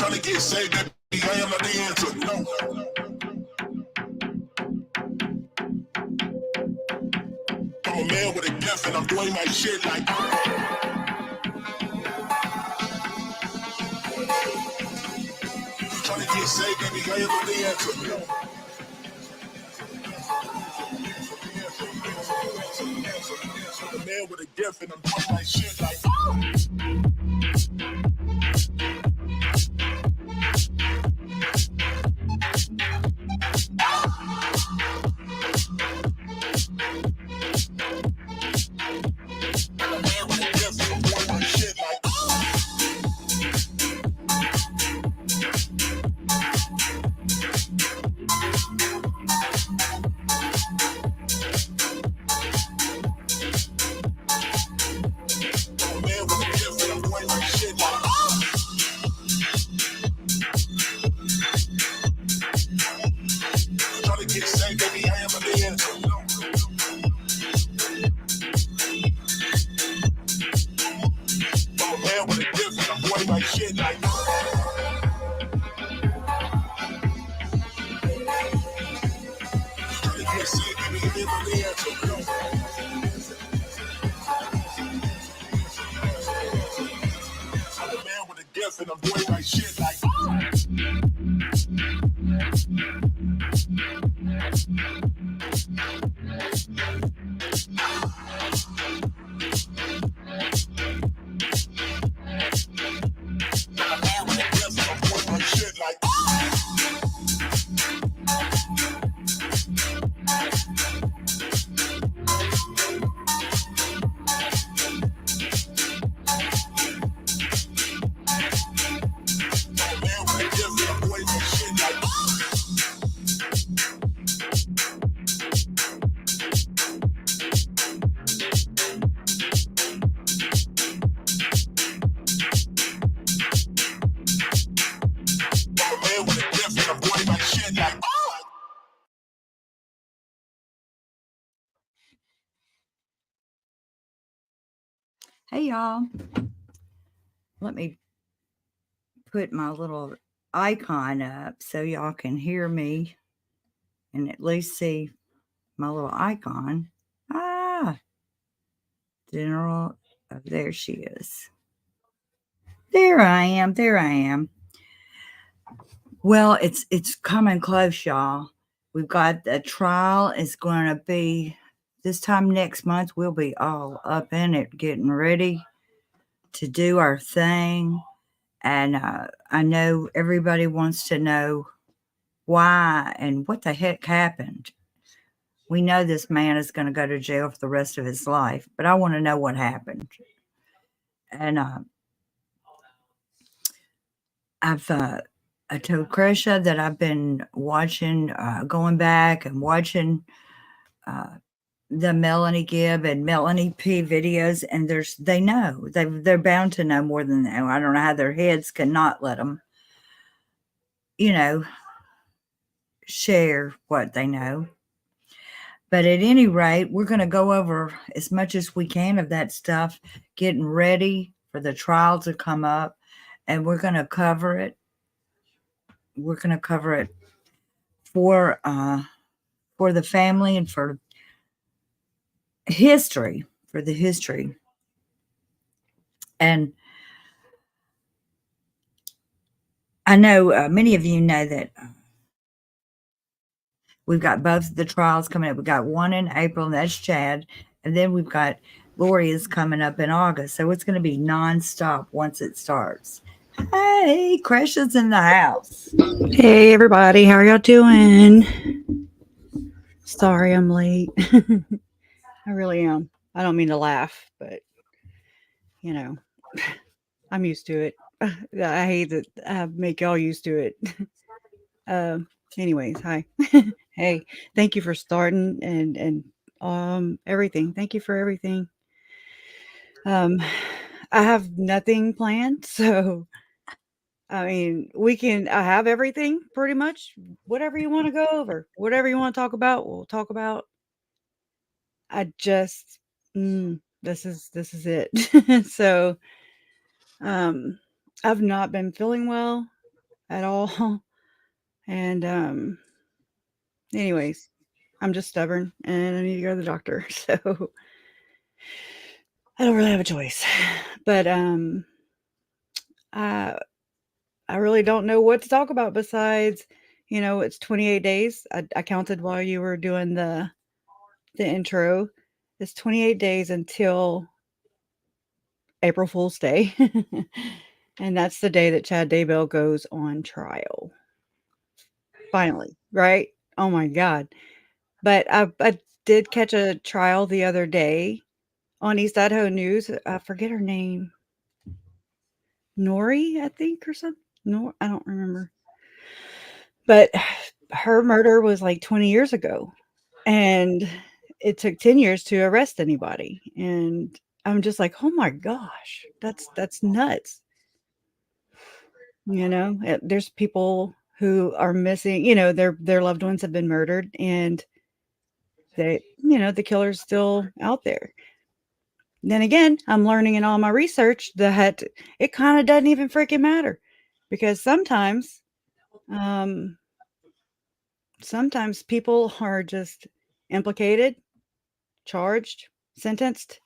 Trying to get saved, that I am not the answer. No. I'm a man with a gift and I'm doing my shit like. Trying to get saved, baby, I am not the answer. No. I'm a man with a gift and I'm doing my shit like. And I'm doing my shit like. Hey y'all, let me put my little icon up so y'all can hear me and at least see my little icon. General, oh, there she is. There I am. Well, it's coming close, y'all. We've got the trial is going to be this time next month. We'll be all up in it, getting ready to do our thing. And I know everybody wants to know why and what the heck happened. We know this man is going to go to jail for the rest of his life, but I want to know what happened. And I told Krisha that I've been watching, going back and watching the Melanie Gibb and Melanie P videos, and they know they're bound to know more than they know. I don't know how their heads cannot let them, share what they know. But at any rate, we're going to go over as much as we can of that stuff, getting ready for the trial to come up, and we're going to cover it. We're going to cover it for the family and for the history. And I know many of you know that we've got both of the trials coming up. We've got one in April, and that's Chad. And then we've got Lori is coming up in August. So it's going to be nonstop once it starts. Hey, Cresha's in the house. Hey, everybody. How are y'all doing? Sorry I'm late. I really am. I don't mean to laugh, but, I'm used to it. I hate that I make y'all used to it. Anyways, hi. Hey, thank you for starting and everything. Thank you for everything. I have nothing planned, so I mean, I have everything pretty much. Whatever you want to go over, whatever you want to talk about, we'll talk about. I just, this is it. So, I've not been feeling well. at all. And anyways, I'm just stubborn and I need to go to the doctor. So I don't really have a choice. But I I really don't know what to talk about besides, it's 28 days. I counted while you were doing the intro. It's 28 days until April Fool's Day. And that's the day that Chad Daybell goes on trial. Finally, right? Oh my God. But I did catch a trial the other day on East Idaho News. I forget her name. Nori, I think, or something. No, I don't remember. But her murder was like 20 years ago. And it took 10 years to arrest anybody. And I'm just like, oh my gosh, that's nuts. There's people who are missing, their loved ones have been murdered and the killer's still out there. Then again, I'm learning in all my research that it kind of doesn't even freaking matter because um, sometimes people are just implicated, charged, sentenced,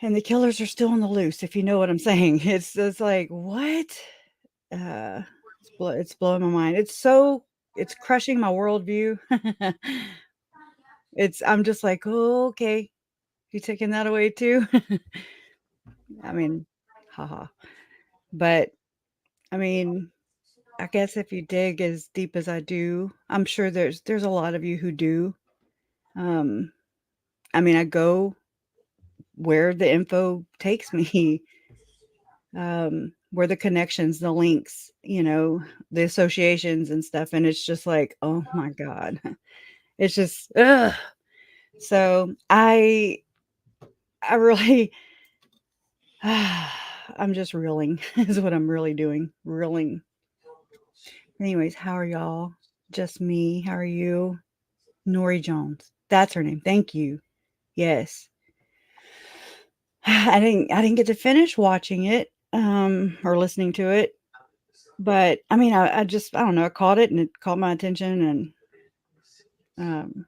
and the killers are still on the loose, if you know what I'm saying. It's like, what? Uh, it's blowing my mind. It's crushing my worldview. I'm just like, oh, okay, you taking that away too? I mean, haha. But I mean, I guess if you dig as deep as I do, I'm sure there's a lot of you who do. Um, I mean, I go where the info takes me, where the connections, the links, the associations and stuff, and it's just like, oh my God, it's just, ugh. So I really, I'm just reeling is what I'm really doing, reeling. Anyways, how are y'all? Just me. How are you? Nori Jones. That's her name. Thank you. Yes. I didn't get to finish watching it, or listening to it. But I mean, I just, I don't know, I caught it and it caught my attention and um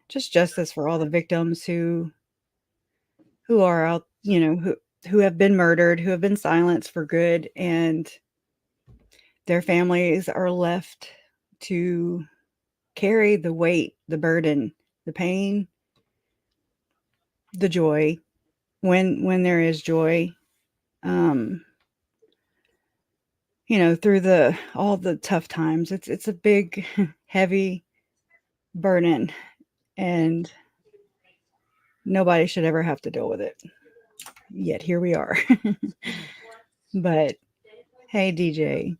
just justice for all the victims who are out, who have been murdered, who have been silenced for good, and their families are left to carry the weight, the burden, the pain, the joy when there is joy, um through the all the tough times. It's a big heavy burden and nobody should ever have to deal with it, yet here we are. But hey DJ,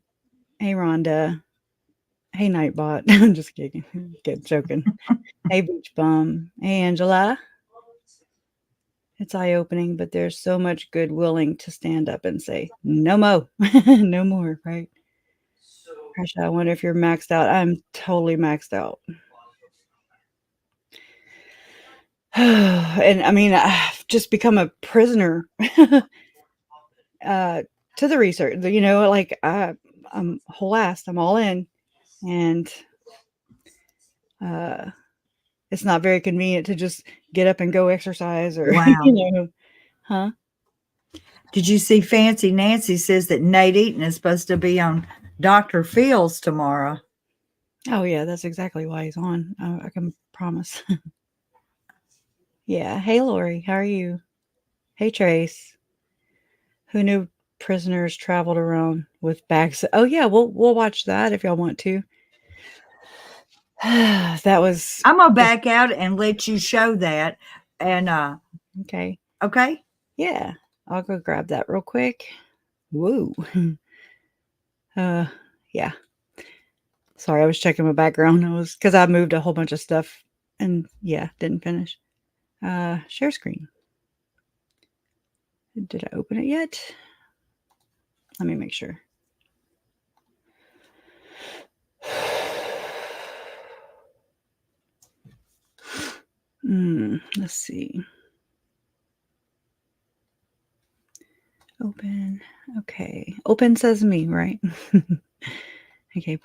hey Rhonda, hey Nightbot. I'm just kidding, joking. Hey Beach Bum, hey Angela. It's eye-opening, but there's so much good willing to stand up and say, no mo, no more, right? Gosh, I wonder if you're maxed out. I'm totally maxed out. And I mean, I've just become a prisoner to the research. Like I'm whole ass. I'm all in, and uh, it's not very convenient to just get up and go exercise or Wow. huh? Did you see Fancy Nancy says that Nate Eaton is supposed to be on Dr. Phil's tomorrow? Oh yeah, that's exactly why he's on. I can promise. Yeah. Hey Lori, how are you? Hey Trace. Who knew prisoners traveled around with bags? Oh yeah, we'll watch that if y'all want to. That was I'm gonna back out and let you show that. And okay. okay. Yeah, I'll go grab that real quick. Woo. Yeah. Sorry, I was checking my background. Because I moved a whole bunch of stuff and yeah, didn't finish. Share screen. Did I open it yet? Let me make sure. Let's see. Open. Okay. Open sesame, right? Okay,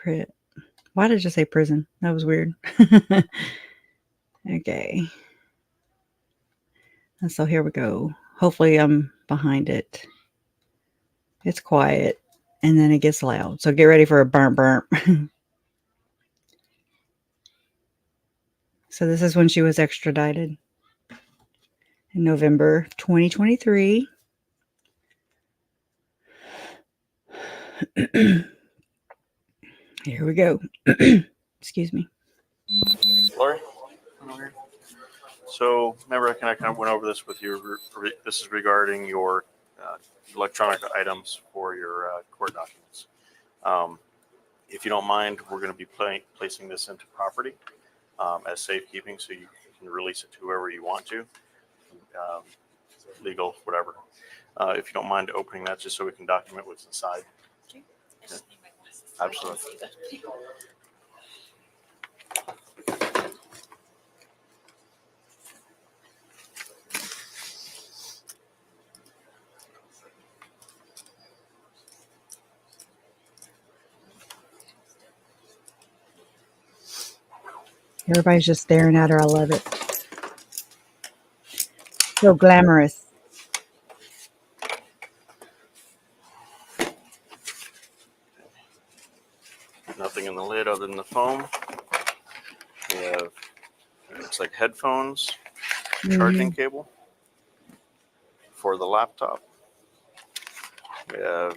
why did I just say prison? That was weird. Okay. And so here we go. Hopefully I'm behind it. It's quiet and then it gets loud. So get ready for a burp. So this is when she was extradited in November 2023. Here we go. Excuse me. Lori? So remember, I kind of went over this with you. This is regarding your electronic items for your court documents. If you don't mind, we're going to be placing this into property as safekeeping, so you can release it to whoever you want to, legal, whatever. If you don't mind opening that, just so we can document what's inside. Okay. I just need my glasses. Absolutely. Everybody's just staring at her. I love it. So glamorous. Nothing in the lid other than the foam. We have, looks like headphones, charging cable for the laptop. We have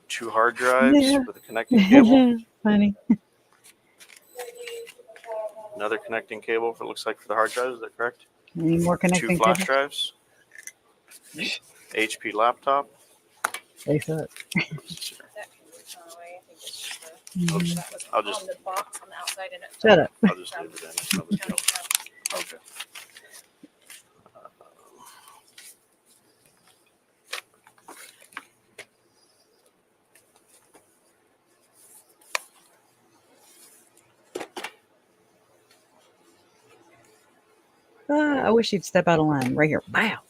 2 hard drives with a connecting cable. Funny. Another connecting cable for, looks like, for the hard drives. Is that correct? Any more 2 connecting flash cables? drives. HP laptop. They suck. That can be thrown away. I think it's just that was I'll just- on the box on the outside and it Shut up. I'll just leave it in. It's no big deal. Okay. I wish you'd step out of line right here. Wow.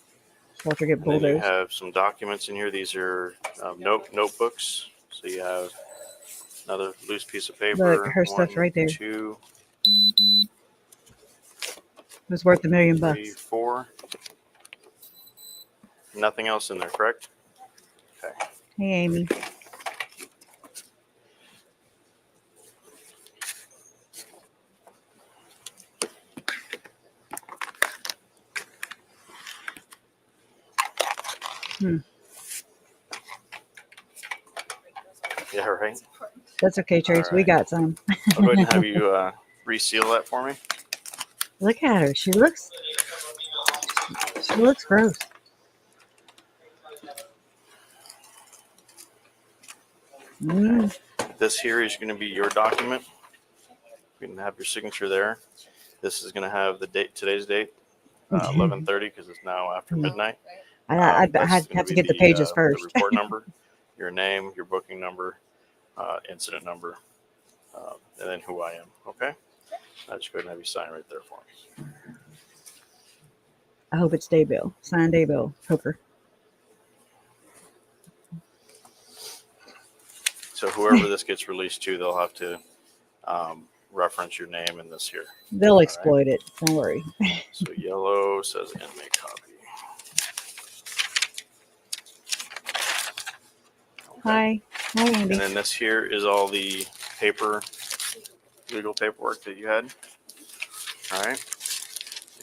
So I forget And then you bulldozed. have some documents in here. These are notebooks. So you have another loose piece of paper. Look, her stuff's right there. 2, It was worth $1 million. 3, 4. Nothing else in there, correct? Okay. Hey, Amy. Yeah, right. That's okay, Trace. We right. got some. I'll go ahead and have you reseal that for me. Look at her. She looks gross. This here is going to be your document. You can have your signature there. This is going to have the date, today's date, 11:30, because it's now after midnight. I That's have gonna to be get the pages the first. report number, your name, your booking number, incident number, and then who I am. Okay. I'll just go ahead and have you sign right there for me. I hope it's Daybell. Sign Daybell. Hooker. So whoever this gets released to, they'll have to reference your name in this here. They'll exploit it. Don't worry. So yellow says inmate copy. Hi. Hi, And Andy. then this here is all the legal paperwork that you had. All right.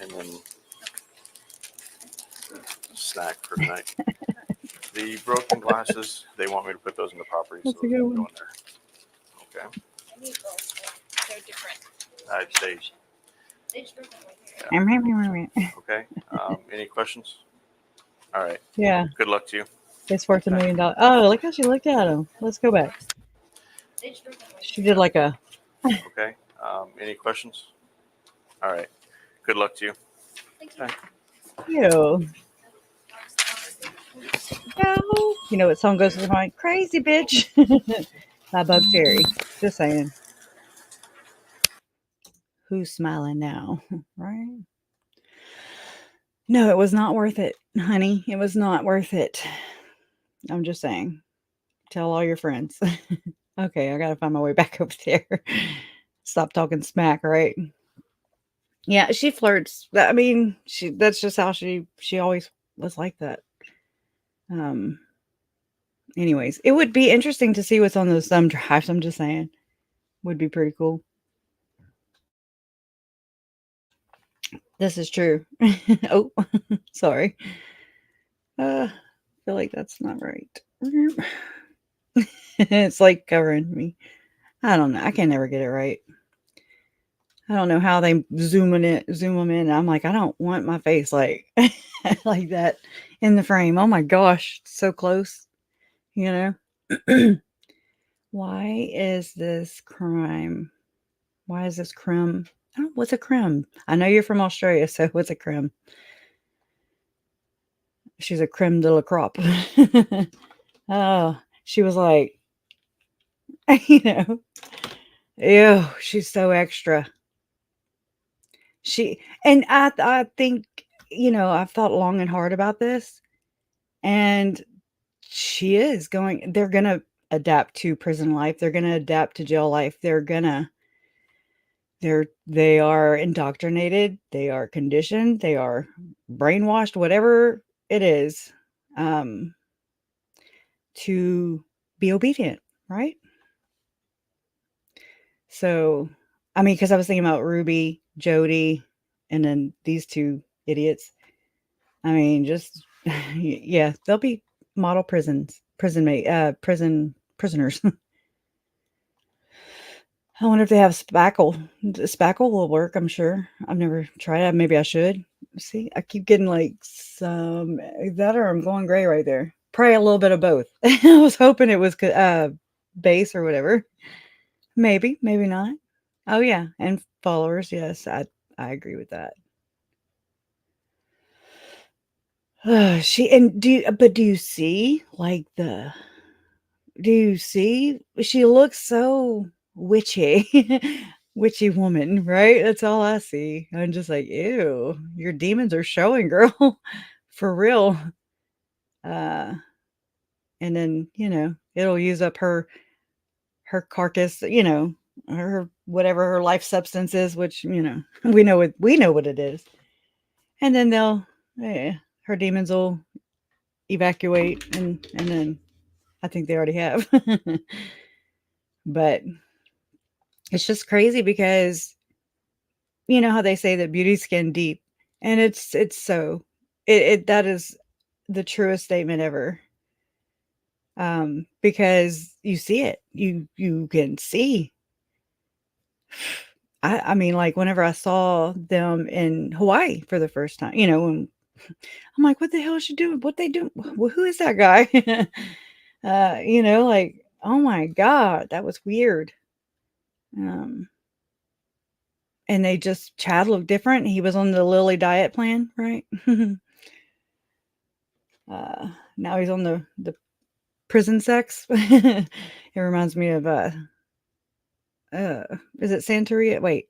And then snack for tonight. The broken glasses, they want me to put those in the property. That's So a good they'll one. go in there. Okay. I need both. They're different. I'd say, They just bring them right here. okay. Any questions? All right. Yeah, Good luck to you. it's worth $1 million. Oh, look how she looked at him. Let's go back. They just bring them right She did like a. Okay. Any questions? All right. Good luck to you. here. Thank you. Ew. No. You know what song goes through my mind? Crazy bitch. By Bug Terry. Just saying. Who's smiling now? Right? No, it was not worth it, honey. It was not worth it. I'm just saying. Tell all your friends. Okay, I gotta find my way back over there. Stop talking smack, right? Yeah, she flirts. I mean, that's just how she always was like that. Um Anyways, it would be interesting to see what's on those thumb drives. I'm just saying. Would be pretty cool. This is true. Oh, sorry. I feel like that's not right. It's like covering me. I don't know. I can never get it right. I don't know how they zoom them in. I'm like, I don't want my face like like that in the frame. Oh my gosh, so close. You know. Why is this crime? Why is this crime? Oh, what's a crime? I know you're from Australia, so what's a crime? She's a creme de la crop. Oh, she was like, you know, ew, she's so extra. I think, I've thought long and hard about this, and she is going. They're gonna adapt to prison life. They're gonna adapt to jail life. They are indoctrinated, they are conditioned, they are brainwashed, whatever it is, um, to be obedient, right? So, I mean, because I was thinking about Ruby, Jody, and then these two idiots. I mean, just yeah, they'll be model prisoners. I wonder if they have spackle. Spackle will work, I'm sure. I've never tried it. Maybe I should. See, I keep getting like some that or I'm going gray right there. Probably a little bit of both. I was hoping it was base or whatever. Maybe, maybe not. Oh yeah, and followers. Yes, I agree with that. She and do you see like the do you see? She looks so witchy. Witchy woman, right? That's all I see. I'm just like, ew, your demons are showing, girl. For real. Uh, and then, it'll use up her carcass, her whatever her life substance is, which, we know what it is. And then her demons will evacuate and then I think they already have. But it's just crazy because you know how they say that beauty skin deep, and it's so that is the truest statement ever. Because you see it, you can see. I mean, like whenever I saw them in Hawaii for the first time, and I'm like, what the hell is she doing? What they doing? Who is that guy? Like, oh my god, that was weird. Um, and they just Chad looked different. He was on the Lily diet plan, right? Now he's on the prison sex. It reminds me of is it Santeria? Wait,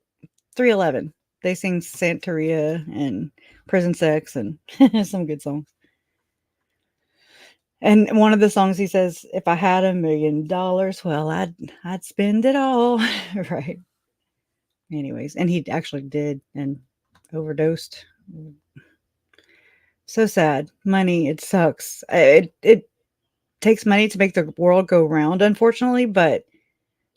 311. They sing Santeria and prison sex and some good songs. And one of the songs he says, "If I had $1,000,000, well, I'd spend it all." Right. Anyways, and he actually did and overdosed. So sad. Money, it sucks. It takes money to make the world go round, unfortunately, but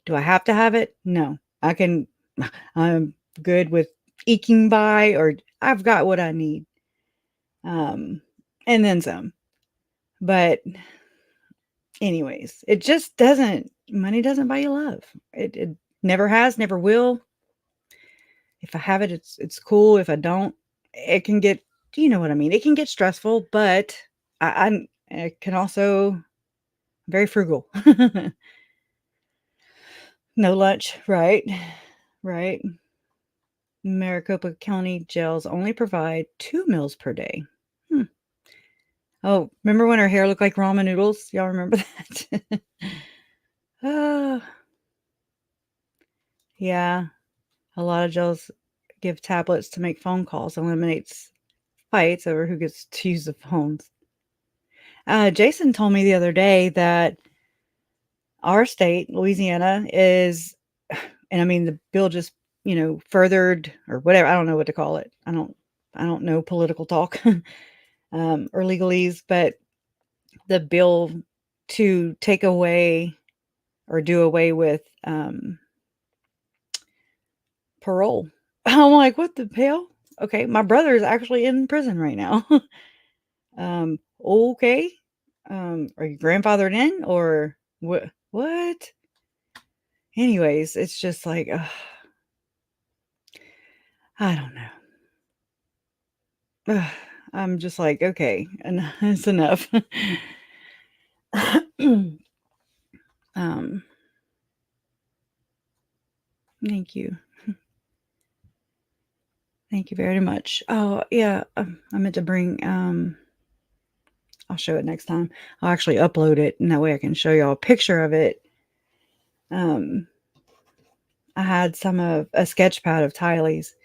do I have to have it? No. I'm good with eking by, or I've got what I need. And then some. But anyways, it just money doesn't buy you love. It never has, never will. If I have it, it's cool. If I don't, it can get, you know what I mean? It can get stressful, but I can also very frugal. No lunch, right? Right. Maricopa County jails only provide 2 meals per day. Hmm. Oh, remember when her hair looked like ramen noodles? Y'all remember that? Oh, yeah. A lot of jails give tablets to make phone calls, eliminates fights over who gets to use the phones. Jason told me the other day that our state, Louisiana, is, and I mean the bill just, furthered or whatever. I don't know what to call it. I don't know political talk or legalese, but the bill to take away or do away with parole. I'm like, what the hell? Okay, my brother is actually in prison right now. Okay. Are you grandfathered in or what? What? Anyways, it's just like, I don't know. I'm just like, okay, and it's enough. um, Thank you. Thank you very much. Oh yeah, I meant to bring. I'll show it next time. I'll actually upload it, and that way I can show y'all a picture of it. I had some of a sketch pad of Tylee's,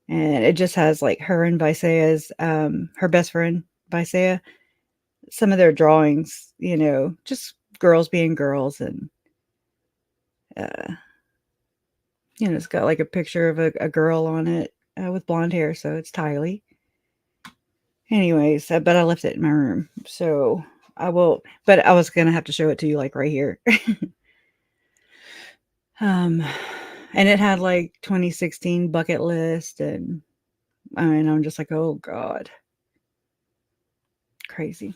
and it just has like her and Visaya's, her best friend Visaya, some of their drawings, just girls being girls, and it's got like a picture of a girl on it with blonde hair, so it's Tylee. Anyways, but I left it in my room, so I will. But I was gonna have to show it to you, like right here. And it had like 2016 bucket list, and I mean, I'm just like, oh God, crazy.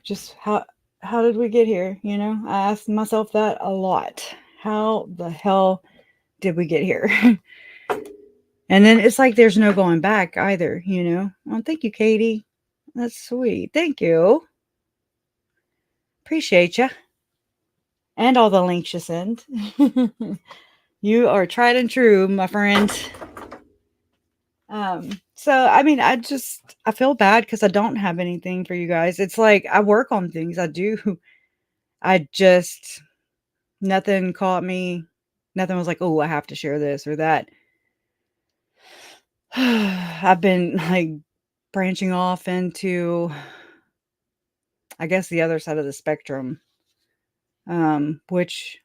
Just how did we get here? I asked myself that a lot. How the hell did we get here? And then it's like there's no going back either, Oh, thank you, Katie. That's sweet. Thank you. Appreciate you. And all the links you send. You are tried and true, my friend. So I mean, I feel bad because I don't have anything for you guys. It's like I work on things. I do. I just nothing caught me. Nothing was like, oh, I have to share this or that. I've been like branching off into, I guess, the other side of the spectrum, which,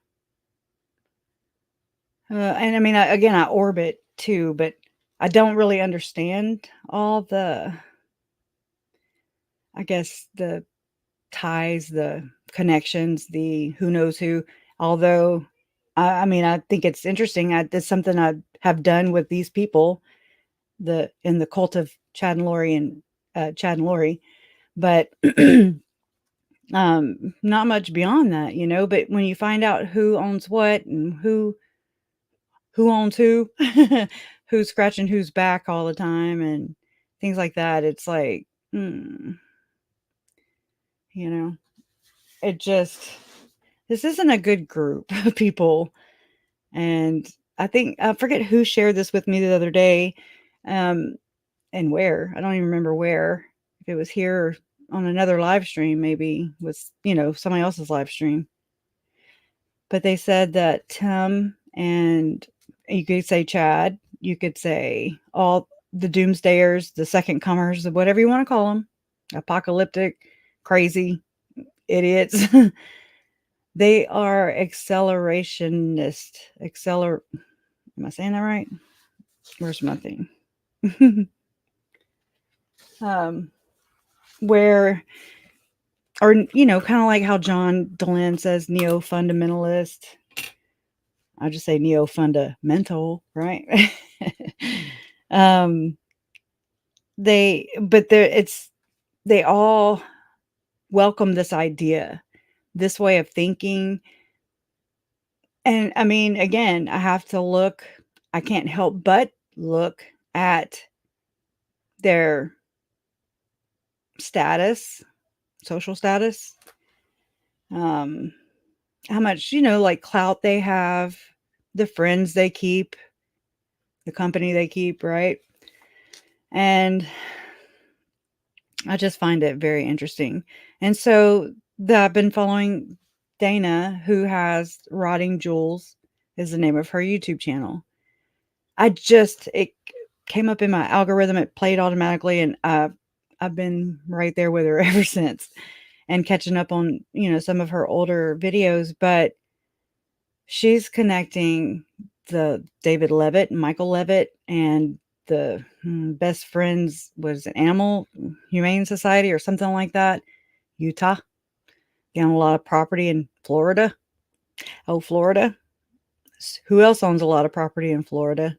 and I mean, again, I orbit too, but I don't really understand all the, I guess, the ties, the connections, the who knows who. Although, I mean, I think it's interesting. It's something I have done with these people, in the cult of Chad and Lori, but not much beyond that, But when you find out who owns what and who owns who, who's scratching whose back all the time and things like that, it's like, it just, this isn't a good group of people. And I think, I forget who shared this with me the other day, and where, I don't even remember where, if it was here or on another live stream, maybe was, somebody else's live stream. But they said that Tim, and you could say Chad, you could say all the doomsdayers, the second comers, whatever you want to call them, apocalyptic, crazy idiots. They are accelerationist. Am I saying that right? Where's my thing? Where, or kind of like how John Dehlin says neo-fundamentalist. I just say neo-fundamental, right? They all welcome this idea, this way of thinking. And I mean, again, I can't help but look at their status, social status, how much, like clout they have, the friends they keep, the company they keep, right? And I just find it very interesting. And so I've been following Dana, who has Rotting Jewels is the name of her YouTube channel. It came up in my algorithm. It played automatically, and I've been right there with her ever since, and catching up on, you know, some of her older videos. But she's connecting the David Levitt and Michael Levitt, and the best friends was an Animal Humane Society or something like that, Utah. They own a lot of property in Florida. Oh, Florida. Who else owns a lot of property in Florida?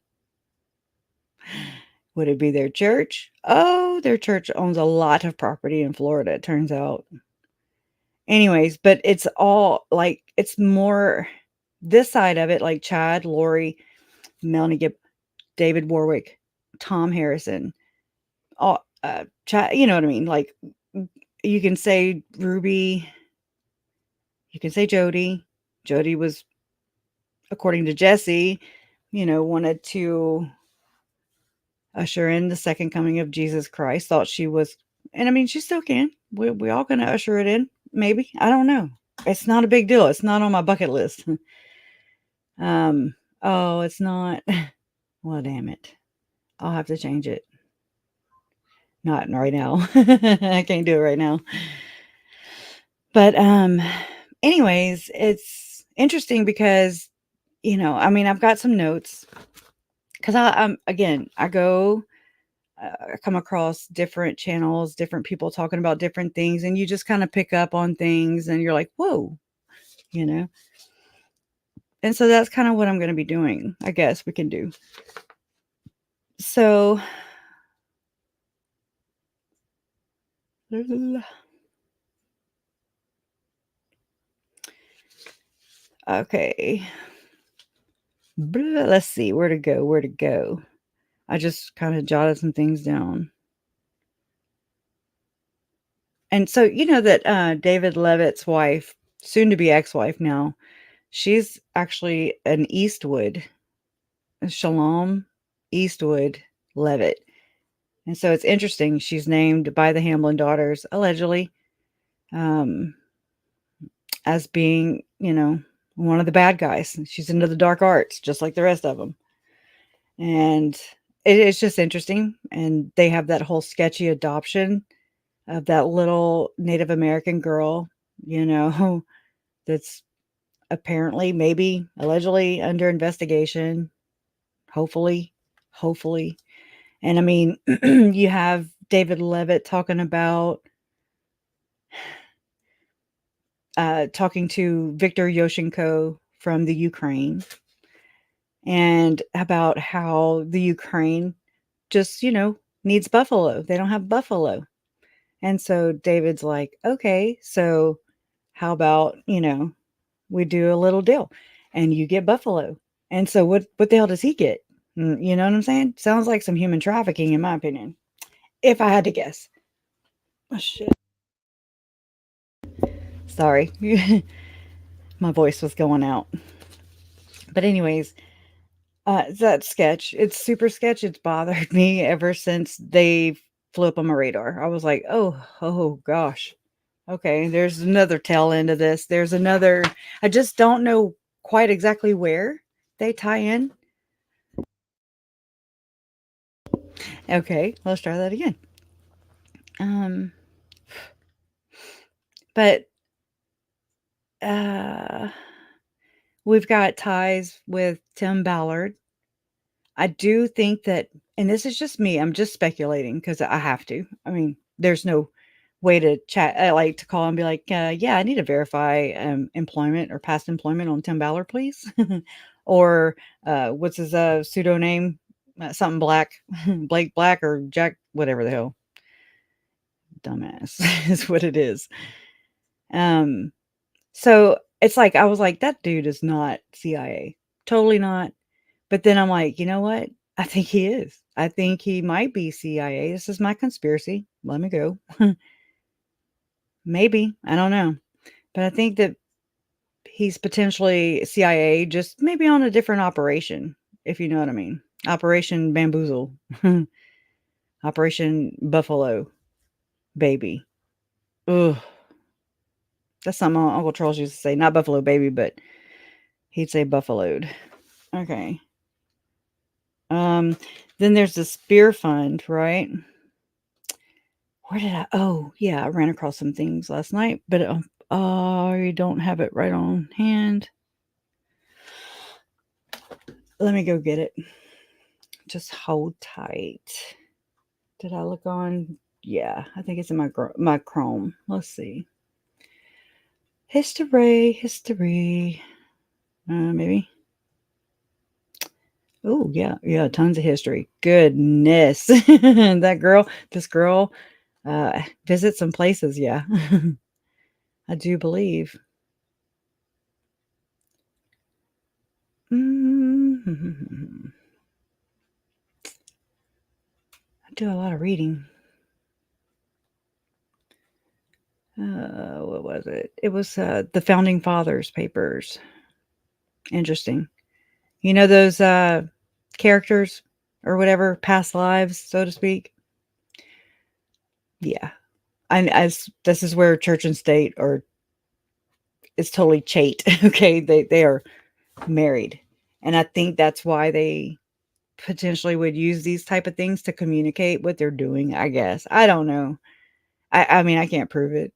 Would it be their church? Oh, their church owns a lot of property in Florida, it turns out. Anyways, but it's all like, it's more this side of it, like Chad, Lori, Melanie Gibb, David Warwick, Tom Harrison, all Chad, you know what I mean? Like, you can say Ruby, you can say Jody. Jody was, according to Jesse, you know, wanted to usher in the second coming of Jesus Christ. Thought she was, and I mean, she still can. We all gonna usher it in, maybe. I don't know. It's not a big deal. It's not on my bucket list. Oh, it's not. Well, damn it. I'll have to change it. Not right now. I can't do it right now. But anyways, it's interesting because, you know, I mean, I've got some notes because again, I go, I come across different channels, different people talking about different things, and you just kind of pick up on things and you're like, whoa, you know? And so that's kind of what I'm going to be doing, I guess we can do. So, okay. Let's see, where to go. I just kind of jotted some things down. And so, you know that David Levitt's wife, soon to be ex-wife now, she's actually an Eastwood, Shalom Eastwood Levitt. And so it's interesting. She's named by the Hamlin daughters, allegedly, as being, you know, one of the bad guys. She's into the dark arts, just like the rest of them. And it's just interesting. And they have that whole sketchy adoption of that little Native American girl, you know, that's apparently, maybe, allegedly under investigation. Hopefully. And I mean, you have David Levitt talking about talking to Viktor Yushchenko from the Ukraine, and about how the Ukraine just, you know, needs buffalo. They don't have buffalo. And so David's like, okay, so how about, you know, we do a little deal and you get buffalo. And so what the hell does he get? You know what I'm saying? Sounds like some human trafficking, in my opinion, if I had to guess. Oh, shit. Sorry. My voice was going out. But anyways, that sketch, it's super sketch. It's bothered me ever since they flew up on my radar. I was like, oh gosh. Okay, there's another tail end of this. There's another, I just don't know quite exactly where they tie in. Okay, let's try that again. But we've got ties with Tim Ballard. I do think that, and this is just me, I'm just speculating because I have to. I mean, there's no way to chat. I like to call and be like, yeah, I need to verify employment or past employment on Tim Ballard, please. Or what's his pseudo name? Something Black, Blake Black or Jack, whatever the hell. Dumbass is what it is. So it's like, I was like, that dude is not CIA. Totally not. But then I'm like, you know what? I think he is. I think he might be CIA. This is my conspiracy. Let me go. Maybe. I don't know. But I think that he's potentially CIA, just maybe on a different operation, if you know what I mean. Operation Bamboozle. Operation Buffalo Baby. Ugh. That's something Uncle Charles used to say. Not Buffalo Baby, but he'd say buffaloed. Okay. Then there's the Spear Fund, right? Where did I? Oh, yeah, I ran across some things last night, but I don't have it right on hand. Let me go get it. Just hold tight. Did I look on? Yeah, I think it's in my Chrome. Let's see. History. Maybe. Oh, yeah, tons of history. Goodness. This girl visits some places, yeah. I do believe. I do a lot of reading. What was it? It was the Founding Fathers papers. Interesting. You know those characters or whatever, past lives, so to speak? Yeah. This is where church and state are, it's totally chate. Okay. They are married. And I think that's why they potentially would use these type of things to communicate what they're doing, I guess. I don't know. I mean, I can't prove it.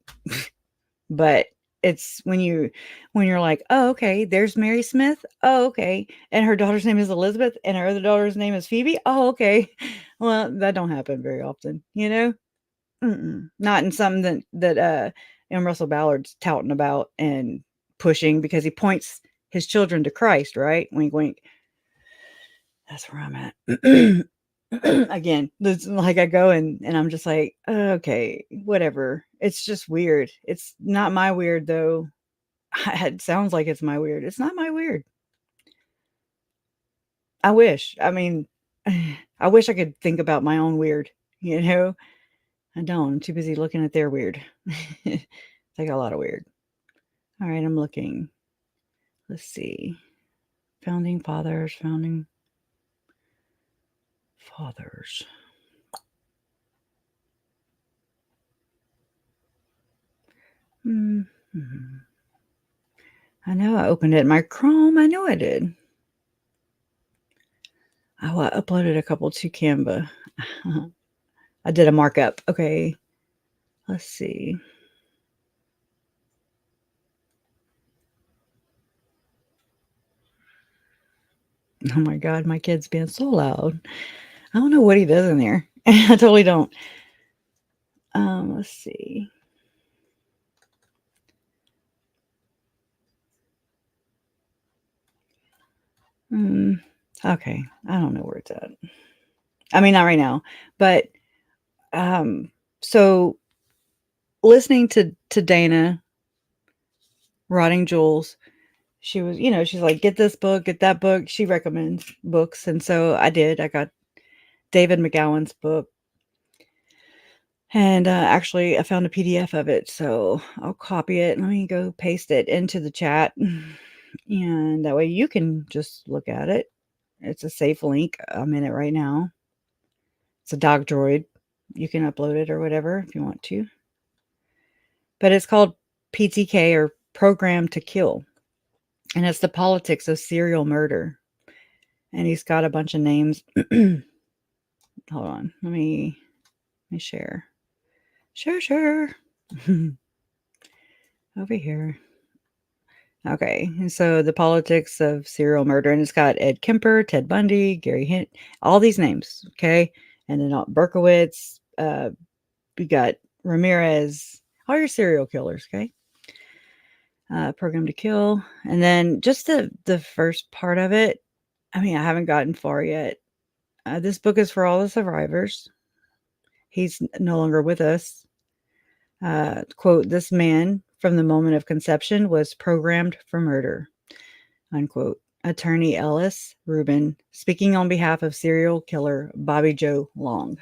But it's when you're like, oh, okay, there's Mary Smith. Oh, okay. And her daughter's name is Elizabeth and her other daughter's name is Phoebe. Oh, okay. Well, that don't happen very often, you know? Not in something that M. Russell Ballard's touting about and pushing because he points his children to Christ, right? Wink, wink. That's where I'm at. Again, this, like I go and I'm just like, okay, whatever. It's just weird. It's not my weird though. It sounds like it's my weird. It's not my weird. I wish. I mean, I wish I could think about my own weird, you know? I don't. I'm too busy looking at their weird. I got a lot of weird. All right, I'm looking. Let's see. Founding Fathers. Mm-hmm. I know I opened it in my Chrome. I know I did. Oh, I uploaded a couple to Canva. I did a markup. Okay. Let's see. Oh my God, my kid's being so loud. I don't know what he does in there. I totally don't. Let's see. Okay. I don't know where it's at. I mean, not right now, but so listening to Dana Rotting Jewels, she was, she's like, get this book, get that book. She recommends books. And so I did. I got David McGowan's book. And actually, I found a PDF of it. So I'll copy it. Let me go paste it into the chat. And that way you can just look at it. It's a safe link. I'm in it right now. It's a dog droid. You can upload it or whatever if you want to. But it's called PTK, or Program to Kill. And it's the politics of serial murder. And he's got a bunch of names. Hold on. Let me share. Share. Over here. Okay. And so the politics of serial murder. And it's got Ed Kemper, Ted Bundy, Gary Hint, all these names. Okay. And then Berkowitz. We got Ramirez. All your serial killers. Okay. Program to Kill. And then just the first part of it. I mean, I haven't gotten far yet. This book is for all the survivors. He's no longer with us. Quote, this man from the moment of conception was programmed for murder. Unquote. Attorney Ellis Rubin, speaking on behalf of serial killer Bobby Joe Long.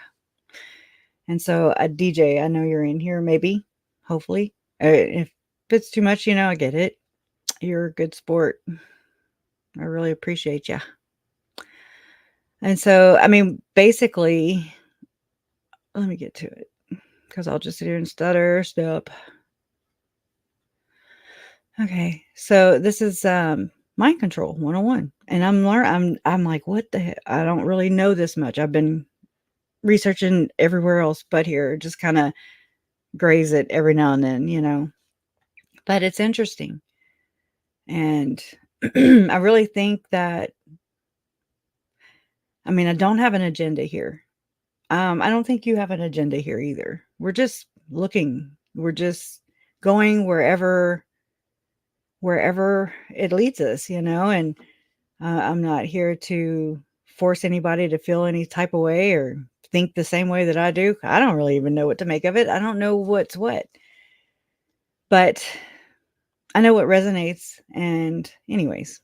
And so, DJ, I know you're in here, maybe, hopefully. If it's too much, I get it. You're a good sport. I really appreciate you. And so, I mean, basically, let me get to it because I'll just sit here and stutter. Stop. Okay. So this is mind control 101. And I'm like, what the heck? I don't really know this much. I've been researching everywhere else but here, just kind of graze it every now and then, but it's interesting. And I really think that, I mean, I don't have an agenda here. I don't think you have an agenda here either. We're just looking. We're just going wherever it leads us, and I'm not here to force anybody to feel any type of way or think the same way that I do. I don't really even know what to make of it. I don't know what's what. But I know what resonates. And anyways,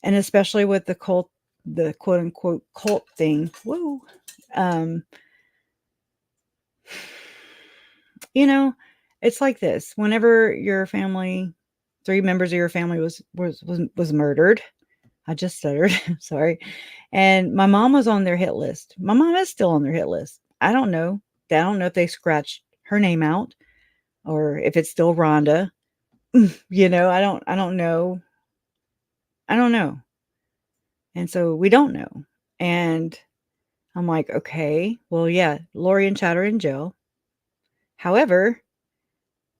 and especially with the quote unquote cult thing. Whoa. It's like this. Whenever your family, 3 members of your family was murdered, I just stuttered, sorry. And my mom was on their hit list. My mom is still on their hit list. I don't know. I don't know if they scratched her name out or if it's still Rhonda. I don't know. I don't know. And so we don't know. And I'm like, okay, well, yeah, Lori and Chad are in jail. However,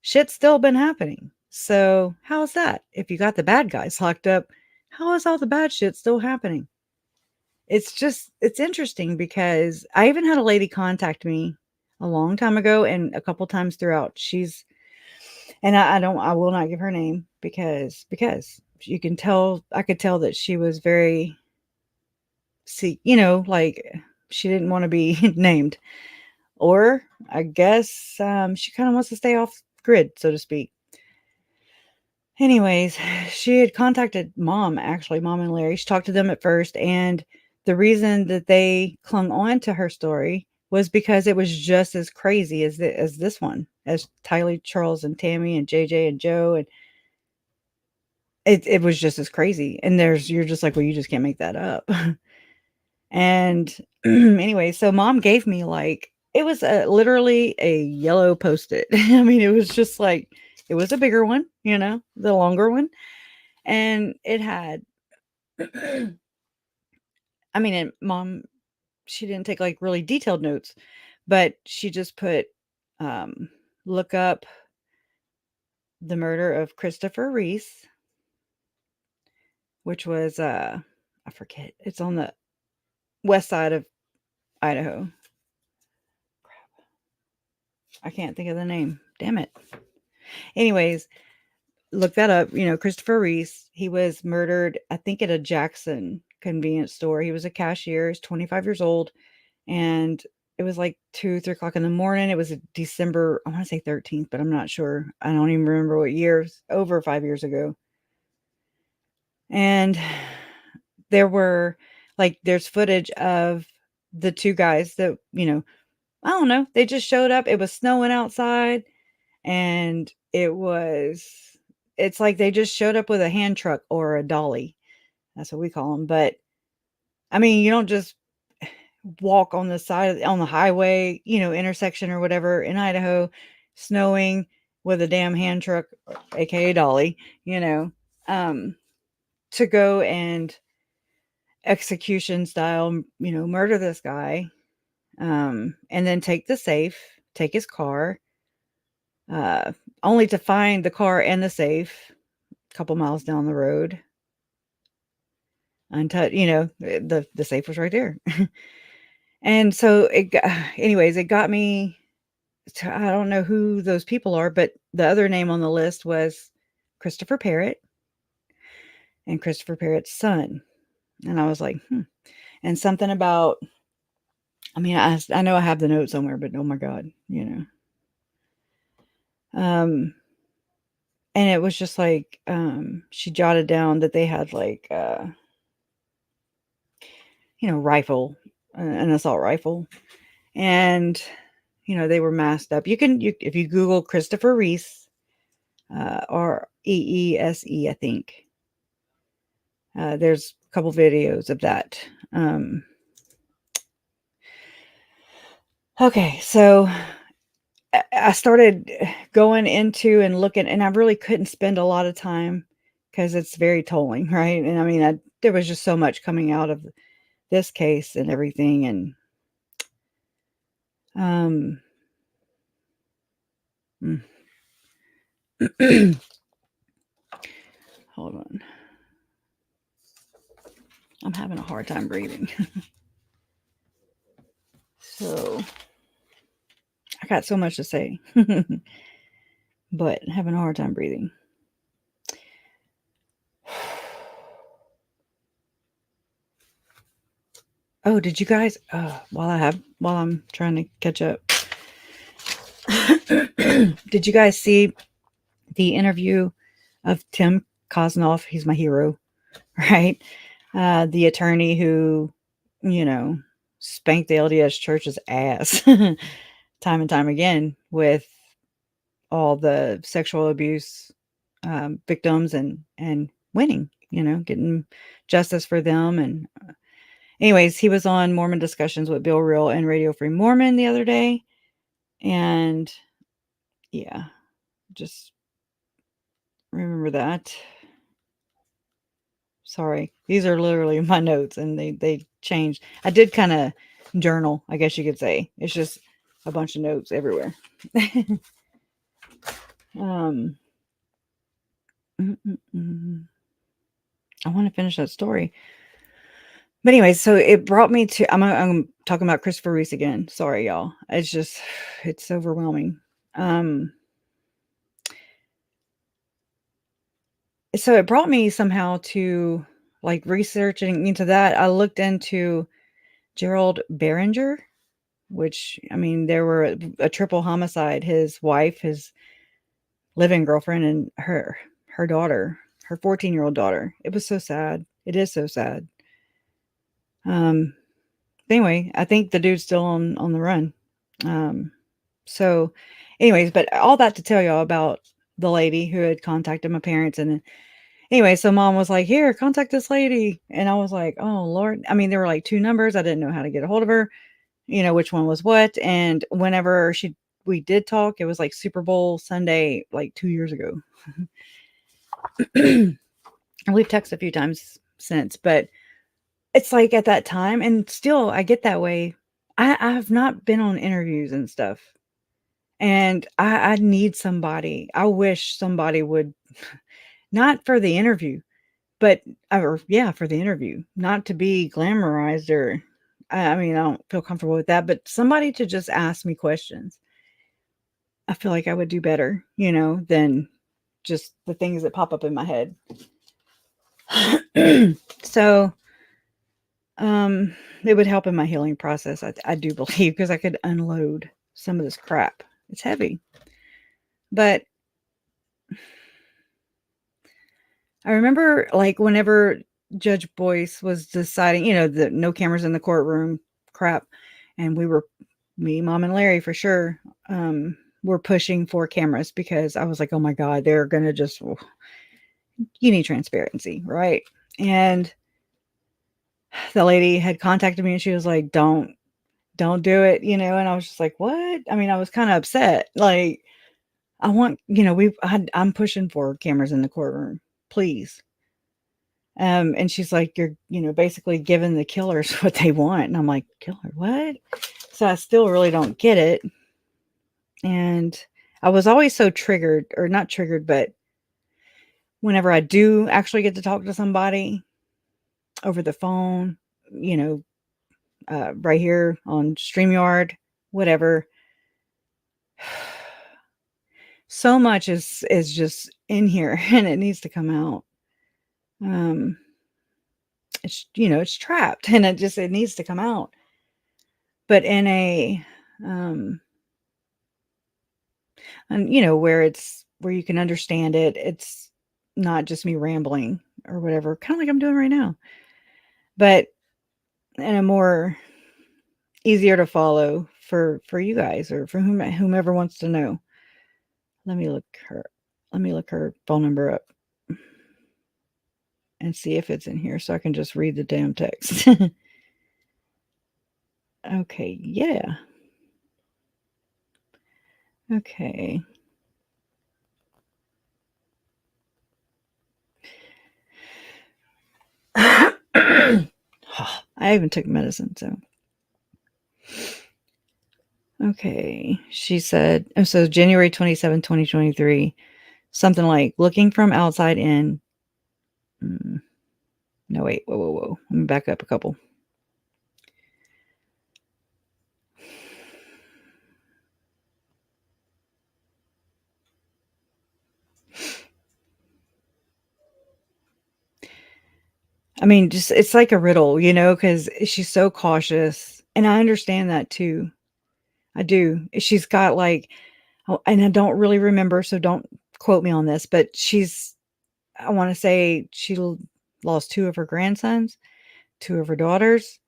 shit's still been happening. So how's that? If you got the bad guys locked up, how is all the bad shit still happening? It's interesting because I even had a lady contact me a long time ago and a couple times throughout. I will not give her name because you can tell, I could tell that she was very, like she didn't want to be named, or I guess she kind of wants to stay off grid, so to speak. Anyways, she had contacted mom and Larry. She talked to them at first, and the reason that they clung on to her story was because it was just as crazy as this one, as Tylee, Charles, and Tammy, and JJ, and Joe, and it was just as crazy. And you're just like, well, you just can't make that up. And anyway, so mom gave me it was literally a yellow Post-it. I mean, it was just like, it was a bigger one, the longer one. And it had, I mean, mom, she didn't take really detailed notes, but she just put, look up the murder of Christopher Reese, which was, I forget, it's on the west side of Idaho. Crap. I can't think of the name. Damn it. Anyways, look that up. Christopher Reese, he was murdered, I think, at a Jackson convenience store. He was a cashier. He's 25 years old. And it was 2, 3 o'clock in the morning. It was December, I want to say 13th, but I'm not sure. I don't even remember what years, over 5 years ago. And there were there's footage of the 2 guys that, I don't know. They just showed up. It was snowing outside, and it's like they just showed up with a hand truck or a dolly. That's what we call them. But I mean, you don't just walk on the side on the highway, intersection or whatever in Idaho, snowing with a damn hand truck, aka dolly, to go and execution style, murder this guy, and then take the safe, take his car, only to find the car and the safe a couple miles down the road. Untouched, the safe was right there. And so anyways, it got me to, I don't know who those people are, but the other name on the list was Christopher Parrott and Christopher Parrott's son. And I was like, and something about, I mean, I know I have the note somewhere, but oh my God, and it was just she jotted down that they had rifle, an assault rifle, and they were masked up. If you Google Christopher Reese, or EESE, I think, there's a couple videos of that. Okay, so I started going into and looking, and I really couldn't spend a lot of time because it's very tolling, right? And I mean, there was just so much coming out of this case and everything, and hold on. I'm having a hard time breathing. So I got so much to say, but having a hard time breathing. Oh, did you guys? While I'm trying to catch up, did you guys see the interview of Tim Kosnoff? He's my hero, right? The attorney who, spanked the LDS Church's ass time and time again with all the sexual abuse victims and winning, getting justice for them. And anyways, he was on Mormon Discussions with Bill Reel and Radio Free Mormon the other day. And yeah, just remember that. Sorry. These are literally my notes, and they changed. I did kind of journal, I guess you could say. It's just a bunch of notes everywhere. I want to finish that story. But anyway, so it brought me to, I'm talking about Christopher Reese again. Sorry, y'all. It's overwhelming. So it brought me somehow to like researching into that. I looked into Gerald Behringer, which, I mean, there were a triple homicide. His wife, his living girlfriend, and her daughter, her 14-year-old daughter. It was so sad. It is so sad. Anyway, I think the dude's still on the run. So anyways, but all that to tell y'all about the lady who had contacted my parents. And anyway, so mom was like, here, contact this lady. And I was like, oh Lord. I mean, there were like 2 numbers. I didn't know how to get a hold of her, which one was what. And whenever we did talk, it was like Super Bowl Sunday, like 2 years ago. And we've texted a few times since, but it's like at that time, and still I get that way. I have not been on interviews and stuff. And I need somebody. I wish somebody would, not for the interview, for the interview, not to be glamorized or, I mean, I don't feel comfortable with that, but somebody to just ask me questions. I feel like I would do better, than just the things that pop up in my head. So, it would help in my healing process. I do believe, because I could unload some of this crap. It's heavy. But I remember, like, whenever Judge Boyce was deciding, the no cameras in the courtroom crap, and me, Mom, and Larry for sure, were pushing for cameras, because I was like, oh my God, they're going to just, you need transparency, right? And the lady had contacted me, and she was like, don't do it, and I was just like, what? I mean, I was kind of upset. Like, I want, I'm pushing for cameras in the courtroom, please. And she's like, you're, basically giving the killers what they want. And I'm like, killer, what? So I still really don't get it. And I was always so triggered, or not triggered, but whenever I do actually get to talk to somebody over the phone, right here on StreamYard, whatever, so much is just in here, and it needs to come out. It's, it's trapped, and it needs to come out, but in a, and where you can understand it. It's not just me rambling or whatever, kind of like I'm doing right now, but in a more easier to follow for you guys, or for whomever wants to know. Let me look her phone number up and see if it's in here, so I can just read the damn text. Okay, yeah. Okay. I even took medicine, so. Okay. She said, so January 27, 2023, something like looking from outside in. No, wait. Whoa. Let me back up a couple. I mean, just it's like a riddle, because she's so cautious. And I understand that too. I do. She's got like, and I don't really remember, so don't quote me on this, but I want to say she lost 2 of her grandsons, 2 of her daughters,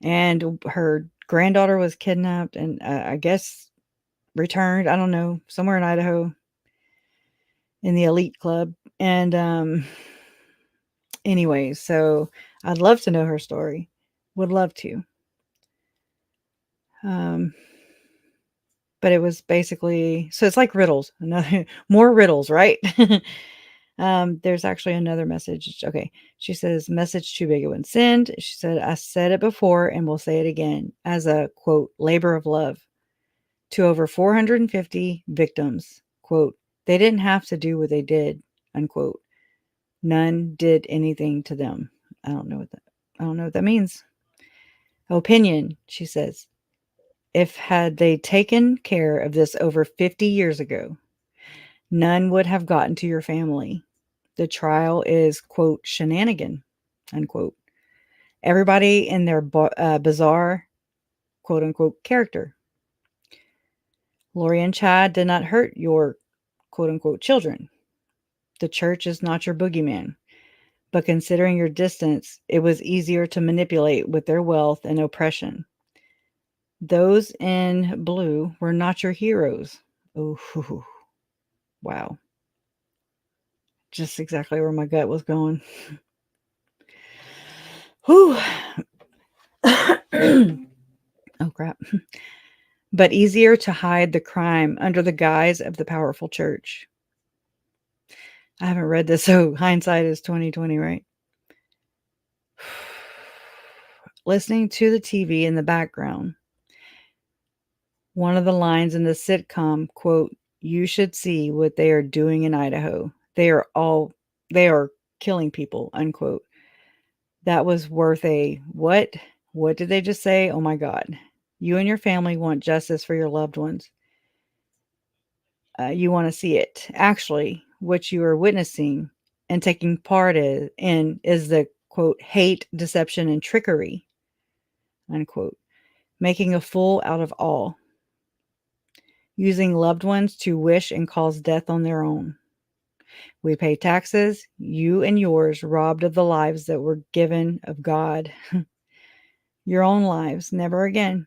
and her granddaughter was kidnapped and I guess returned. I don't know, somewhere in Idaho in the elite club. And anyways, so I'd love to know her story. Would love to. But it was basically, so it's like riddles, more riddles, right? There's actually another message. Okay. She says, message too big when send. She said, I said it before and will say it again as a quote, labor of love to over 450 victims. Quote, they didn't have to do what they did, unquote. None did anything to them. I don't know what that means. Opinion, she says. If had they taken care of this over 50 years ago, none would have gotten to your family. The trial is, quote, shenanigan, unquote. Everybody in their bizarre, quote unquote, character. Lori and Chad did not hurt your, quote unquote, children. The church is not your boogeyman. But considering your distance, it was easier to manipulate with their wealth and oppression. Those in blue were not your heroes. Oh, wow. Just exactly where my gut was going. Whew. Oh, crap. But easier to hide the crime under the guise of the powerful church. I haven't read this, so hindsight is 2020, right? Listening to the TV in the background. One of the lines in the sitcom, quote, you should see what they are doing in Idaho. They are killing people, unquote. That was worth a what? What did they just say? Oh my God. You and your family want justice for your loved ones. You want to see it. Actually, what you are witnessing and taking part in is the, quote, hate, deception, and trickery, unquote. Making a fool out of all. Using loved ones to wish and cause death on their own. We pay taxes, you and yours robbed of the lives that were given of God. Your own lives, never again.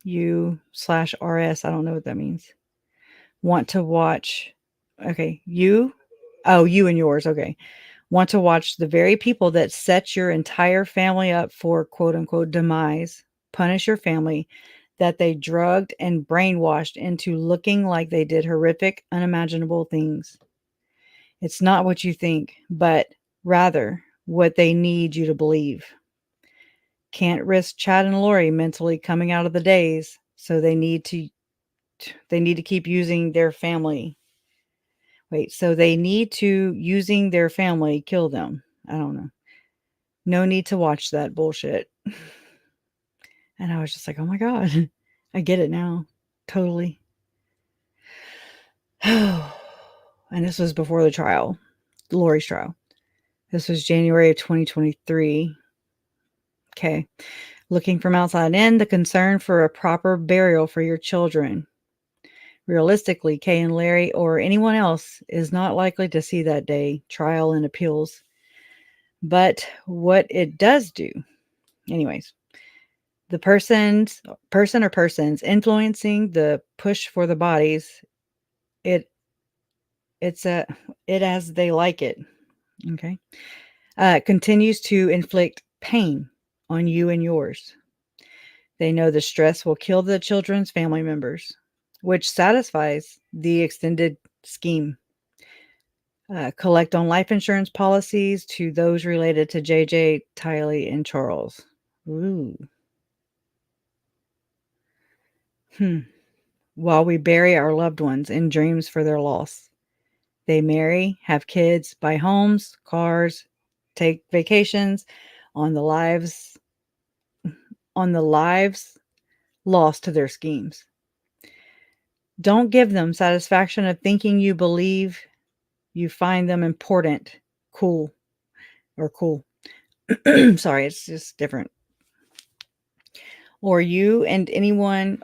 U/RS, I don't know what that means. Want to watch, okay, you and yours, okay. Want to watch the very people that set your entire family up for quote unquote demise, punish your family, that they drugged and brainwashed into looking like they did horrific, unimaginable things. It's not what you think, but rather what they need you to believe. Can't risk Chad and Lori mentally coming out of the daze, so they need to keep using their family. Wait, so they need to using their family kill them. I don't know. No need to watch that bullshit. And I was just like, oh my God, I get it now. Totally. And this was before the trial, Lori's trial. This was January of 2023. Okay. Looking from outside in, the concern for a proper burial for your children. Realistically, Kay and Larry or anyone else is not likely to see that day, trial and appeals. But what it does do, anyways, the person or persons influencing the push for the bodies, it as they like it. Okay. Continues to inflict pain on you and yours. They know the stress will kill the children's family members, which satisfies the extended scheme collect on life insurance policies to those related to JJ, Tylee, and Charles. Ooh. While we bury our loved ones in dreams for their loss. They marry, have kids, buy homes, cars, take vacations on the lives lost to their schemes. Don't give them satisfaction of thinking you believe you find them important, cool. Sorry, it's just different. Or you and anyone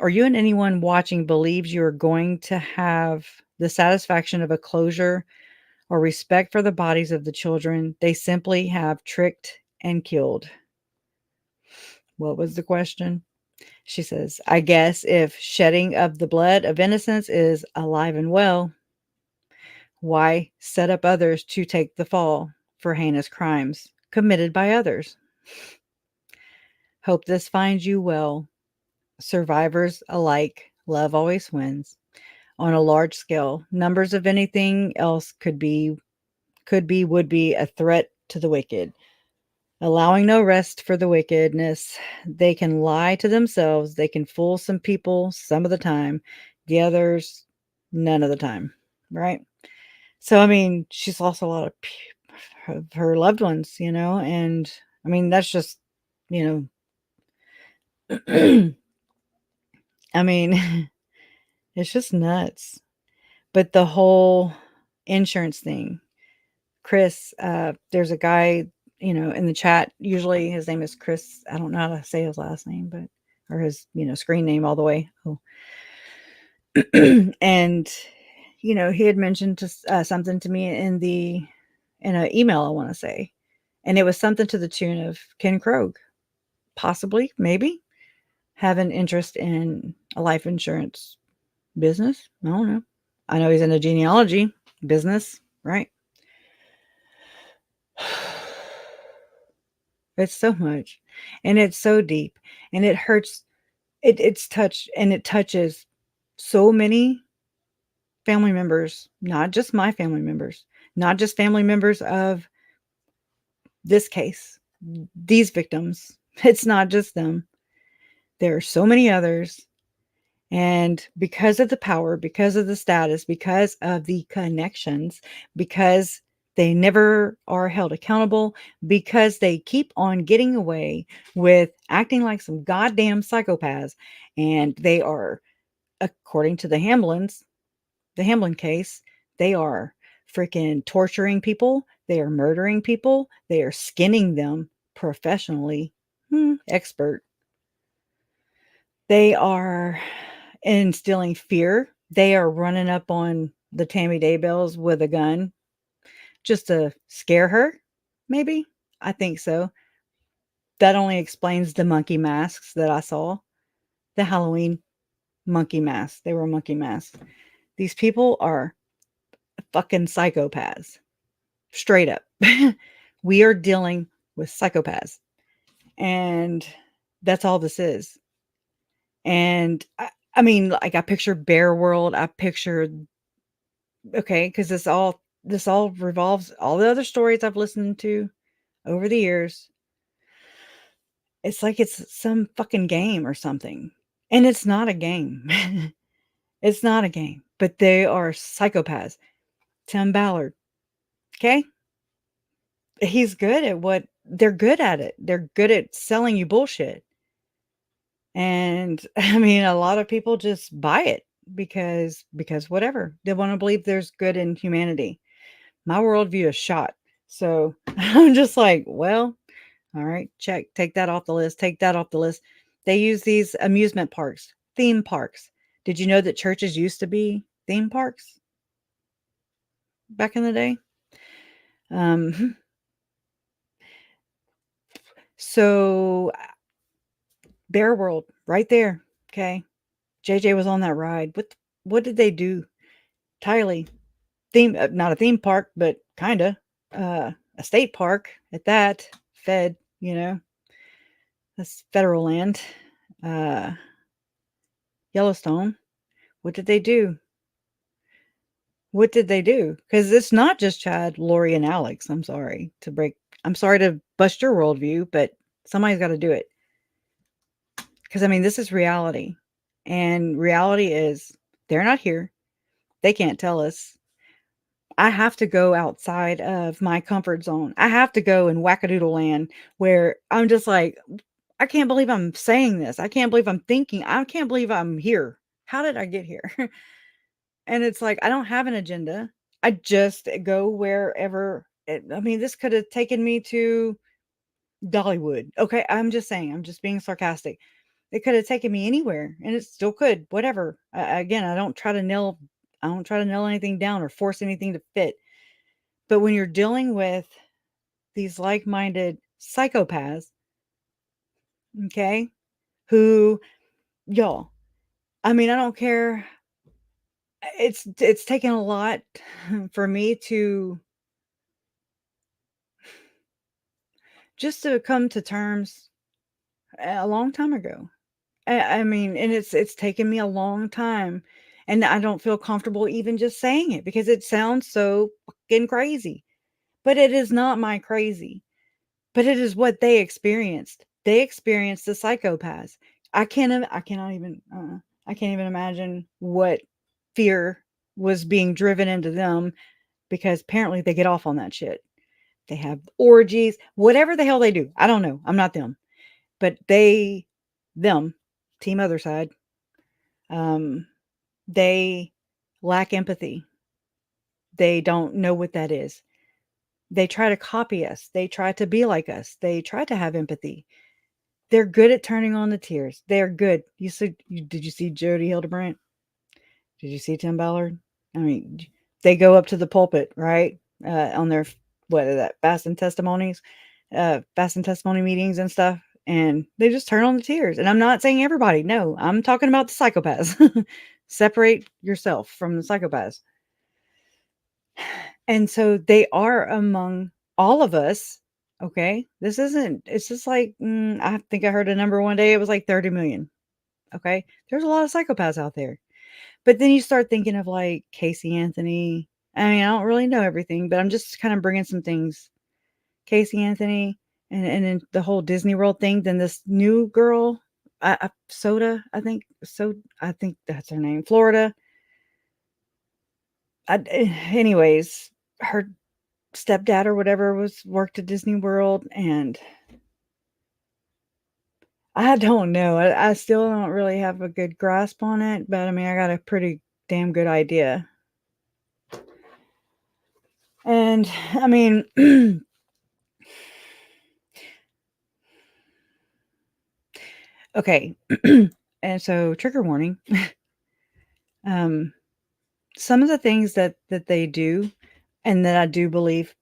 watching believes you are going to have the satisfaction of a closure or respect for the bodies of the children they simply have tricked and killed. What was the question? She says, I guess if shedding of the blood of innocence is alive and well, why set up others to take the fall for heinous crimes committed by others? Hope this finds you well. Survivors alike, love always wins. On a large scale, numbers of anything else would be a threat to the wicked. Allowing no rest for the wickedness. They can lie to themselves. They can fool some people some of the time, the others, none of the time. Right? So, I mean, she's lost a lot of her loved ones, and I mean, that's just, I mean, it's just nuts. But the whole insurance thing, Chris, there's a guy, in the chat. Usually his name is Chris. I don't know how to say his last name, or his, screen name all the way. Oh. And, he had mentioned something to me in an email, I want to say, and it was something to the tune of Ken Krogh, possibly, maybe have an interest in a life insurance business. I don't know. I know he's in a genealogy business, right? It's so much, and it's so deep, and it hurts. It touches so many family members, not just my family members, not just family members of this case, these victims. It's not just them. There are so many others. And because of the power, because of the status, because of the connections, because they never are held accountable, because they keep on getting away with acting like some goddamn psychopaths. And they are, according to the Hamlin case, they are freaking torturing people. They are murdering people. They are skinning them professionally. Expert. They are instilling fear. They are running up on the Tammy Daybells with a gun just to scare her. Maybe. I think so. That only explains the monkey masks that I saw. The Halloween monkey masks. They were monkey masks. These people are fucking psychopaths. Straight up. We are dealing with psychopaths. And that's all this is. And I mean, like, I picture Bear World. I picture, okay, because this all revolves, all the other stories I've listened to over the years. It's like it's some fucking game or something. And it's not a game. It's not a game. But they are psychopaths. Tim Ballard. Okay? He's good at what they're good at it. They're good at selling you bullshit. And I mean, a lot of people just buy it because whatever. They want to believe there's good in humanity. My worldview is shot. So I'm just like, well, all right, check. Take that off the list. Take that off the list. They use these amusement parks, theme parks. Did you know that churches used to be theme parks back in the day? So Bear World, right there. Okay. JJ was on that ride. What did they do? Tylee, not a theme park, but kind of a state park at that. Fed, that's federal land. Yellowstone. What did they do? What did they do? Because it's not just Chad, Lori, and Alex. I'm sorry to bust your worldview, but somebody's got to do it. Because I mean, this is reality. And reality is they're not here. They can't tell us. I have to go outside of my comfort zone. I have to go in wackadoodle land where I'm just like, I can't believe I'm saying this. I can't believe I'm thinking. I can't believe I'm here. How did I get here? And it's like, I don't have an agenda. I just go wherever. I mean, this could have taken me to Dollywood. Okay. I'm just saying, I'm just being sarcastic. It could have taken me anywhere and it still could, whatever. Again, I don't try to nail anything down or force anything to fit. But when you're dealing with these like-minded psychopaths, okay, who, y'all, I mean, I don't care. It's taken a lot for me to just to come to terms a long time ago. I mean, and it's taken me a long time, and I don't feel comfortable even just saying it because it sounds so fucking crazy. But it is not my crazy. But it is what they experienced. They experienced the psychopaths. I cannot even I can't even imagine what fear was being driven into them because apparently they get off on that shit. They have orgies, whatever the hell they do. I don't know. I'm not them. But them, team other side, um, they lack empathy. They don't know what that is. They try to copy us. They try to be like us. They try to have empathy. They're good at turning on the tears. They're good. Did you see Jody Hildebrandt? Did you see Tim Ballard? I mean, they go up to the pulpit, right? On their what are that fast and testimony meetings and stuff, and they just turn on the tears. And I'm not saying everybody. No, I'm talking about the psychopaths. Separate yourself from the psychopaths. And so they are among all of us. Okay. It's just like, I think I heard a number one day. It was like 30 million. Okay. There's a lot of psychopaths out there. But then you start thinking of like Casey Anthony. I mean, I don't really know everything, but I'm just kind of bringing some things. Casey Anthony and then the whole Disney World thing. Then this new girl, Soda, I think that's her name, Florida. Anyways, her stepdad or whatever worked at Disney World, and I don't know. I still don't really have a good grasp on it, but I mean, I got a pretty damn good idea. And I mean, okay. And so trigger warning. Some of the things that they do and that I do believe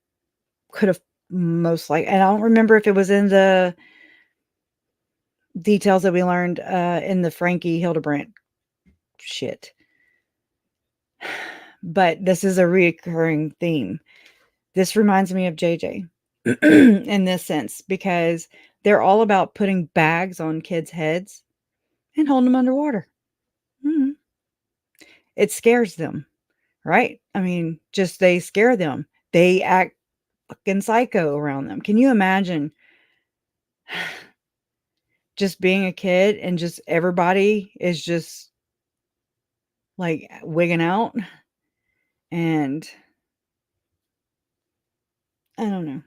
could have most likely, and I don't remember if it was in the details that we learned in the Frankie Hildebrandt shit. But this is a reoccurring theme. This reminds me of JJ in this sense because they're all about putting bags on kids' heads and holding them underwater. Mm-hmm. It scares them, right? I mean, just they scare them. They act fucking psycho around them. Can you imagine just being a kid and just everybody is just like wigging out? And I don't know.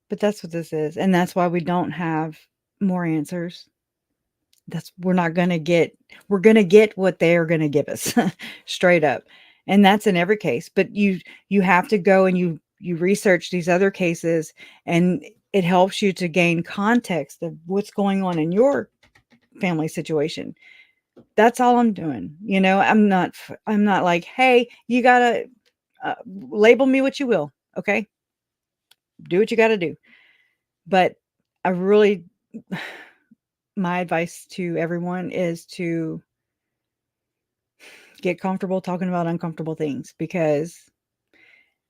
But that's what this is. And that's why we don't have more answers. We're going to get what they're going to give us straight up. And that's in every case. But you have to go and you research these other cases, and it helps you to gain context of what's going on in your family situation. That's all I'm doing. You know, I'm not like, hey, you got to label me what you will. Okay. Do what you got to do. But I really, my advice to everyone is to get comfortable talking about uncomfortable things, because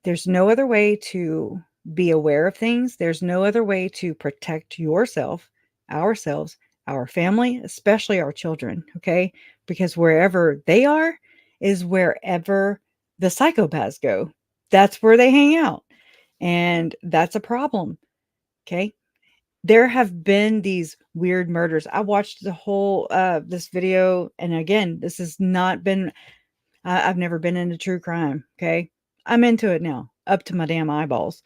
there's no other way to be aware of things. There's no other way to protect yourself, ourselves, our family, especially our children, okay? Because wherever they are is wherever the psychopaths go. That's where they hang out. And that's a problem, okay? There have been these weird murders. I watched the whole this video, and again, this has not been I've never been into true crime, okay? I'm into it now, up to my damn eyeballs.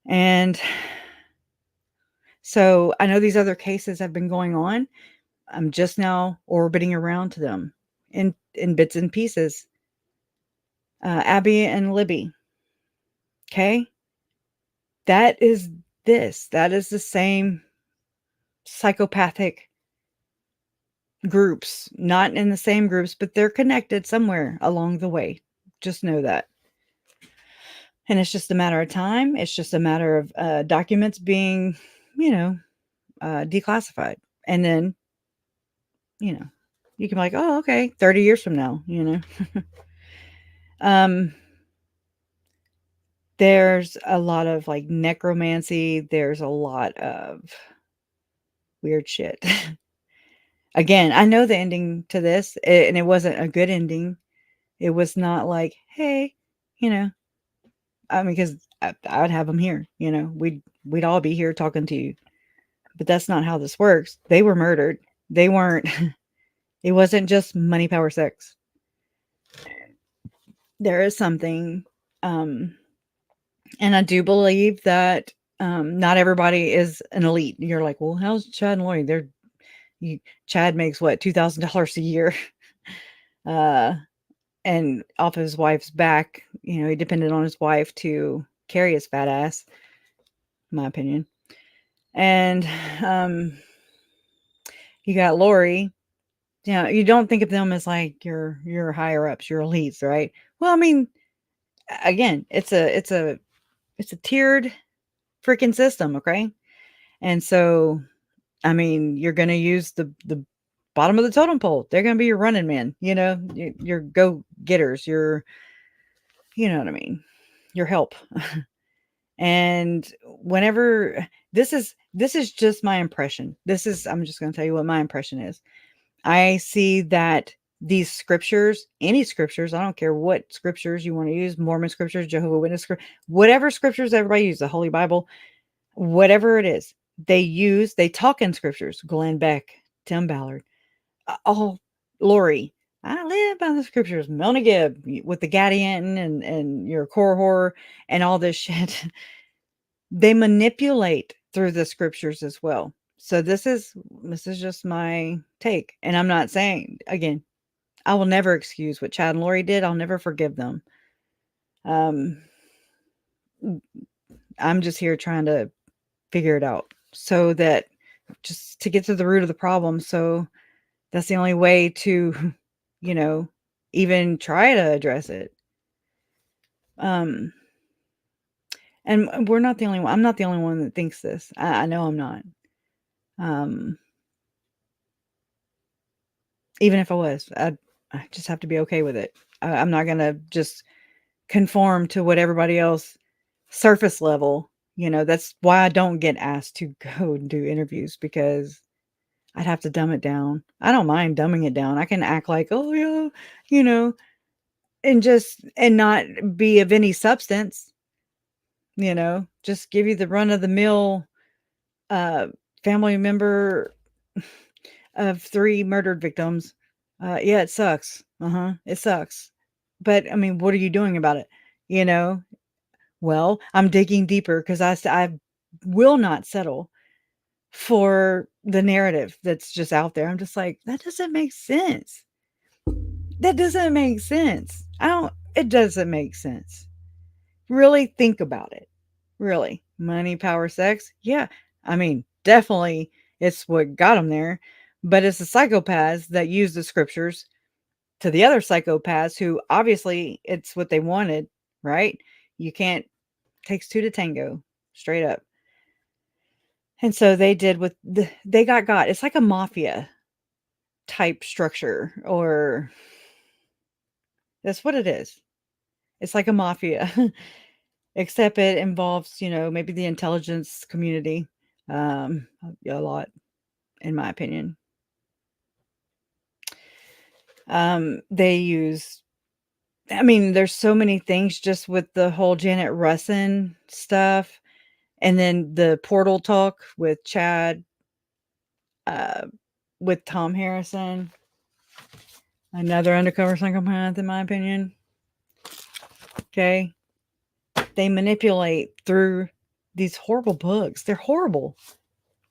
And so I know these other cases have been going on. I'm just now orbiting around to them in bits and pieces. Abby and Libby. Okay? That is this. That is the same psychopathic groups. Not in the same groups, but they're connected somewhere along the way. Just know that. And it's just a matter of time. It's just a matter of documents being, declassified. And then, you can be like, oh, okay, 30 years from now, There's a lot of like necromancy. There's a lot of weird shit. Again, I know the ending to this, and it wasn't a good ending. It was not like, hey, because I would have them here, we'd all be here talking to you. But that's not how this works. They were murdered. They weren't, it wasn't just money, power, sex. There is something, and I do believe that not everybody is an elite. You're like, well, how's Chad and Lori? Chad makes what, $2,000 a year, and off his wife's back. He depended on his wife to carry his fat ass, in my opinion. And you got Lori. You don't think of them as like your higher ups, your elites, right? Well, I mean, again, it's a tiered freaking system, okay? And so, I mean, you're going to use the bottom of the totem pole. They're going to be your running men, your go-getters, you know what I mean? Your help. And whenever this is just my impression. I'm just going to tell you what my impression is. I see that these scriptures, any scriptures, I don't care what scriptures you want to use, Mormon scriptures, Jehovah's Witness scriptures, whatever scriptures everybody uses, the Holy Bible, whatever it is, they talk in scriptures. Glenn Beck, Tim Ballard, Lori. I live by the scriptures. Melanie Gibb with the Gadianton and your core horror and all this shit. They manipulate through the scriptures as well. So this is just my take. And I'm not saying, again, I will never excuse what Chad and Lori did. I'll never forgive them. I'm just here trying to figure it out so that just to get to the root of the problem. So that's the only way to, even try to address it. And we're not the only one. I'm not the only one that thinks this. I know I'm not. Even if I was, I just have to be okay with it. I'm not going to just conform to what everybody else surface level, that's why I don't get asked to go and do interviews, because I'd have to dumb it down. I don't mind dumbing it down. I can act like, oh yeah, and not be of any substance, just give you the run of the mill, family member of 3 murdered victims. Yeah, it sucks. It sucks. But I mean, what are you doing about it? Well, I'm digging deeper because I will not settle for the narrative that's just out there. I'm just like, that doesn't make sense. That doesn't make sense. It doesn't make sense. Really think about it. Really. Money, power, sex. Yeah. I mean, definitely it's what got them there, but it's the psychopaths that use the scriptures to the other psychopaths who obviously it's what they wanted, right? You can't, takes 2 to tango, straight up. And so they did they got. It's like a mafia type structure, or that's what it is. It's like a mafia, except it involves, maybe the intelligence community, a lot. in my opinion. They use, I mean, there's so many things just with the whole Janet Russin stuff, and then the portal talk with Chad, uh, with Tom Harrison, another undercover psychopath, in my opinion. Okay, they manipulate through these horrible books. They're horrible.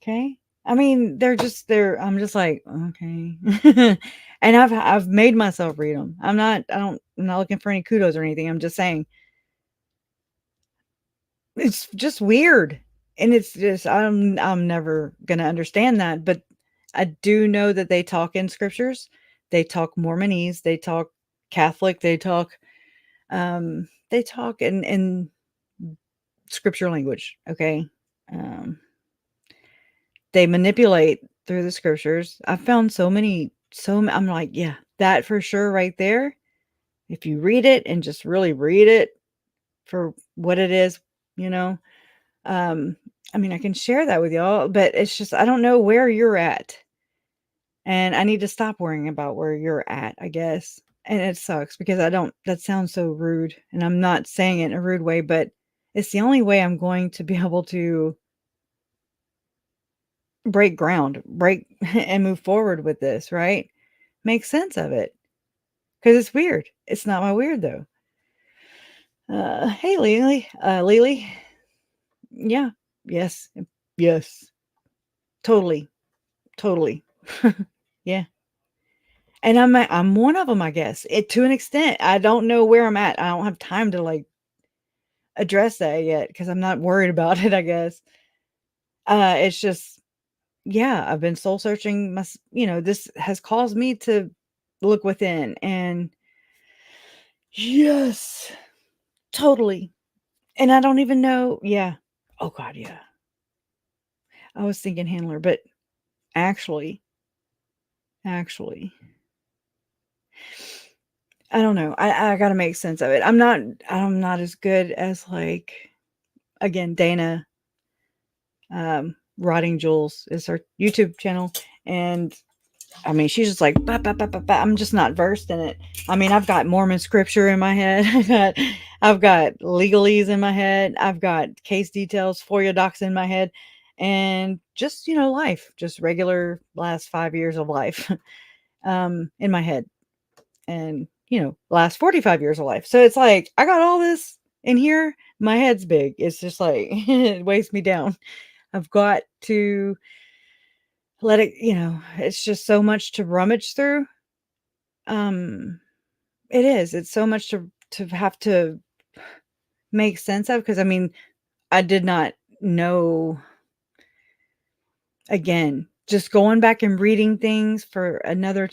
Okay, I mean, I'm just like, okay. And I've made myself read them. I'm not looking for any kudos or anything. I'm just saying it's just weird. And it's just, I'm never going to understand that, but I do know that they talk in scriptures. They talk Mormonese, they talk Catholic, they talk in scripture language, okay? They manipulate through the scriptures. I found I'm like, yeah, that for sure right there. If you read it and just really read it for what it is, you know, I mean, I can share that with y'all, but it's just, I don't know where you're at. And I need to stop worrying about where you're at, I guess. And it sucks because that sounds so rude. And I'm not saying it in a rude way, but it's the only way I'm going to be able to break and move forward with this, right? Make sense of it. Because it's weird. It's not my weird though. Hey Lily. Yeah. Yes. Yes. Totally. Yeah. And I'm one of them, I guess. To an extent. I don't know where I'm at. I don't have time to like address that yet because I'm not worried about it, I guess. It's just, yeah, I've been soul searching. This has caused me to look within, and yes, totally. And I don't even know. Yeah. Oh God. Yeah. I was thinking handler, but actually, I don't know. I got to make sense of it. I'm not as good as like, again, Dana, Rotting Jules is her YouTube channel. And I mean, she's just like, bah, bah, bah, bah, bah. I'm just not versed in it. I mean, I've got Mormon scripture in my head. I've got legalese in my head. I've got case details, FOIA docs in my head, and just, life, just regular last 5 years of life, in my head, and, last 45 years of life. So it's like, I got all this in here. My head's big. It's just like, it weighs me down. I've got to let it, it's just so much to rummage through. It is. It's so much to have to make sense of, because I mean, I did not know, again, just going back and reading things for another,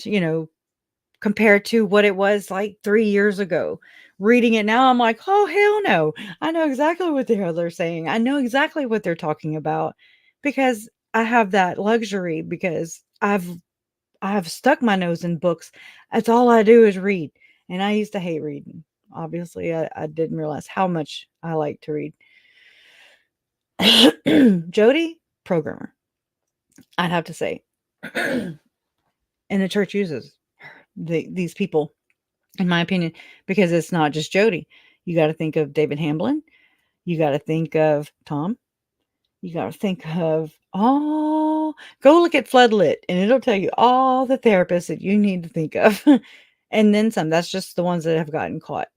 compared to what it was like 3 years ago. Reading it now, I'm like, oh hell no. I know exactly what the hell they're saying. I know exactly what they're talking about, because I have that luxury, because I've stuck my nose in books. That's all I do is read. And I used to hate reading. Obviously, I didn't realize how much I like to read. Jody, programmer, I'd have to say. And the church uses these people, in my opinion, because it's not just Jody. You got to think of David Hamblin. You got to think of Tom. You got to think of go look at Floodlit, and it'll tell you all the therapists that you need to think of. And then some. That's just the ones that have gotten caught.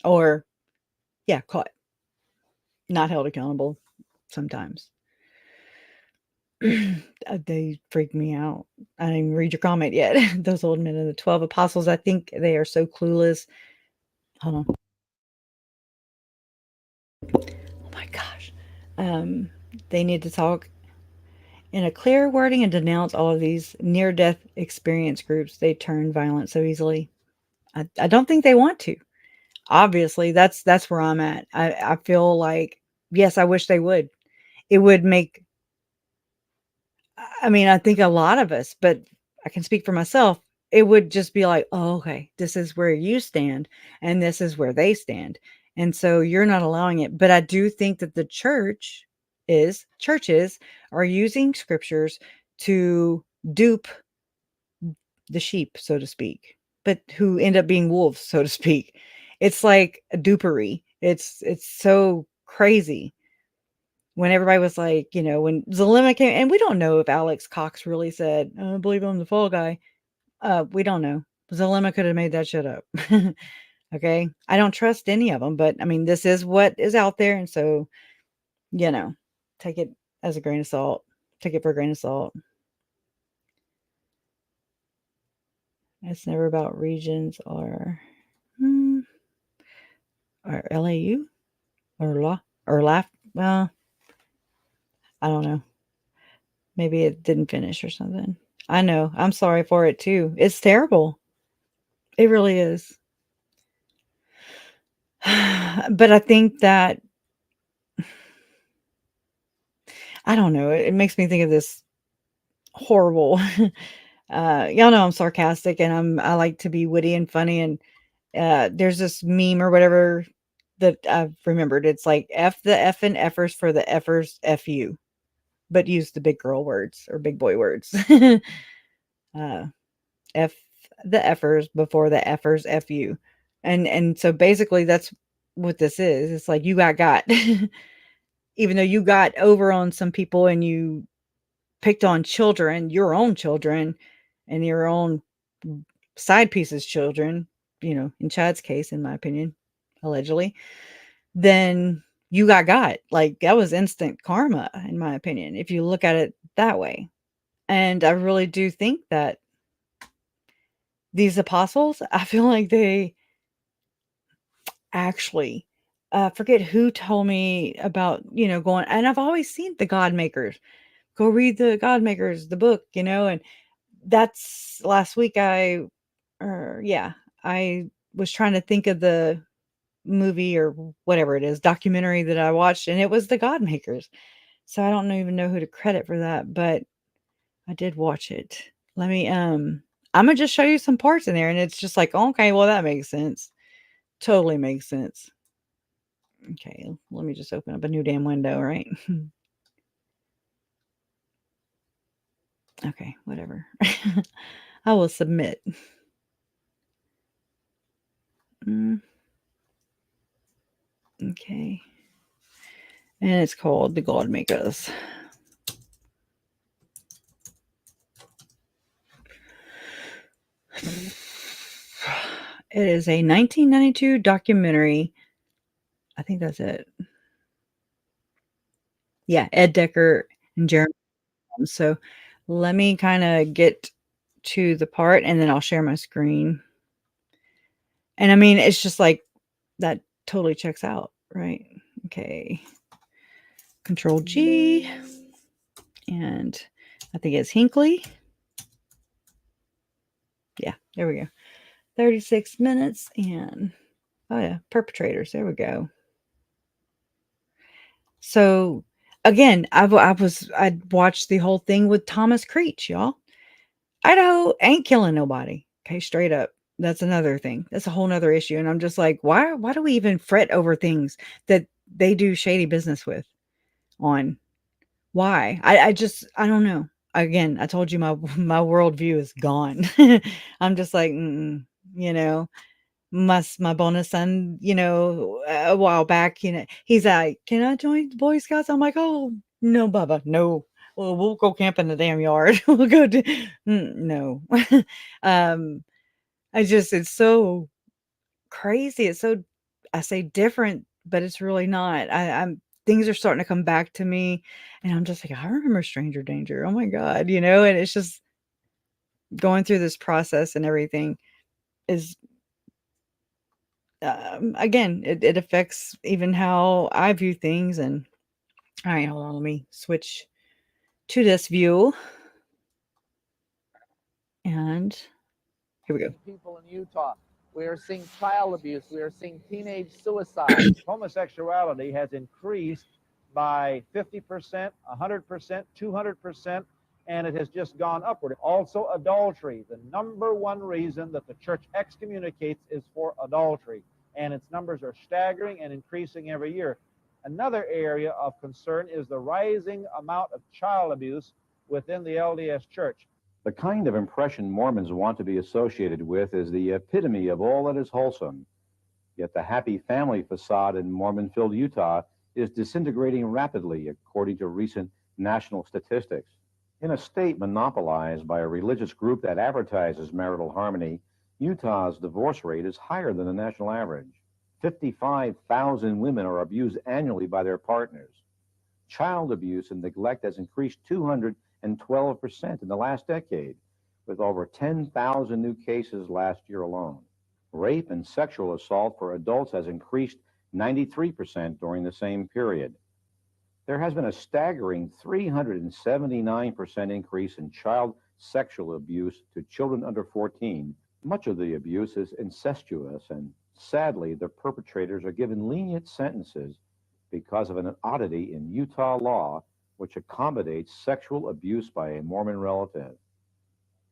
Or, yeah, caught. Not held accountable sometimes. They freak me out. I didn't even read your comment yet. Those old men of the 12 apostles, I think they are so clueless. Hold on. Oh my gosh. They need to talk in a clear wording and denounce all of these near-death experience groups. They turn violent so easily. I don't think they want to. Obviously, that's where I'm at. I feel like, yes, I wish they would. It would make, I mean, I think a lot of us, but I can speak for myself. It would just be like, oh, okay, this is where you stand and this is where they stand. And so you're not allowing it. But I do think that the church is churches are using scriptures to dupe the sheep, so to speak, but who end up being wolves, so to speak. It's like a dupery. It's so crazy. When everybody was like, when Zalima came, and we don't know if Alex Cox really said, "I don't believe I'm the fall guy." We don't know. Zalima could have made that shit up. Okay, I don't trust any of them, but I mean, this is what is out there, and so take it as a grain of salt. Take it for a grain of salt. It's never about regions or LAU or law or laugh. Well, I don't know. Maybe it didn't finish or something. I know. I'm sorry for it too. It's terrible. It really is. But I think that I don't know. It makes me think of this horrible. Y'all know I'm sarcastic and I like to be witty and funny. And there's this meme or whatever that I've remembered. It's like F the F and Fers for the Fers F you, but use the big girl words or big boy words. F the Fers before the Fers F you. And so basically that's what this is. It's like you got. Even though you got over on some people and you picked on children, your own children, and your own side pieces children, in Chad's case, in my opinion, allegedly, then you got. Like, that was instant karma, in my opinion, if you look at it that way. And I really do think that these apostles, I feel like they actually, forget who told me about, going, and I've always seen the God Makers. Go read the God Makers, the book, and that's last week I was trying to think of the movie or whatever it is, documentary that I watched, and it was the God Makers. So I don't even know who to credit for that, but I did watch it. Let me I'm gonna just show you some parts in there, and it's just like, okay, well, that makes sense. Totally makes sense. Okay, let me just open up a new damn window, right? Okay, whatever. I will submit. Okay. And it's called The God Makers. It is a 1992 documentary. I think that's it. Yeah, Ed Decker and Jeremy. So let me kind of get to the part and then I'll share my screen. And I mean, it's just like that totally checks out, right? Okay. Control G. And I think it's Hinckley. Yeah, there we go. 36 minutes and oh yeah, perpetrators. There we go. So again, I watched the whole thing with Thomas Creech, y'all. Idaho ain't killing nobody. Okay, straight up. That's another thing. That's a whole nother issue. And I'm just like, why do we even fret over things that they do shady business with on? Why? I don't know. Again, I told you my worldview is gone. I'm just like, my bonus son, a while back, he's like, "Can I join the Boy Scouts?" I'm like, "Oh, no, Bubba, no. Well, we'll go camp in the damn yard. We'll go do no." It's so crazy. It's so, I say different, but it's really not. I'm things are starting to come back to me, and I'm just like, I remember Stranger Danger. Oh my God, and it's just going through this process and everything is again, it affects even how I view things. And all right, hold on, let me switch to this view. And here we go. People in Utah. We are seeing child abuse. We are seeing teenage suicide. Homosexuality has increased by 50%, 100%, 200%, and it has just gone upward. Also, adultery. The number one reason that the church excommunicates is for adultery, and its numbers are staggering and increasing every year. Another area of concern is the rising amount of child abuse within the LDS Church. The kind of impression Mormons want to be associated with is the epitome of all that is wholesome. Yet the happy family facade in Mormon-filled Utah is disintegrating rapidly, according to recent national statistics. In a state monopolized by a religious group that advertises marital harmony, Utah's divorce rate is higher than the national average. 55,000 women are abused annually by their partners. Child abuse and neglect has increased 212% in the last decade, with over 10,000 new cases last year alone. Rape and sexual assault for adults has increased 93% during the same period. There has been a staggering 379% increase in child sexual abuse to children under 14. Much of the abuse is incestuous, and sadly, the perpetrators are given lenient sentences because of an oddity in Utah law which accommodates sexual abuse by a Mormon relative.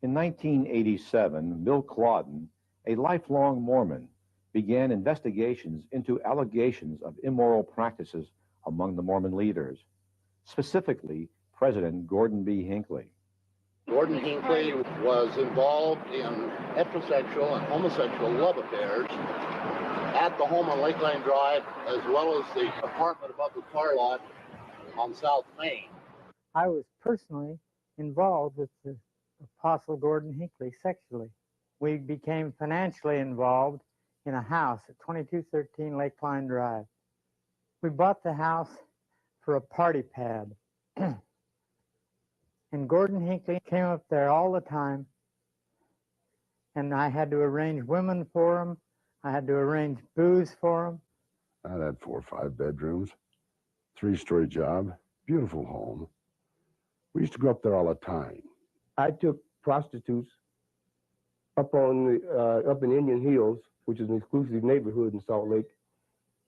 In 1987, Bill Clawton, a lifelong Mormon, began investigations into allegations of immoral practices among the Mormon leaders, specifically President Gordon B. Hinckley. Gordon Hinckley was involved in heterosexual and homosexual love affairs at the home on Lakeline Drive, as well as the apartment above the car lot on South Main. I was personally involved with the Apostle Gordon Hinckley sexually. We became financially involved in a house at 2213 Lakeline Drive. We bought the house for a party pad. And Gordon Hinckley came up there all the time, and I had to arrange women for him. I had to arrange booze for him. I had 4 or 5 bedrooms, 3-story job, beautiful home. We used to go up there all the time. I took prostitutes up in Indian Hills, which is an exclusive neighborhood in Salt Lake,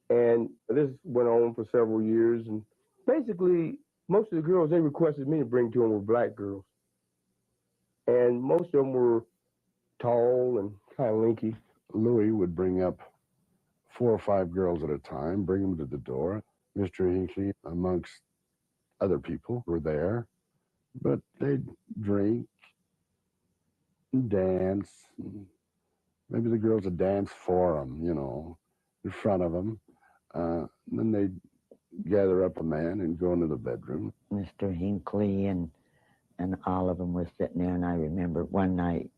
and this went on for several years. And basically, most of the girls they requested me to bring to them were black girls, and most of them were tall and kind of lanky. Louis would bring up 4 or 5 girls at a time, bring them to the door. Mr. Hinckley, amongst other people, were there, but they'd drink and dance. Maybe the girls would dance for them, you know, in front of them. Then they'd gather up a man and go into the bedroom. Mr. Hinckley and all of them were sitting there, and I remember one night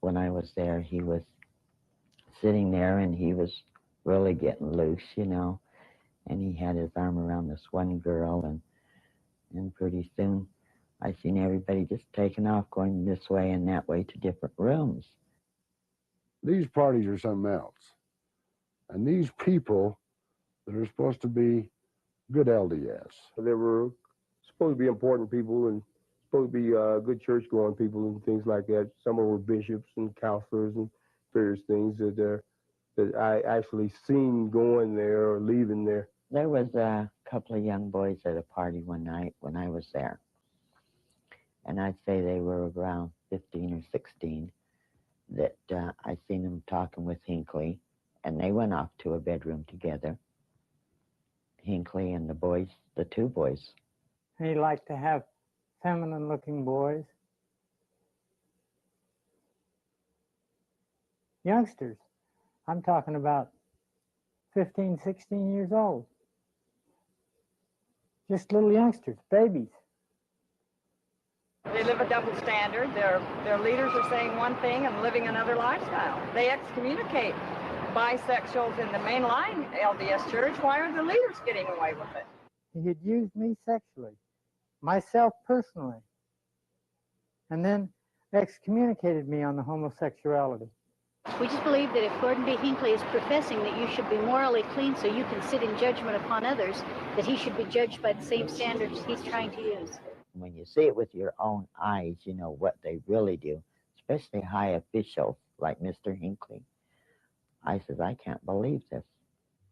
when I was there, he was sitting there and he was really getting loose, you know, and he had his arm around this one girl, and pretty soon I seen everybody just taking off, going this way and that way to different rooms. These parties are something else. And these people that are supposed to be good LDS. They were supposed to be important people and supposed to be good church-going people and things like that. Some of them were bishops and counselors and various things that I actually seen going there or leaving there. There was a couple of young boys at a party one night when I was there. And I'd say they were around 15 or 16 that I seen them talking with Hinckley, and they went off to a bedroom together. Hinckley and the boys, the 2 boys. He liked to have feminine-looking boys. Youngsters. I'm talking about 15, 16 years old. Just little youngsters, babies. They live a double standard. Their leaders are saying one thing and living another lifestyle. They excommunicate bisexuals in the mainline LDS church. Why are the leaders getting away with it? He had used me sexually, myself personally, and then excommunicated me on the homosexuality. We just believe that if Gordon B. Hinckley is professing that you should be morally clean so you can sit in judgment upon others, that he should be judged by the same standards he's trying to use. When you see it with your own eyes, you know what they really do, especially high officials like Mr. Hinckley. I says, I can't believe this.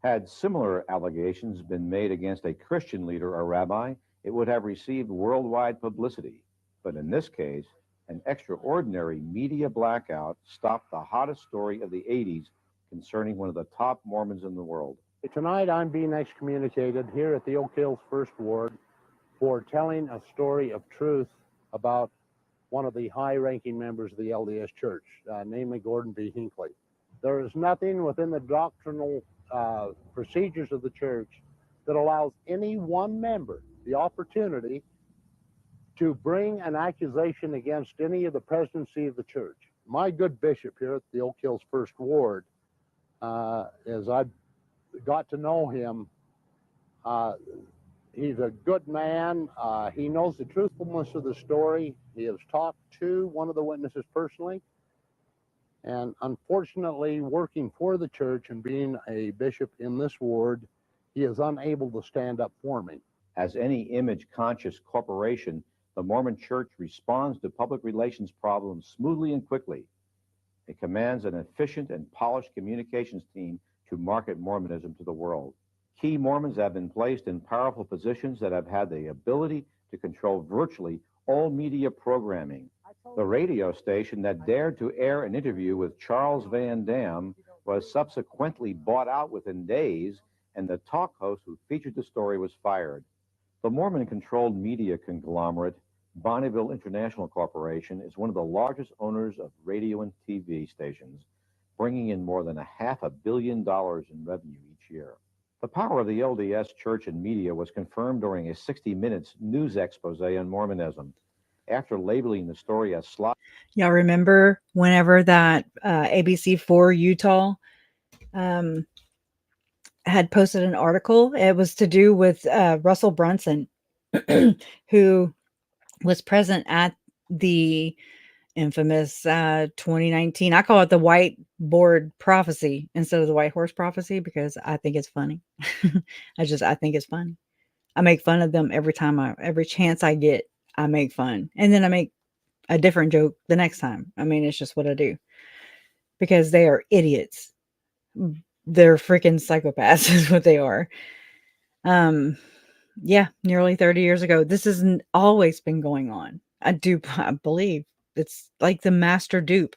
Had similar allegations been made against a Christian leader or rabbi, it would have received worldwide publicity. But in this case, an extraordinary media blackout stopped the hottest story of the 80s concerning one of the top Mormons in the world. Tonight I'm being excommunicated here at the Oak Hills First Ward for telling a story of truth about one of the high-ranking members of the LDS Church, namely Gordon B. Hinckley. There is nothing within the doctrinal procedures of the church that allows any one member the opportunity to bring an accusation against any of the presidency of the church. My good bishop here at the Oak Hills First Ward, as I've got to know him, he's a good man. He knows the truthfulness of the story. He has talked to one of the witnesses personally. And unfortunately, working for the church and being a bishop in this ward, he is unable to stand up for me. As any image-conscious corporation, the Mormon Church responds to public relations problems smoothly and quickly. It commands an efficient and polished communications team to market Mormonism to the world. Key Mormons have been placed in powerful positions that have had the ability to control virtually all media programming. The radio station that dared to air an interview with Charles Van Dam was subsequently bought out within days, and the talk host who featured the story was fired. The Mormon-controlled media conglomerate, Bonneville International Corporation, is one of the largest owners of radio and TV stations, bringing in more than $500 million in revenue each year. The power of the LDS Church and media was confirmed during a 60 Minutes news expose on Mormonism. After labeling the story as slop. Y'all remember whenever that ABC4 Utah had posted an article? It was to do with Russell Brunson, who was present at the infamous 2019. I call it the whiteboard prophecy instead of the white horse prophecy because I think it's funny. I think it's funny. I make fun of them every chance I get. I make fun, and then I make a different joke the next time. I mean, it's just what I do because they are idiots. They're freaking psychopaths is what they are. Yeah, nearly 30 years ago. This has always been going on. I believe it's like the master dupe.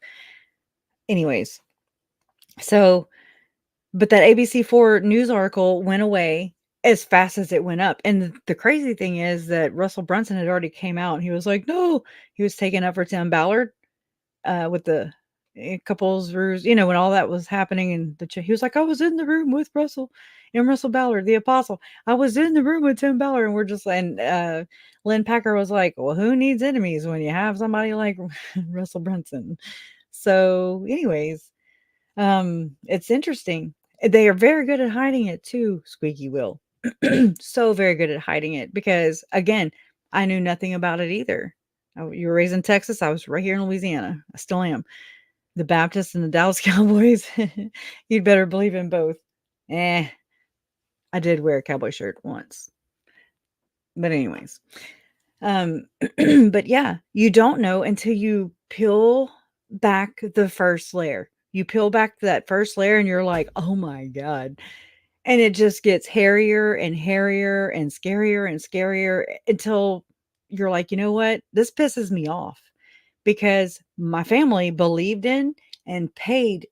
Anyways, so, but that ABC4 news article went away as fast as it went up. And the crazy thing is that Russell Brunson had already came out and he was like, no, he was taking up for Tim Ballard with the couples ruse, when all that was happening. And he was like, I was in the room with Russell and Russell Ballard, the apostle. I was in the room with Tim Ballard. And we're just, and Lynn Packer was like, well, who needs enemies when you have somebody like Russell Brunson? So anyways, it's interesting. They are very good at hiding it too, Squeaky Will. So very good at hiding it because, again, I knew nothing about it either. You were raised in Texas. I was right here in Louisiana. I still am. The Baptists and the Dallas Cowboys. You'd better believe in both. I did wear a cowboy shirt once. But anyways. But yeah, you don't know until you peel back the first layer. You peel back that first layer and you're like, oh my God. And it just gets hairier and hairier and scarier until you're like, you know what? This pisses me off because my family believed in and paid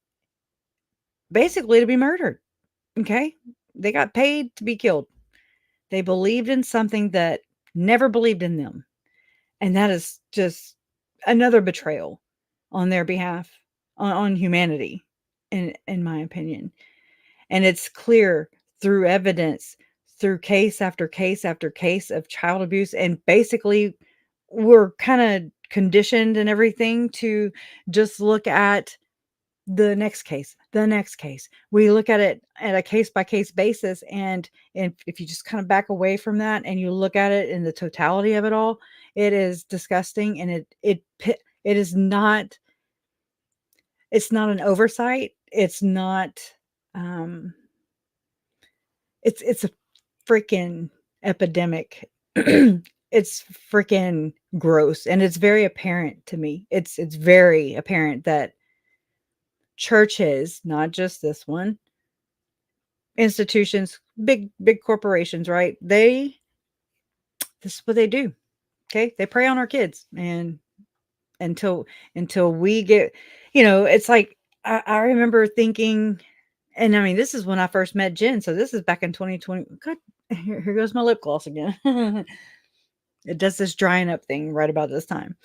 basically to be murdered. Okay. They got paid to be killed. They believed in something that never believed in them. And that is just another betrayal on their behalf, on humanity, in my opinion. And it's clear through evidence, through case after case after case of child abuse. And basically, we're kind of conditioned and everything to just look at the next case. We look at it at a case by case basis. And if you just kind of back away from that and you look at it in the totality of it all, it is disgusting. And it is not, it's not an oversight. It's not, it's a freaking epidemic. It's freaking gross. And it's very apparent to me. It's very apparent that churches, not just this one, institutions, big corporations, right? This is what they do. Okay. They prey on our kids. And until we get, it's like, I remember thinking And I mean, this is when I first met Jen. So this is back in 2020. God, here goes my lip gloss again. It does this drying up thing right about this time.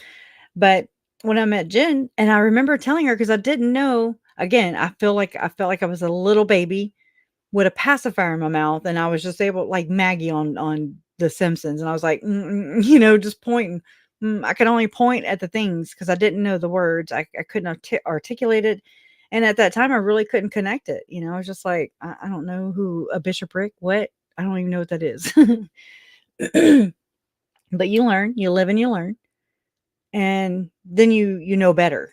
But when I met Jen, and I remember telling her, because I didn't know, again, I felt like I was a little baby with a pacifier in my mouth, and I was just able, like Maggie on The Simpsons, and I was like, just pointing. I could only point at the things because I didn't know the words. I couldn't articulate it, and at that time, I really couldn't connect it. I was just like, I don't know who a bishopric, what, I don't even know what that is. But you learn, you live and you learn, and then you know better,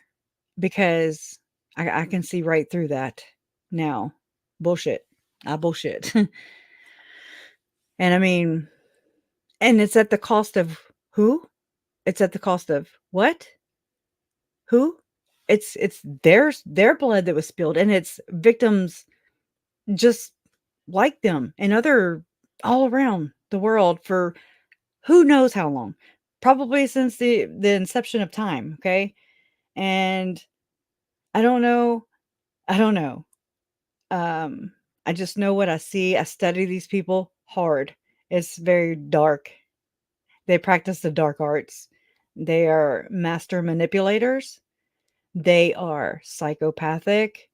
because I can see right through that now. Bullshit. I bullshit. And I mean, and it's at the cost of who? It's at the cost of what? Who? It's their blood that was spilled, and it's victims just like them and other all around the world for who knows how long. Probably since the inception of time, okay? And I don't know. I don't know. Um, I just know what I see. I study these people hard. It's very dark. They practice the dark arts. They are master manipulators. They are psychopathic.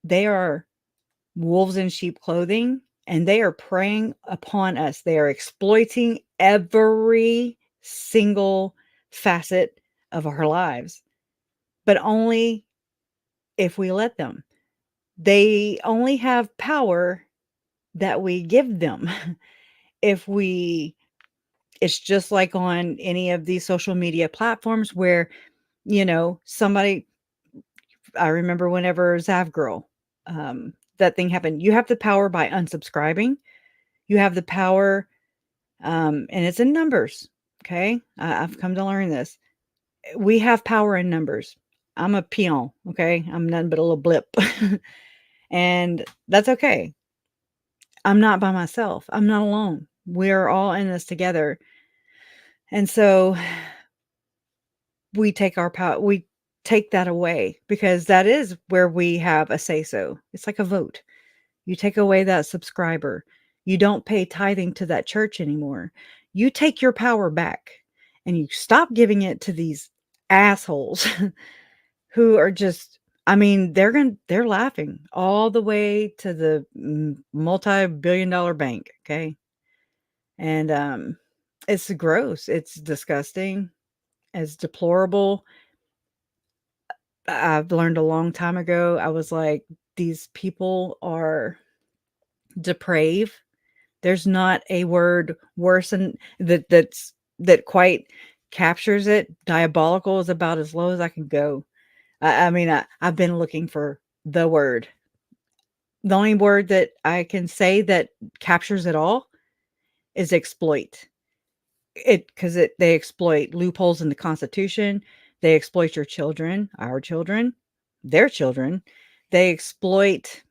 They are wolves in sheep clothing, and they are preying upon us. They are exploiting every single facet of our lives, but only if we let them. They only have power that we give them. If we It's just like on any of these social media platforms where, somebody, I remember whenever Zav Girl, that thing happened, you have the power by unsubscribing. You have the power, and it's in numbers. Okay. I've come to learn this. We have power in numbers. I'm a peon. Okay. I'm nothing but a little blip. And that's okay. I'm not by myself. I'm not alone. We're all in this together. And so we take our power, we take that away, because that is where we have a say so. It's like a vote. You take away that subscriber. You don't pay tithing to that church anymore. You take your power back and you stop giving it to these assholes who are just, I mean, they're laughing all the way to the multi-billion-dollar bank. Okay. And it's gross. It's disgusting. It's deplorable. I've learned a long time ago. I was like, these people are depraved. There's not a word worse than that quite captures it. Diabolical is about as low as I can go. I mean, I've been looking for the word. The only word that I can say that captures it all is exploit. They exploit loopholes in the Constitution. They exploit your children, our children, their children. They exploit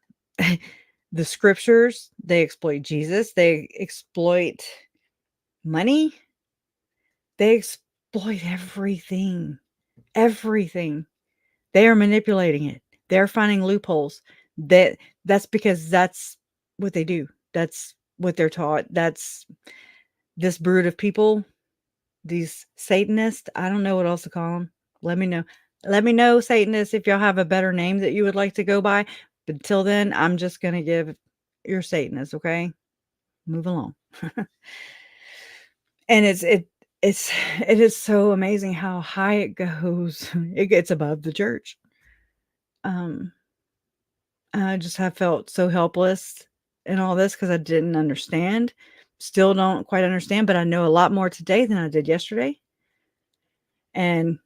the scriptures. They exploit Jesus. They exploit money. They exploit everything. Everything. They are manipulating it. They're finding loopholes. That's because that's what they do. That's what they're taught. That's this brood of people, these Satanists. I don't know what else to call them. Let me know. Let me know, Satanists, if y'all have a better name that you would like to go by. But until then, I'm just going to give your Satanists, okay? Move along. And it is so amazing how high it goes. It gets above the church. I just have felt so helpless in all this because I didn't understand. Still don't quite understand, but I know a lot more today than I did yesterday. And,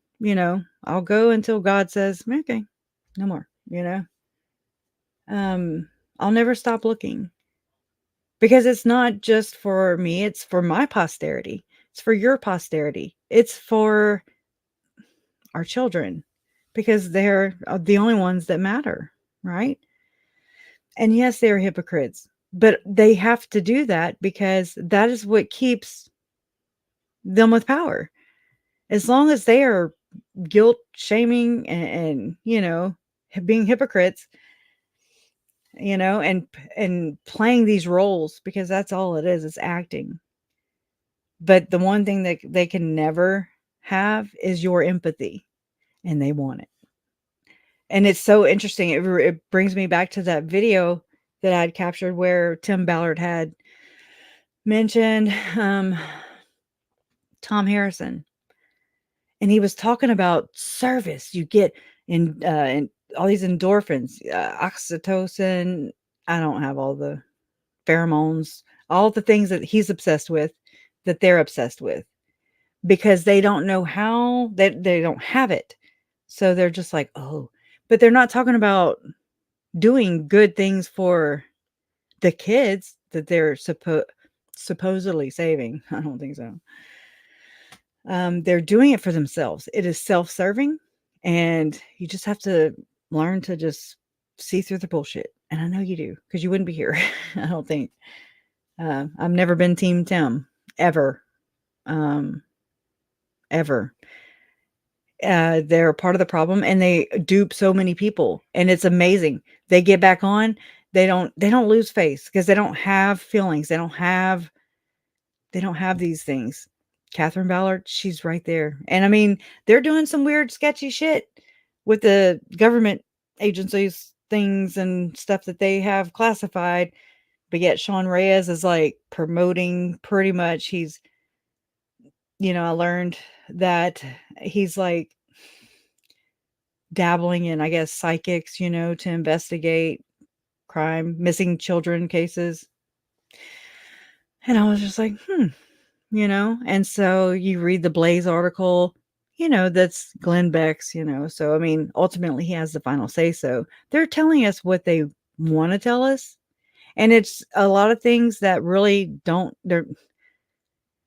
I'll go until God says, okay, no more, I'll never stop looking, because it's not just for me. It's for my posterity. It's for your posterity. It's for our children, because they're the only ones that matter. Right. And yes, they're hypocrites, but they have to do that because that is what keeps them with power. As long as they are guilt shaming and being hypocrites, and playing these roles, because that's all it is. It's acting. But the one thing that they can never have is your empathy, and they want it. And it's so interesting. It brings me back to that video that I had captured where Tim Ballard had mentioned Tom Harrison, and he was talking about service. You get in all these endorphins, oxytocin. I don't have all the pheromones, all the things that he's obsessed with, that they're obsessed with, because they don't know how, they don't have it. So they're just like, oh, but they're not talking about doing good things for the kids that they're supposedly saving. I don't think so. They're doing it for themselves. It is self-serving, and you just have to learn to just see through the bullshit. And I know you do, because you wouldn't be here. I don't think. I've never been Team Tim, ever. Ever. They're part of the problem, and they dupe so many people, and it's amazing. They get back on. They don't lose face, because they don't have feelings. They don't have these things. Catherine Ballard, she's right there. And I mean, they're doing some weird, sketchy shit with the government agencies, things and stuff that they have classified. But yet Sean Reyes is like promoting, pretty much. He's, I learned that he's like dabbling in, I guess, psychics, to investigate crime, missing children cases. And I was just like, and so you read the Blaze article, that's Glenn Beck's, so I mean, ultimately he has the final say. So they're telling us what they want to tell us. And it's a lot of things that really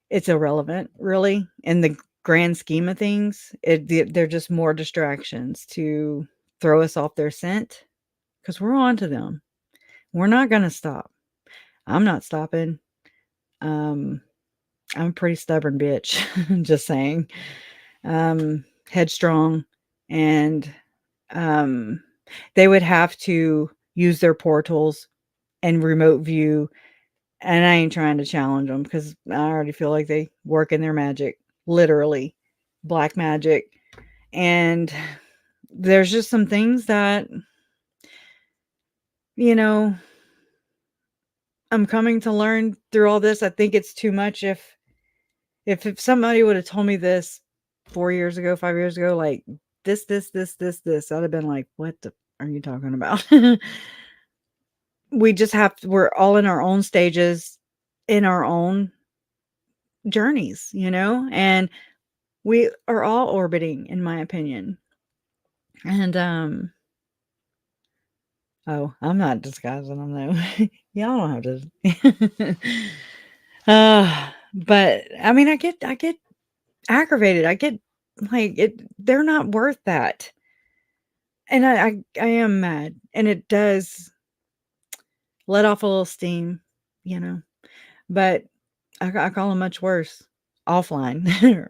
it's irrelevant, really, in the grand scheme of things. They're just more distractions to throw us off their scent, because we're on to them. We're not going to stop. I'm not stopping. I'm a pretty stubborn bitch. Just saying. Headstrong, and they would have to use their portals and remote view. And I ain't trying to challenge them, because I already feel like they work in their magic, literally black magic. And there's just some things that, I'm coming to learn through all this. I think it's too much. If somebody would have told me this 4 years ago, 5 years ago, like this, I'd have been like, what are you talking about? We're all in our own stages, in our own journeys, and we are all orbiting, in my opinion. And, oh, I'm not disguising them though. Y'all don't have to. But I mean, I get aggravated. I get like it. They're not worth that. And I am mad, and it does let off a little steam, but I call them much worse offline,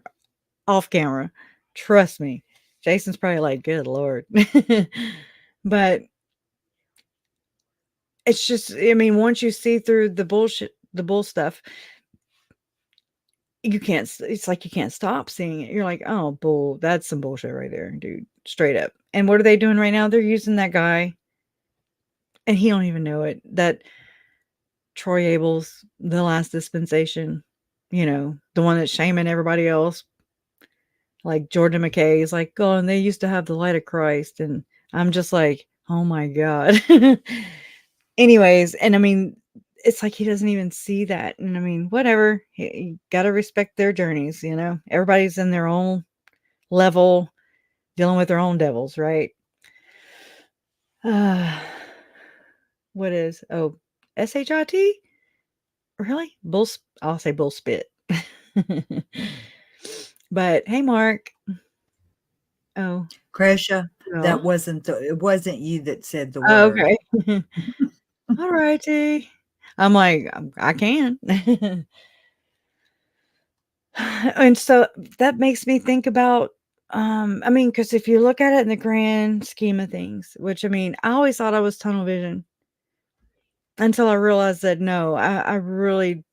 off camera. Trust me. Jason's probably like, good Lord. But it's just, I mean, once you see through the bullshit, the bull stuff, it's like you can't stop seeing it. You're like, oh, bull, that's some bullshit right there, dude. Straight up. And what are they doing right now? They're using that guy, and he don't even know it. That Troy Abel's the last dispensation, the one that's shaming everybody else. Like Jordan McKay is like, oh, and they used to have the light of Christ. And I'm just like, oh my God. Anyways, and I mean, it's like he doesn't even see that. And I mean, whatever. You got to respect their journeys, Everybody's in their own level, dealing with their own devils, right? What is, SHIT? Really? I'll say bull spit. But hey, Mark. Oh, Kresha, no. that it wasn't you that said the word. Okay. All righty. I'm like, I can. And so that makes me think about, I mean, because if you look at it in the grand scheme of things, which I mean, I always thought I was tunnel vision. until I realized that no, I really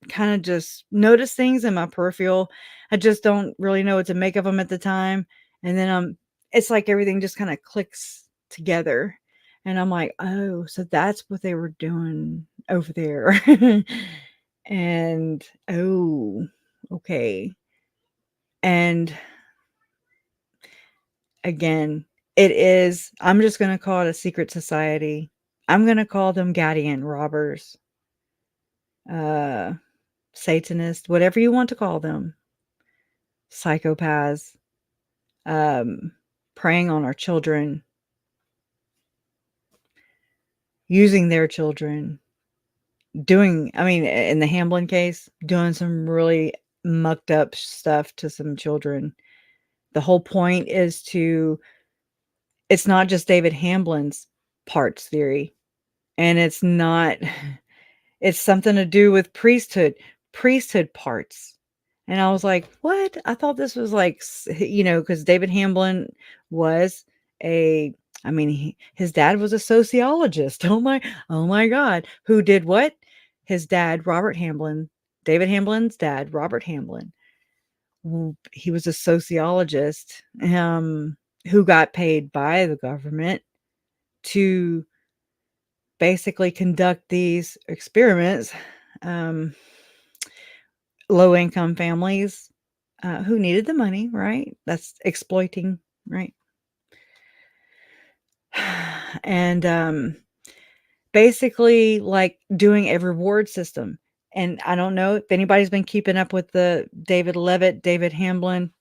kind of just notice things in my peripheral. I just don't really know what to make of them at the time. And then it's like everything just kind of clicks together. And I'm like, oh, so that's what they were doing over there. And oh, okay. And again, I'm just going to call it a secret society. I'm going to call them Gadian robbers, Satanists, whatever you want to call them, psychopaths, preying on our children, using their children, in the Hamblin case, doing some really mucked up stuff to some children. The whole point is it's not just David Hamblin's parts theory, and it's something to do with priesthood parts. And I was like, what? I thought this was like, because David Hamblin was his dad was a sociologist. Oh my God. Who did what? His dad, Robert Hamblin, David Hamblin's dad, Robert Hamblin. He was a sociologist, who got paid by the government to basically conduct these experiments. Low income families who needed the money, right? That's exploiting, right? And basically like doing a reward system. And I don't know if anybody's been keeping up with the David Levitt, David Hamblin,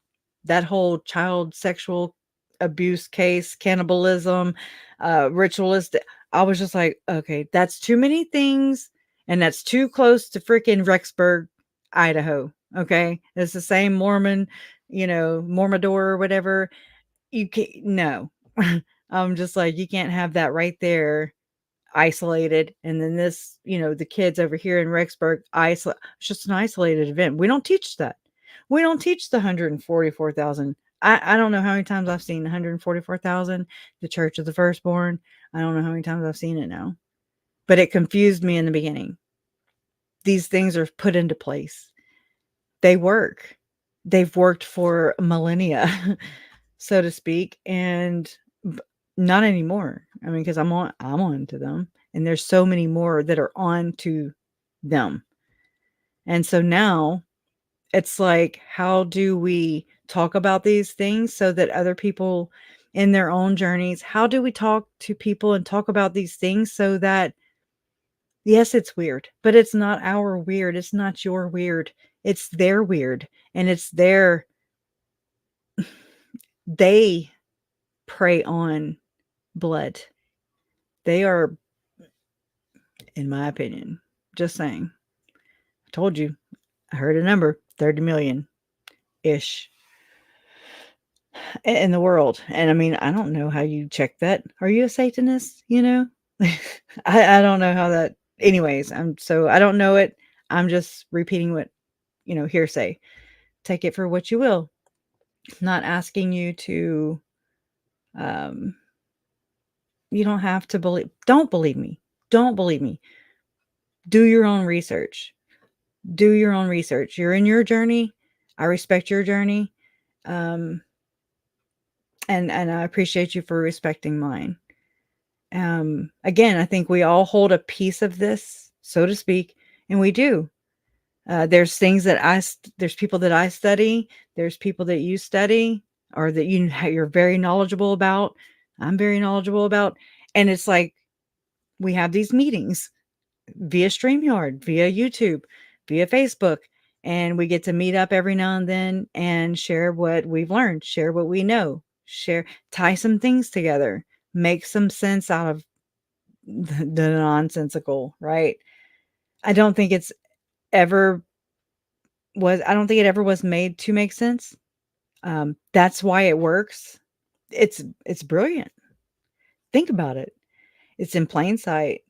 that whole child sexual abuse case, cannibalism, ritualistic. I was just like, okay, that's too many things. And that's too close to freaking Rexburg, Idaho. Okay. It's the same Mormon, Mormodor or whatever. You can't, no. I'm just like, you can't have that right there isolated. And then this, the kids over here in Rexburg, it's just an isolated event. We don't teach that. We don't teach the 144,000. I don't know how many times I've seen 144,000, the Church of the Firstborn. I don't know how many times I've seen it now, but it confused me in the beginning. These things are put into place. They work. They've worked for millennia, so to speak, and not anymore. Because I'm on to them, and there's so many more that are on to them. And so now it's like, how do we talk about these things so that other people in their own journeys, how do we talk to people and talk about these things so that, yes, it's weird, but it's not our weird. It's not your weird. It's their weird. And they prey on blood. They are, in my opinion, just saying, I told you, I heard a number, 30 million-ish in the world. And I don't know how you check that. Are you a Satanist? I don't know how that, anyways, I don't know it. I'm just repeating what, hearsay. Take it for what you will. Not asking you to, you don't have to believe. Don't believe me. Don't believe me. Do your own research. Do your own research. You're in your journey. I respect your journey. And I appreciate you for respecting mine. Again, I think we all hold a piece of this, so to speak, and we do. There's things that there's people that I study. There's people that you study, or that you're very knowledgeable about. I'm very knowledgeable about. And it's like, we have these meetings via StreamYard, via YouTube, via Facebook, and we get to meet up every now and then and share what we've learned, share what we know, tie some things together, make some sense out of the nonsensical, right? I don't think it ever was made to make sense. That's why it works. It's brilliant. Think about it. It's in plain sight.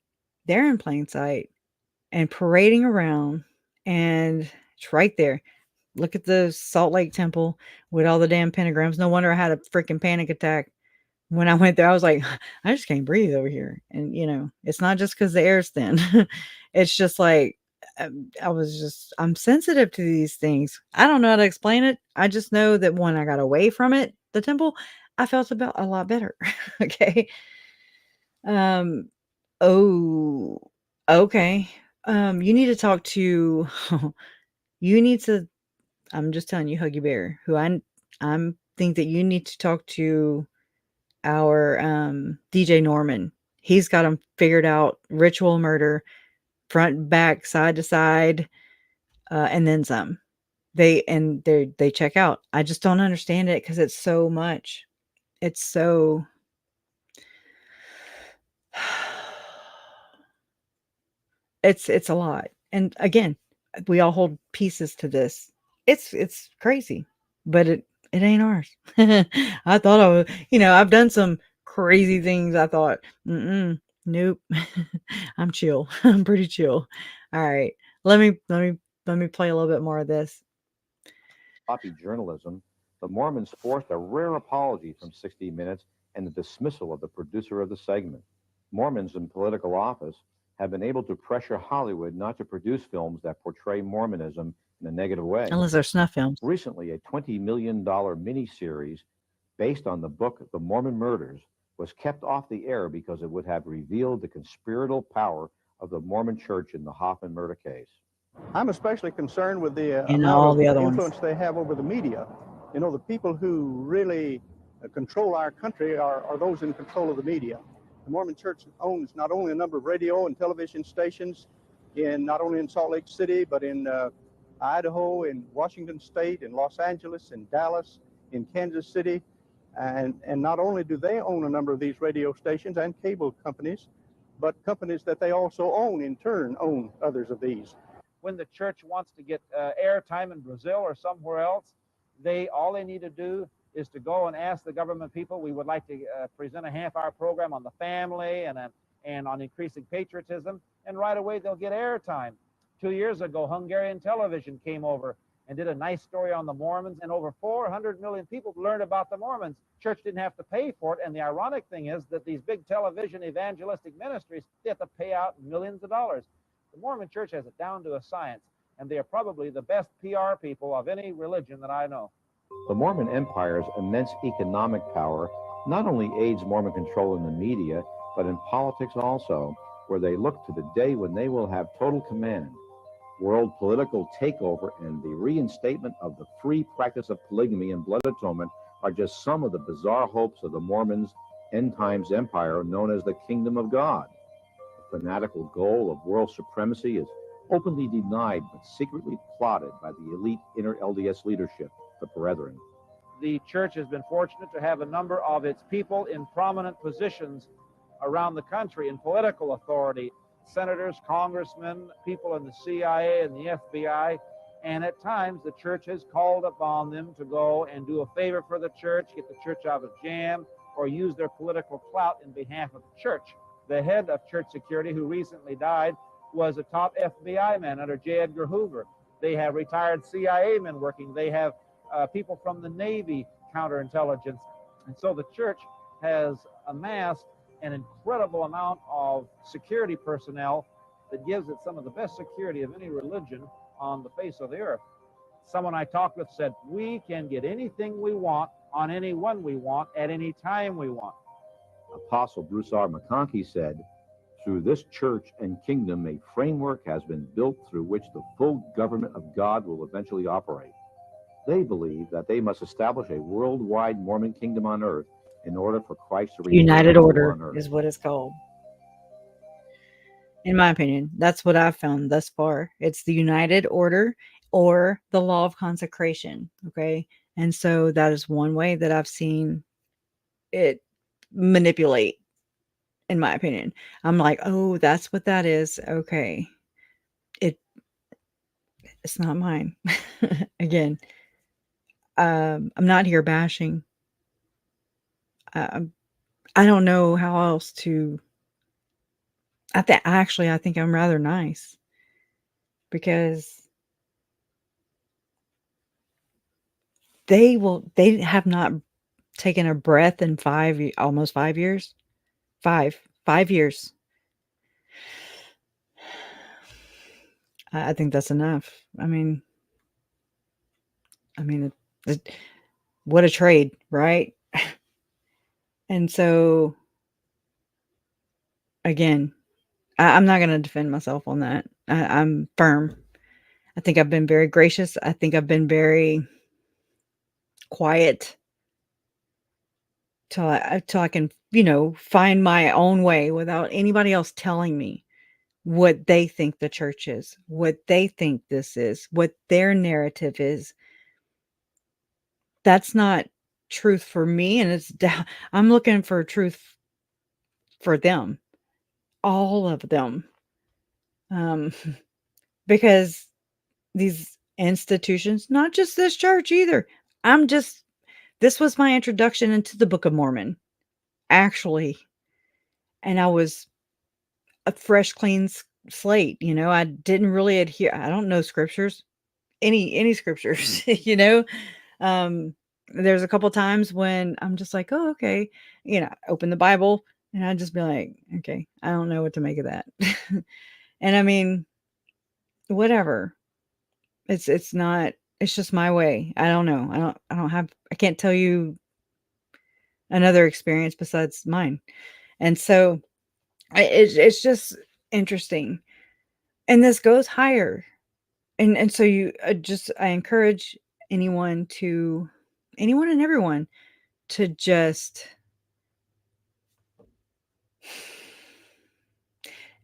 They're in plain sight and parading around, and it's right there. Look at the Salt Lake Temple with all the damn pentagrams. No wonder I had a freaking panic attack when I went there, I was like, I just can't breathe over here. And, it's not just because the air's thin. It's just like, I'm sensitive to these things. I don't know how to explain it. I just know that when I got away from it, the temple, I felt about a lot better. Okay. Oh, okay. You need to talk to, you need to, I'm just telling you, Huggy Bear, who I'm think that you need to talk to our DJ Norman. He's got them figured out. Ritual murder, front, back, side to side, and then some. They check out. I just don't understand it because it's so much. It's so. It's a lot. And again, we all hold pieces to this. It's crazy, but it ain't ours. I thought I was, I've done some crazy things. I thought, nope. I'm chill. I'm pretty chill. All right. Let me play a little bit more of this. Sloppy journalism, the Mormons forced a rare apology from 60 Minutes and the dismissal of the producer of the segment. Mormons in political office have been able to pressure Hollywood not to produce films that portray Mormonism in a negative way. Unless they're snuff films. Recently, a $20 million miniseries based on the book The Mormon Murders was kept off the air because it would have revealed the conspiratorial power of the Mormon Church in the Hoffman murder case. I'm especially concerned with the And amount all of the other influence ones. they have over the media. The people who really control our country are those in control of the media. The Mormon Church owns not only a number of radio and television stations not only in Salt Lake City, but in Idaho, in Washington State, in Los Angeles, in Dallas, in Kansas City. And not only do they own a number of these radio stations and cable companies, but companies that they also own in turn own others of these. When the church wants to get airtime in Brazil or somewhere else, all they need to do is to go and ask the government people, we would like to present a half-hour program on the family and on increasing patriotism, and right away they'll get airtime. 2 years ago, Hungarian television came over and did a nice story on the Mormons, and over 400 million people learned about the Mormons. Church didn't have to pay for it, and the ironic thing is that these big television evangelistic ministries, they have to pay out millions of dollars. The Mormon Church has it down to a science, and they are probably the best PR people of any religion that I know. The Mormon Empire's immense economic power not only aids Mormon control in the media, but in politics also, where they look to the day when they will have total command. World political takeover and the reinstatement of the free practice of polygamy and blood atonement are just some of the bizarre hopes of the Mormons' end times empire known as the Kingdom of God. The fanatical goal of world supremacy is openly denied but secretly plotted by the elite inner LDS leadership, the Brethren. The church has been fortunate to have a number of its people in prominent positions around the country in political authority, senators, congressmen, people in the CIA and the FBI, and at times the church has called upon them to go and do a favor for the church, get the church out of jam, or use their political clout in behalf of the church. The head of church security, who recently died, was a top FBI man under J. Edgar Hoover. They have retired CIA men working. They have people from the Navy counterintelligence. And so the church has amassed an incredible amount of security personnel that gives it some of the best security of any religion on the face of the earth. Someone I talked with said, we can get anything we want on anyone we want at any time we want. Apostle Bruce R. McConkie said, through this church and kingdom, a framework has been built through which the full government of God will eventually operate. They believe that they must establish a worldwide Mormon kingdom on earth in order for Christ to return United Order on earth. is what it's called. In my opinion, that's what I've found thus far. It's the United Order or the law of consecration. Okay. And so that is one way that I've seen it manipulate, in my opinion. I'm like, oh, that's what that is. Okay. It's not mine. Again, I'm not here bashing. I don't know how else to. I think I'm rather nice because they have not taken a breath in almost 5 years. 5 years. I think that's enough. I mean, what a trade, right? And so, again, I'm not going to defend myself on that. I'm firm. I think I've been very gracious. I think I've been very quiet till I can, find my own way without anybody else telling me what they think the church is, what they think this is, what their narrative is. That's not truth for me, and I'm looking for truth for them, all of them, because these institutions, not just this church either. This was my introduction into the Book of Mormon, actually, and I was a fresh, clean slate. I didn't really adhere. I don't know scriptures, any scriptures. There's a couple times when I'm just like, oh, okay, open the Bible, and I'd just be like, okay, I don't know what to make of that. And I mean, whatever. It's not. It's just my way. I don't know. I can't tell you another experience besides mine. And so it's just interesting. And this goes higher. And so I encourage anyone and everyone to just,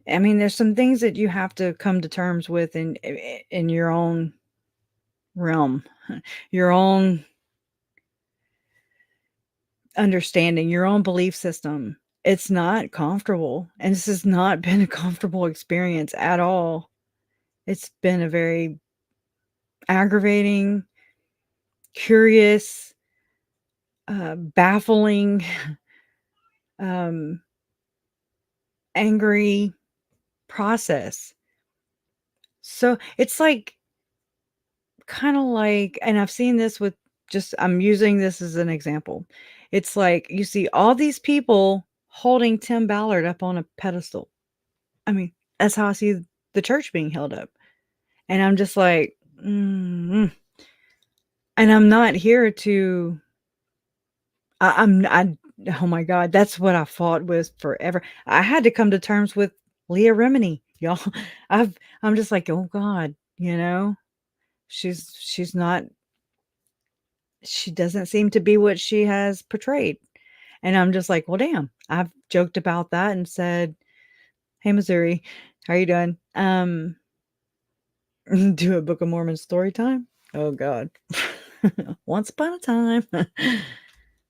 there's some things that you have to come to terms with in your own realm, your own understanding, your own belief system. It's not comfortable. And this has not been a comfortable experience at all. It's been a very aggravating, curious, baffling, angry process. So it's kind of like, and I've seen this with I'm using this as an example. It's like you see all these people holding Tim Ballard up on a pedestal. That's how I see the church being held up. And I'm just like, and I'm not here to, oh my God, that's what I fought with forever. I had to come to terms with Leah Remini, y'all. I'm just like, oh God, she's not, she doesn't seem to be what she has portrayed. And I'm just like, well, damn, I've joked about that and said, hey, Missouri, how are you doing? Do a Book of Mormon story time. Oh God. Once upon a time.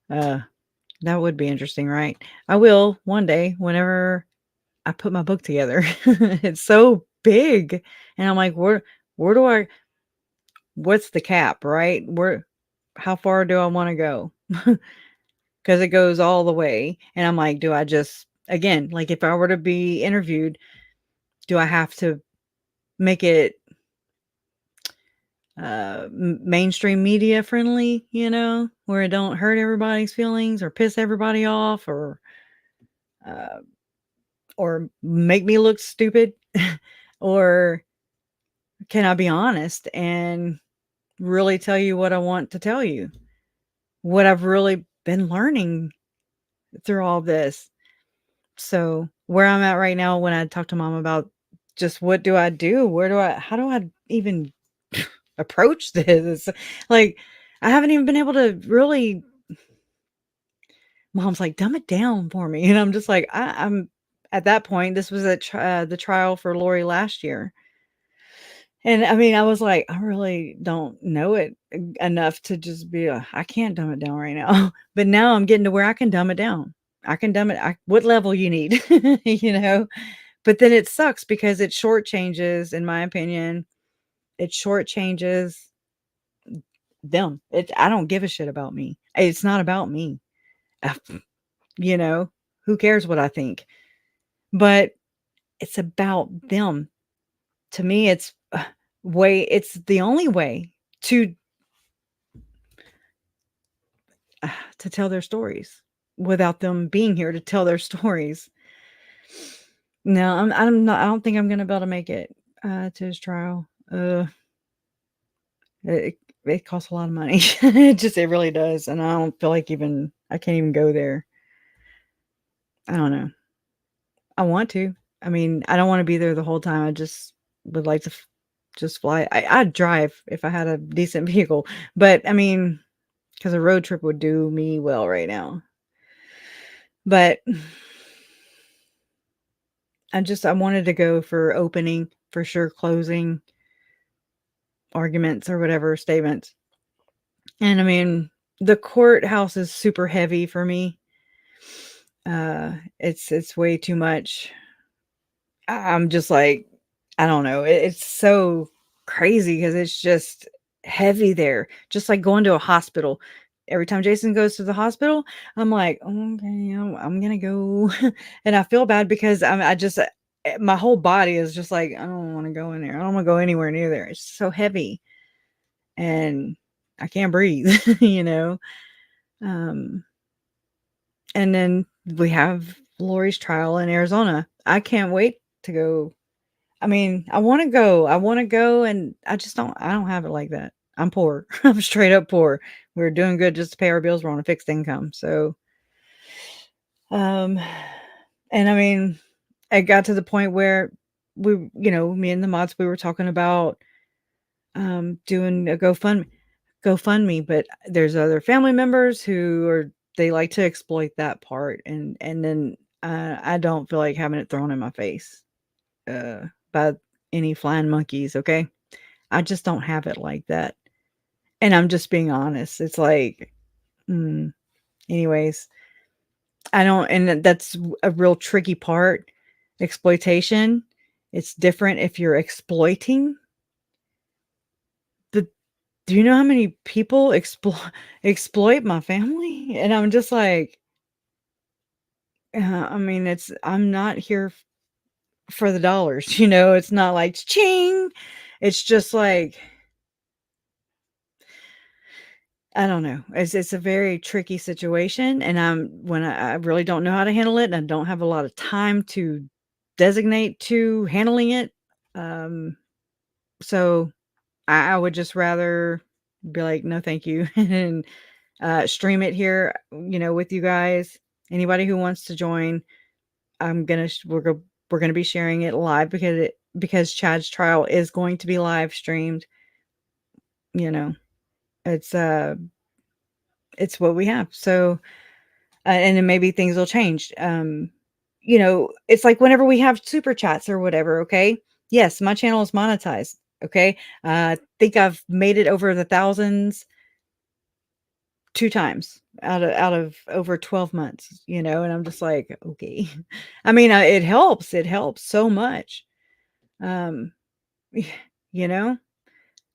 That would be interesting, right? I will one day whenever I put my book together. It's so big. And I'm like, where what's the cap, right? How far do I want to go? Because it goes all the way. And I'm like, do I just, again, like if I were to be interviewed, do I have to make it mainstream media friendly, where it don't hurt everybody's feelings or piss everybody off or make me look stupid? Or can I be honest and really tell you what I want to tell you? What I've really been learning through all this. So where I'm at right now, when I talk to Mom about just what do I do? How do I even approach this? Like, I haven't even been able to really. Mom's like, dumb it down for me. And I'm just like, I'm at that point, this was at the trial for Lori last year. And I was like, I really don't know it enough to just be I can't dumb it down right now. But now I'm getting to where I can dumb it down. I can dumb it. What level you need, But then it sucks because it shortchanges, in my opinion, it shortchanges them. I don't give a shit about me. It's not about me. Who cares what I think? But it's about them. To me, it's the only way to to tell their stories without them being here to tell their stories. No, I'm not. I don't think I'm gonna be able to make it to his trial. It costs a lot of money. It really does, and I don't feel like I can't even go there. I don't know. I want to. I mean, I don't want to be there the whole time. I just would like to just fly. I'd drive if I had a decent vehicle, but I mean, because a road trip would do me well right now. But I wanted to go for opening, for sure, closing arguments or whatever statements. And I mean, the courthouse is super heavy for me. It's way too much. I'm just like, I don't know. It's so crazy because it's just heavy there. Just like going to a hospital. Every time Jason goes to the hospital, I'm like, okay, I'm gonna go, and I feel bad because my whole body is just like, I don't want to go in there. I don't want to go anywhere near there. It's so heavy, and I can't breathe, you know. And then we have Lori's trial in Arizona. I can't wait to go. I mean, I want to go. And I don't have it like that. I'm poor. I'm straight up poor. We're doing good just to pay our bills. We're on a fixed income. So, and I mean, it got to the point where me and the mods, we were talking about doing a GoFundMe, but there's other family members they like to exploit that part. And then I don't feel like having it thrown in my face by any flying monkeys. Okay. I just don't have it like that. And I'm just being honest. It's like, anyways, I don't, and that's a real tricky part. Exploitation. It's different if you're exploiting. Do you know how many people exploit my family? And I'm just like, I mean, I'm not here for the dollars, it's not like ching. It's just like, I don't know. It's a very tricky situation, and I really don't know how to handle it, and I don't have a lot of time to designate to handling it. So I would just rather be like, no, thank you, and stream it here, with you guys. Anybody who wants to join, we're gonna be sharing it live because Chad's trial is going to be live streamed. It's it's what we have. So, and then maybe things will change. It's like whenever we have super chats or whatever. Okay. Yes, my channel is monetized. Okay. I think I've made it over the thousands 2 times out of over 12 months, and I'm just like, okay. I mean, it helps. It helps so much. You know,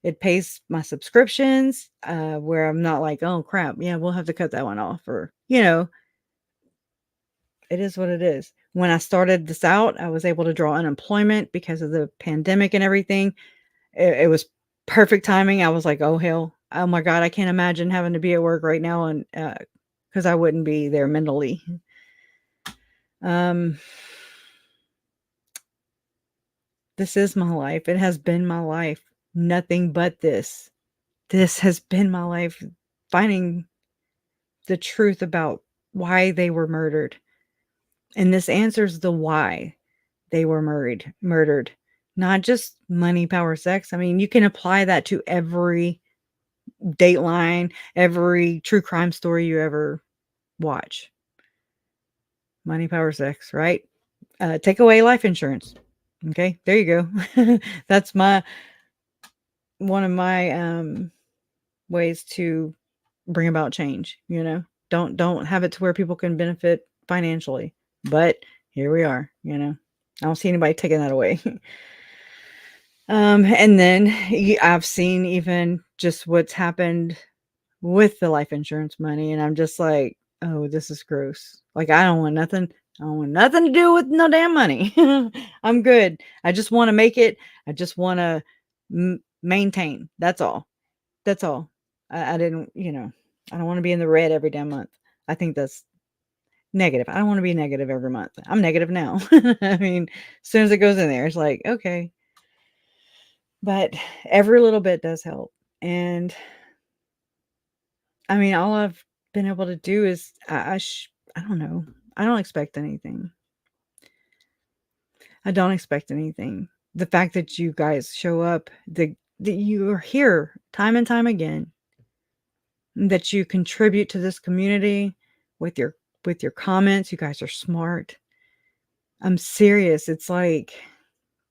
it pays my subscriptions, where I'm not like, oh crap, yeah, we'll have to cut that one off, or, it is what it is. When I started this out, I was able to draw unemployment because of the pandemic and everything. It was perfect timing. I was like, oh hell, oh my God, I can't imagine having to be at work right now, and because I wouldn't be there mentally. This is my life. It has been my life. Nothing but this. This has been my life, finding the truth about why they were murdered. And this answers the why they were murdered. Not just money, power, sex. I mean, you can apply that to every Dateline, every true crime story you ever watch. Money, power, sex, right? Take away life insurance. Okay, there you go. That's one of my ways to bring about change. Don't have it to where people can benefit financially, but here we are. I don't see anybody taking that away. And then I've seen even just what's happened with the life insurance money, and I'm just like, oh, this is gross. Like, I don't want nothing to do with no damn money. I'm good. I just want to make it. I just want to maintain. That's all. I didn't, I don't want to be in the red every damn month. I think that's negative. I don't want to be negative every month. I'm negative now. I mean, as soon as it goes in there, it's like, okay. But every little bit does help. And I mean, all I've been able to do is I don't know. I don't expect anything. I don't expect anything. The fact that you guys show up, that you are here time and time again, that you contribute to this community with your comments. You guys are smart. I'm serious. It's like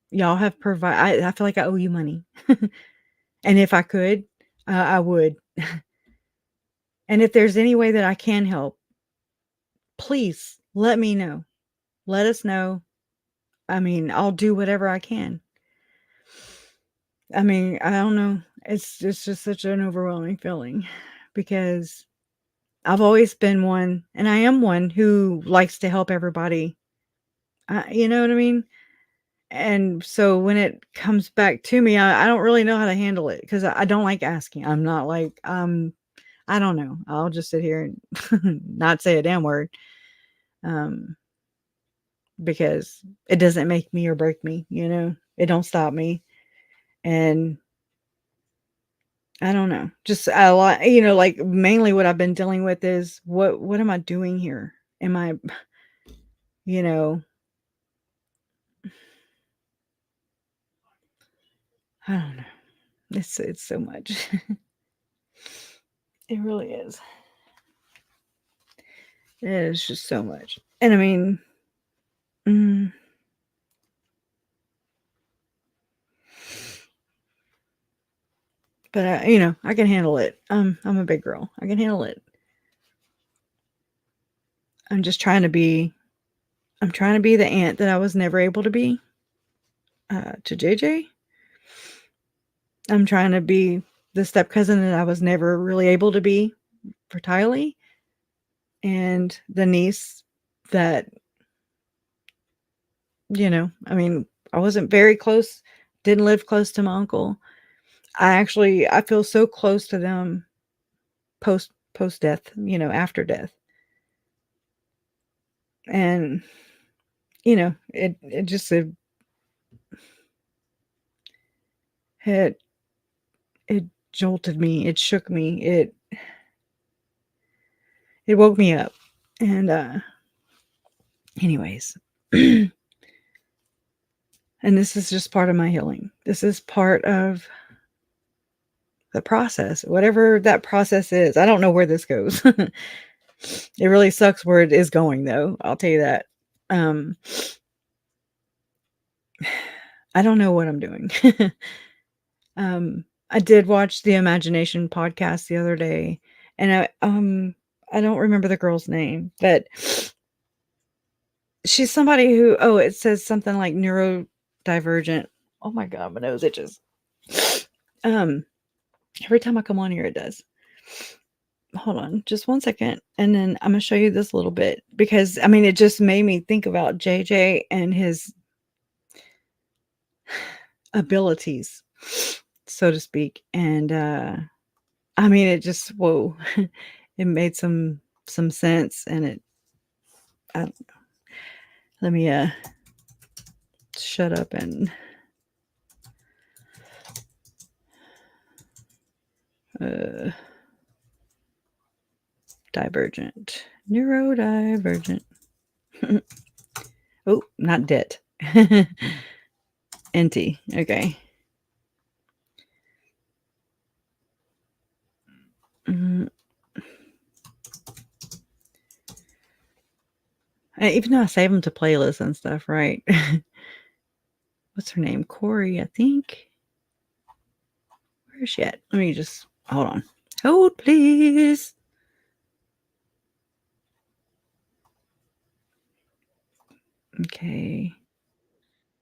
y'all have provided. I feel like I owe you money, and if I could, I would. And if there's any way that I can help, please let me know. Let us know. I mean, I'll do whatever I can. I mean, I don't know. It's just such an overwhelming feeling because I've always been one, and I am one who likes to help everybody. You know what I mean? And so when it comes back to me, I don't really know how to handle it because I don't like asking. I'm not like, I don't know. I'll just sit here and not say a damn word. Because it doesn't make me or break me, you know, it don't stop me. And I don't know, just a lot, you know, like mainly what I've been dealing with is what am I doing here? Am I, you know, I don't know. It's so much. It really is. It is just so much. And I mean, but you know, I can handle it. I'm a big girl. I can handle it. I'm trying to be the aunt that I was never able to be to JJ. I'm trying to be the step cousin that I was never really able to be for Tylee, and the niece that, you know, I mean, I wasn't very close, didn't live close to my uncle. I feel so close to them post death, you know, after death. And, you know, it jolted me, it shook me, it woke me up. And anyways, and this is just part of my healing. This is part of the process, whatever that process is. I don't know where this goes. It really sucks where it is going, though. I'll tell you that. I don't know what I'm doing. I did watch the Imagination podcast the other day, and I don't remember the girl's name, but she's somebody who, it says something like neurodivergent. Oh my God, my nose itches. Every time I come on here, it does. Hold on just one second, and then I'm gonna show you this a little bit because I mean it just made me think about JJ and his abilities, so to speak. And I mean it just it made some sense. And I don't know. Let me shut up and divergent, neurodivergent. Oh, not debt. NT. Okay. Even though I save them to playlists and stuff, right? What's her name? Corey, I think. Where is she at? Let me just hold on. Hold, please. Okay.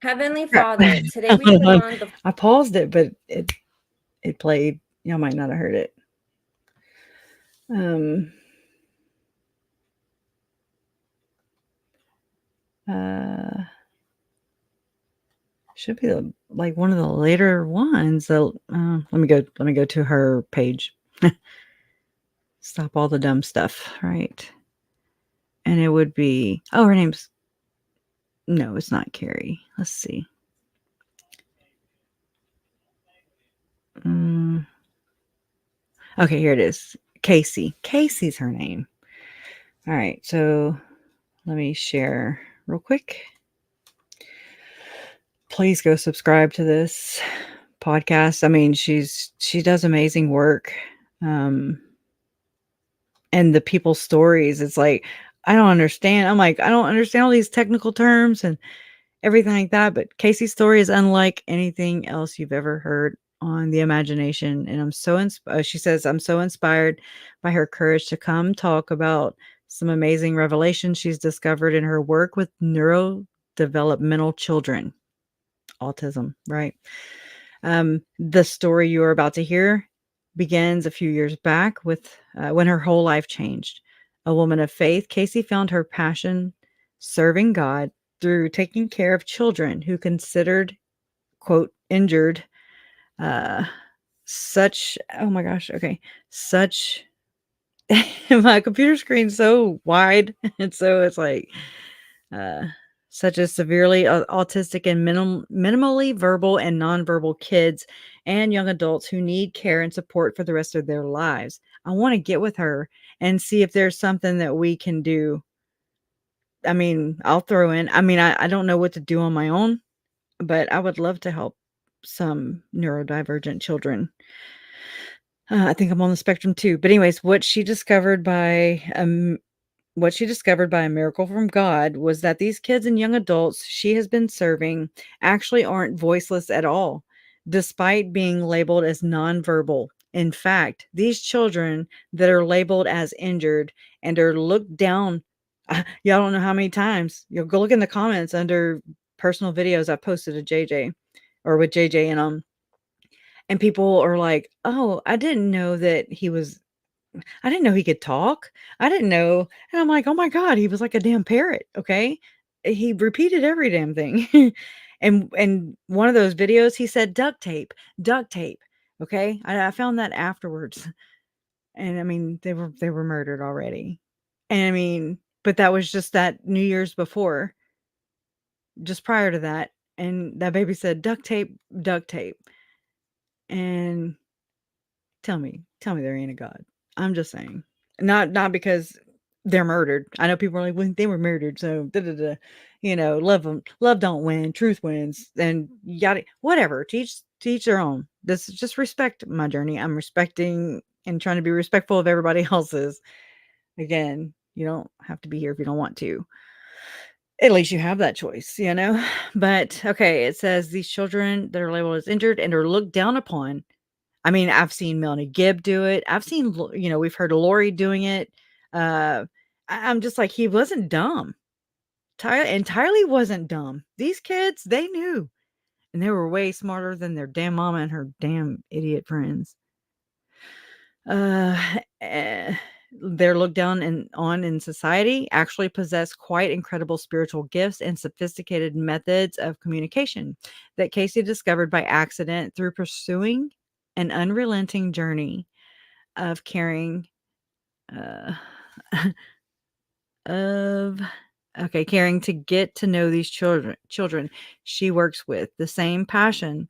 Heavenly Father, today we put on the... I paused it, but it played. Y'all might not have heard it. Should be like one of the later ones. So let me go to her page. stop all the dumb stuff, right? And it would be, oh, her name's, no, it's not Carrie. Let's see. Okay, here it is. Casey. Casey's her name. All right, so let me share real quick. Please go subscribe to this podcast. I mean, she does amazing work. And the people's stories, it's like, I don't understand. I'm like, I don't understand all these technical terms and everything like that. But Casey's story is unlike anything else you've ever heard on the imagination. And I'm so, she says, I'm so inspired by her courage to come talk about some amazing revelations she's discovered in her work with neurodevelopmental children. Autism, right? The story you're about to hear begins a few years back with when her whole life changed. A woman of faith, Casey found her passion serving God through taking care of children who considered, quote, injured, such, oh my gosh, okay, such, my computer screen's so wide, and so it's like, such as severely autistic and minimally verbal and nonverbal kids and young adults who need care and support for the rest of their lives. I want to get with her and see if there's something that we can do. I mean, I'll throw in, I mean, I don't know what to do on my own, but I would love to help some neurodivergent children. I think I'm on the spectrum too. But anyways, what she discovered by a miracle from God was that these kids and young adults she has been serving actually aren't voiceless at all, despite being labeled as nonverbal. In fact, these children that are labeled as injured and are looked down, y'all don't know how many times you'll go look in the comments under personal videos I posted to JJ or with JJ in them. And people are like, oh, I didn't know he could talk. I didn't know. And I'm like, oh my God, he was like a damn parrot. Okay. He repeated every damn thing. and one of those videos, he said duct tape. Okay. I found that afterwards. And I mean, they were murdered already. And I mean, but that was just that New Year's before, just prior to that. And that baby said duct tape. And tell me there ain't a God. I'm just saying. Not because they're murdered. I know people are like, well, they were murdered, so love don't win, truth wins, and yada whatever. Teach their own. This is just respect my journey. I'm respecting and trying to be respectful of everybody else's. Again, you don't have to be here if you don't want to. At least you have that choice, But okay, it says these children that are labeled as injured and are looked down upon. I mean, I've seen Melanie Gibb do it. I've seen, we've heard of Lori doing it. I'm just like, he wasn't dumb. Tylee wasn't dumb. These kids, they knew. And they were way smarter than their damn mama and her damn idiot friends. They're looked down on in society, actually possess quite incredible spiritual gifts and sophisticated methods of communication that Casey discovered by accident through pursuing an unrelenting journey of caring caring to get to know these children she works with, the same passion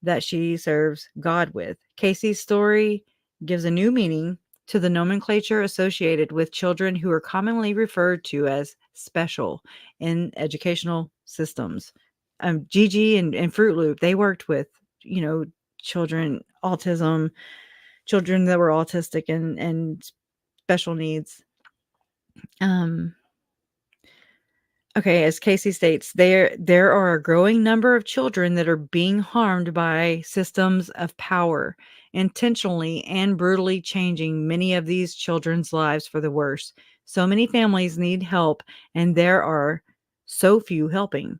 that she serves God with. Casey's story gives a new meaning to the nomenclature associated with children who are commonly referred to as special in educational systems. Gigi and Fruit Loop, they worked with, children, autism, children that were autistic and special needs. Okay, as Casey states, there are a growing number of children that are being harmed by systems of power, intentionally and brutally changing many of these children's lives for the worse. So many families need help, and there are so few helping.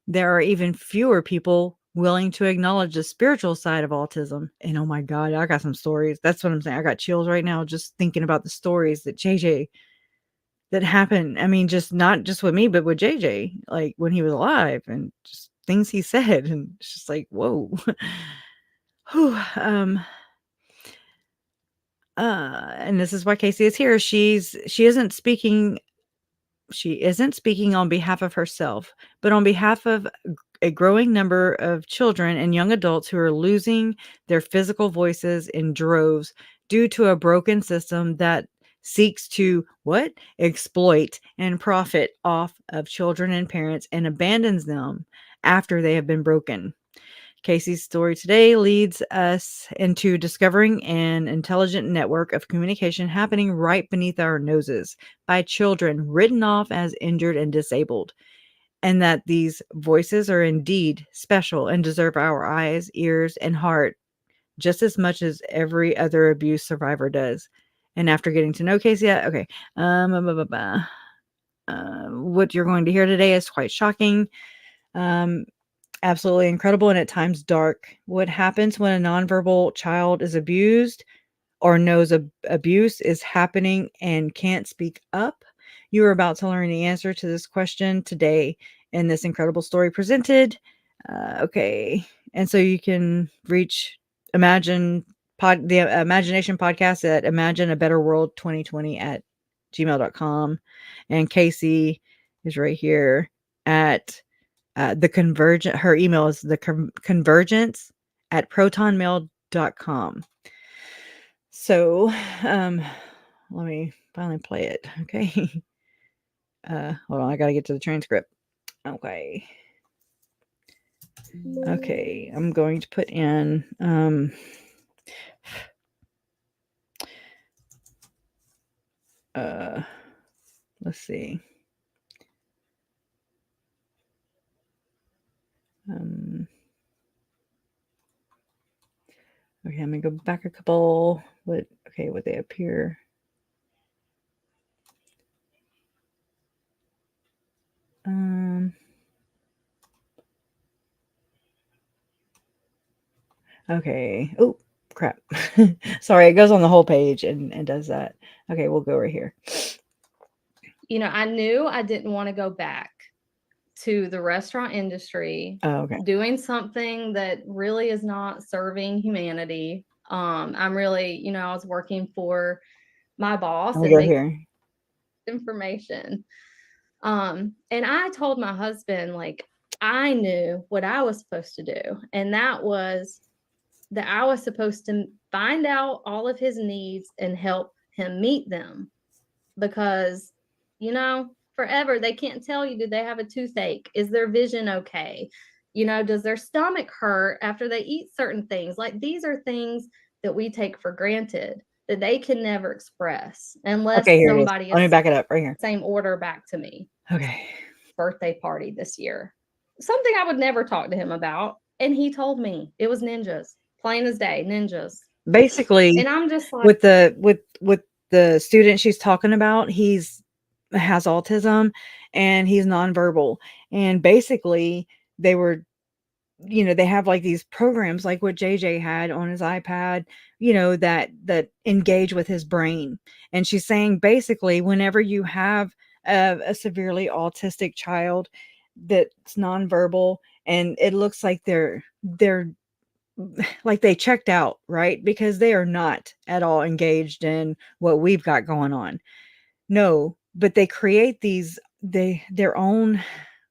There are even fewer people willing to acknowledge the spiritual side of autism. And oh my God, I got some stories. That's what I'm saying. I got chills right now just thinking about the stories that JJ that happened. I mean, just not just with me, but with JJ, like when he was alive and just things he said. And it's just like, whoa. Whew. And this is why Casey is here. She isn't speaking on behalf of herself, but on behalf of a growing number of children and young adults who are losing their physical voices in droves due to a broken system that seeks to exploit and profit off of children and parents and abandons them after they have been broken. Casey's story today leads us into discovering an intelligent network of communication happening right beneath our noses by children written off as injured and disabled, and that these voices are indeed special and deserve our eyes, ears, and heart just as much as every other abuse survivor does. And after getting to know Casey, what you're going to hear today is quite shocking. Absolutely incredible and at times dark. What happens when a nonverbal child is abused or knows abuse is happening and can't speak up? You are about to learn the answer to this question today in this incredible story presented. Okay. And so you can reach the Imagination Podcast at imagineabetterworld2020 at gmail.com. And Casey is right here at the convergent. Her email is the convergence at protonmail.com. So let me finally play it. Okay. Hold on, I gotta get to the transcript. Okay, I'm going to put in let's see. Okay, I'm gonna go back a couple. What they appear? Okay. Oh, crap. Sorry, it goes on the whole page and does that. Okay, we'll go right here. You know, I knew I didn't want to go back to the restaurant industry, doing something that really is not serving humanity. I'm really, I was working for my boss and they information. And I told my husband, like, I knew what I was supposed to do. And that was that I was supposed to find out all of his needs and help him meet them. Because, forever they can't tell you, do they have a toothache? Is their vision okay? Does their stomach hurt after they eat certain things? Like, these are things that we take for granted that they can never express unless somebody Let me back it up right here. Same order back to me. Okay. Birthday party this year. Something I would never talk to him about. And he told me it was ninjas. Plain as day, ninjas. Basically, and I'm just like, with the student she's talking about, has autism and he's nonverbal. And basically they were, they have like these programs like what JJ had on his iPad, that engage with his brain. And she's saying basically whenever you have a severely autistic child that's nonverbal and it looks like they're like they checked out, right? Because they are not at all engaged in what we've got going on. No, but they create their own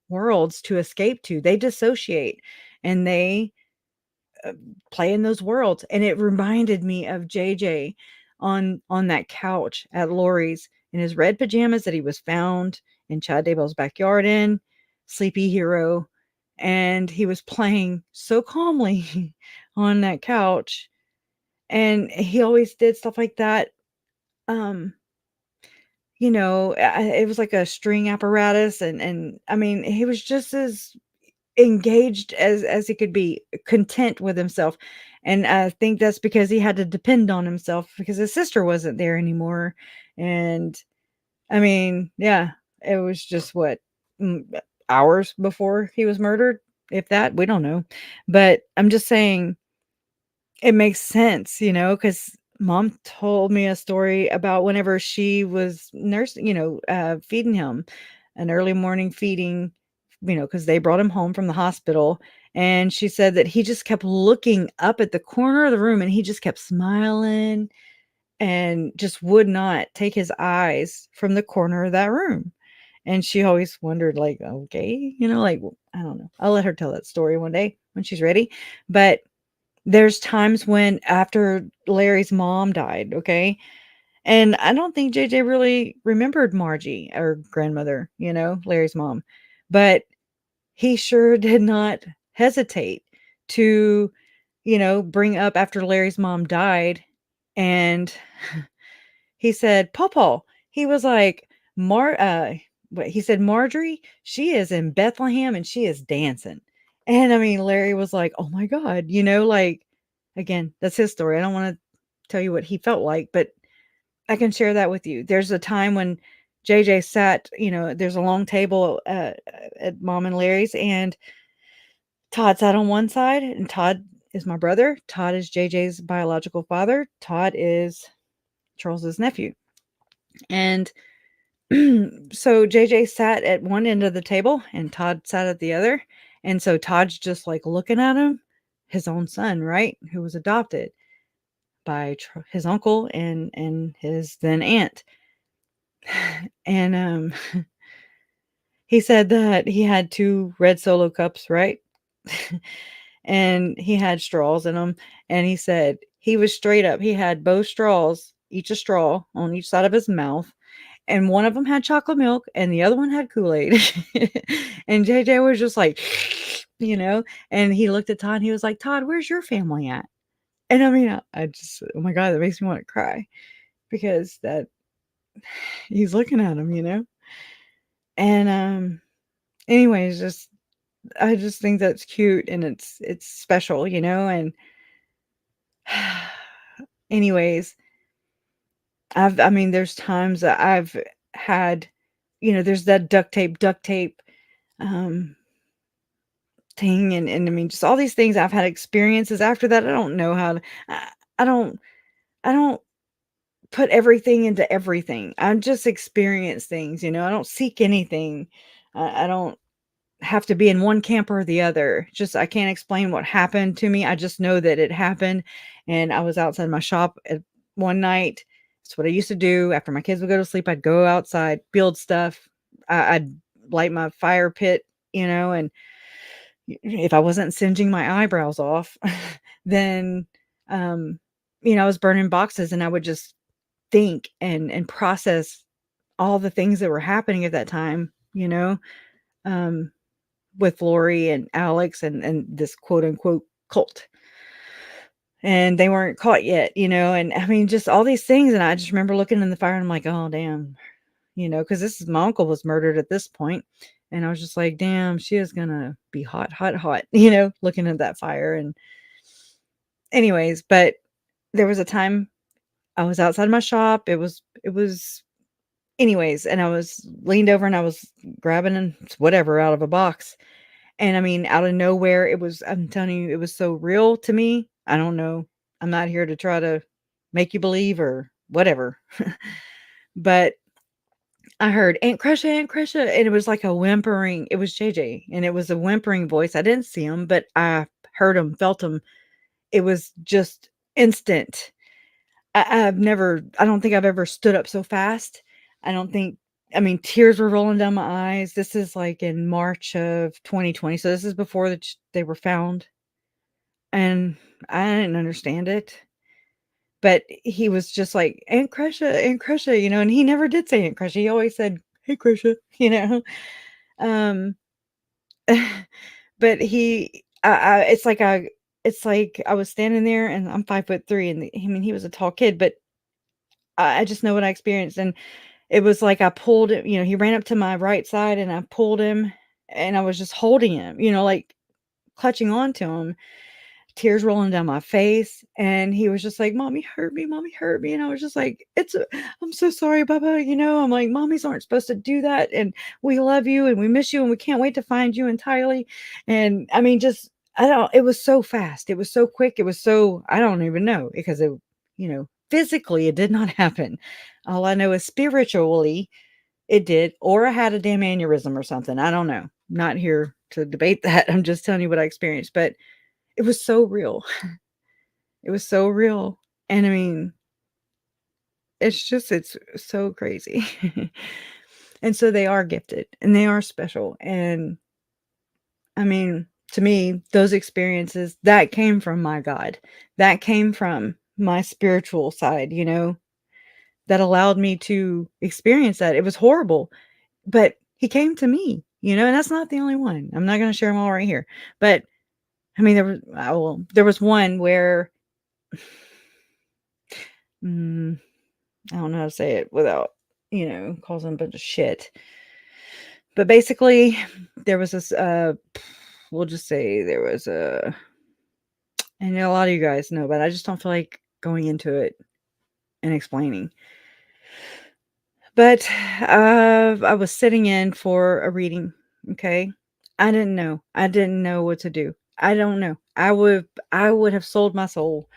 worlds to escape to. They dissociate and they play in those worlds. And it reminded me of JJ on that couch at Lori's in his red pajamas that he was found in Chad Daybell's backyard in Sleepy Hero. And he was playing so calmly on that couch. And he always did stuff like that. It was like a string apparatus. And I mean, he was just as engaged as he could be, content with himself. And I think that's because he had to depend on himself because his sister wasn't there anymore. And I mean, yeah, it was just hours before he was murdered, if that, we don't know. But I'm just saying it makes sense, because mom told me a story about whenever she was nursing, feeding him an early morning feeding, because they brought him home from the hospital. And she said that he just kept looking up at the corner of the room and he just kept smiling. and just would not take his eyes from the corner of that room. And she always wondered, like, okay, like, I don't know. I'll let her tell that story one day when she's ready. But there's times when after Larry's mom died, okay? And I don't think JJ really remembered Margie, or grandmother, Larry's mom. But he sure did not hesitate to, bring up after Larry's mom died. And he said, Pawpaw. He was like, he said, Marjorie, she is in Bethlehem and she is dancing. And I mean, Larry was like, oh my God, like, again, that's his story. I don't want to tell you what he felt like, but I can share that with you. There's a time when JJ sat, there's a long table at Mom and Larry's, and Todd sat on one side, and Todd is my brother. Todd is JJ's biological father. Todd is Charles's nephew. And so JJ sat at one end of the table and Todd sat at the other. And so Todd's just like looking at him, his own son, right? Who was adopted by his uncle and his then aunt. And he said that he had 2 red Solo cups, right? And he had straws in them. And he said he was straight up. He had both straws, each a straw on each side of his mouth. And one of them had chocolate milk and the other one had Kool-Aid. And JJ was just like, and he looked at Todd and he was like, Todd, where's your family at? And I mean, I just, oh my God, that makes me want to cry because he's looking at him, And anyways, I just think that's cute and it's special, and anyways, there's times that I've had, there's that duct tape thing, and I mean, just all these things. I've had experiences after that. I don't know how to, I don't put everything into everything. I just experience things, I don't seek anything. I don't have to be in one camp or the other. Just, I can't explain what happened to me. I just know that it happened. And I was outside my shop one night. It's what I used to do. After my kids would go to sleep, I'd go outside, build stuff. I'd light my fire pit, and if I wasn't singeing my eyebrows off, then, I was burning boxes and I would just think and process all the things that were happening at that time, with Lori and Alex and this quote unquote cult. And they weren't caught yet, and I mean, just all these things. And I just remember looking in the fire and I'm like, oh, damn, because my uncle was murdered at this point. And I was just like, damn, she is going to be hot, looking at that fire. And anyways, but there was a time I was outside my shop. It was anyways. And I was leaned over and I was grabbing whatever out of a box. And I mean, out of nowhere, I'm telling you, it was so real to me. I don't know. I'm not here to try to make you believe or whatever. But I heard Aunt Crusher, and it was like a whimpering. It was JJ, and it was a whimpering voice. I didn't see him, but I heard him, felt him. It was just instant. I don't think I've ever stood up so fast. Tears were rolling down my eyes. This is like in March of 2020. So this is before they were found. And I didn't understand it. But he was just like, Aunt Crusher, and he never did say Aunt Crusher. He always said, hey, Crusher, but it's like I was standing there and I'm 5'3" and he was a tall kid, but I just know what I experienced. And it was like I pulled him, he ran up to my right side and I pulled him and I was just holding him, like clutching onto him, tears rolling down my face. And he was just like, mommy hurt me. And I was just like, I'm so sorry, Baba. I'm like, mommies aren't supposed to do that. And we love you and we miss you and we can't wait to find you and Tylee. And I mean, it was so fast. It was so quick. It was so, I don't even know because physically it did not happen. All I know is spiritually it did, or I had a damn aneurysm or something. I don't know. Not here to debate that. I'm just telling you what I experienced, but it was so real. It was so real. And I mean, it's so crazy. And so they are gifted and they are special. And I mean, to me, those experiences that came from my God, that came from my spiritual side, that allowed me to experience that. It was horrible, but he came to me, and that's not the only one. I'm not going to share them all right here, but I mean, there was one where I don't know how to say it without, causing a bunch of shit. But basically, there was this, we'll just say there was and a lot of you guys know, but I just don't feel like going into it and explaining. But I was sitting in for a reading. Okay. I didn't know. I didn't know what to do. I don't know. I would have sold my soul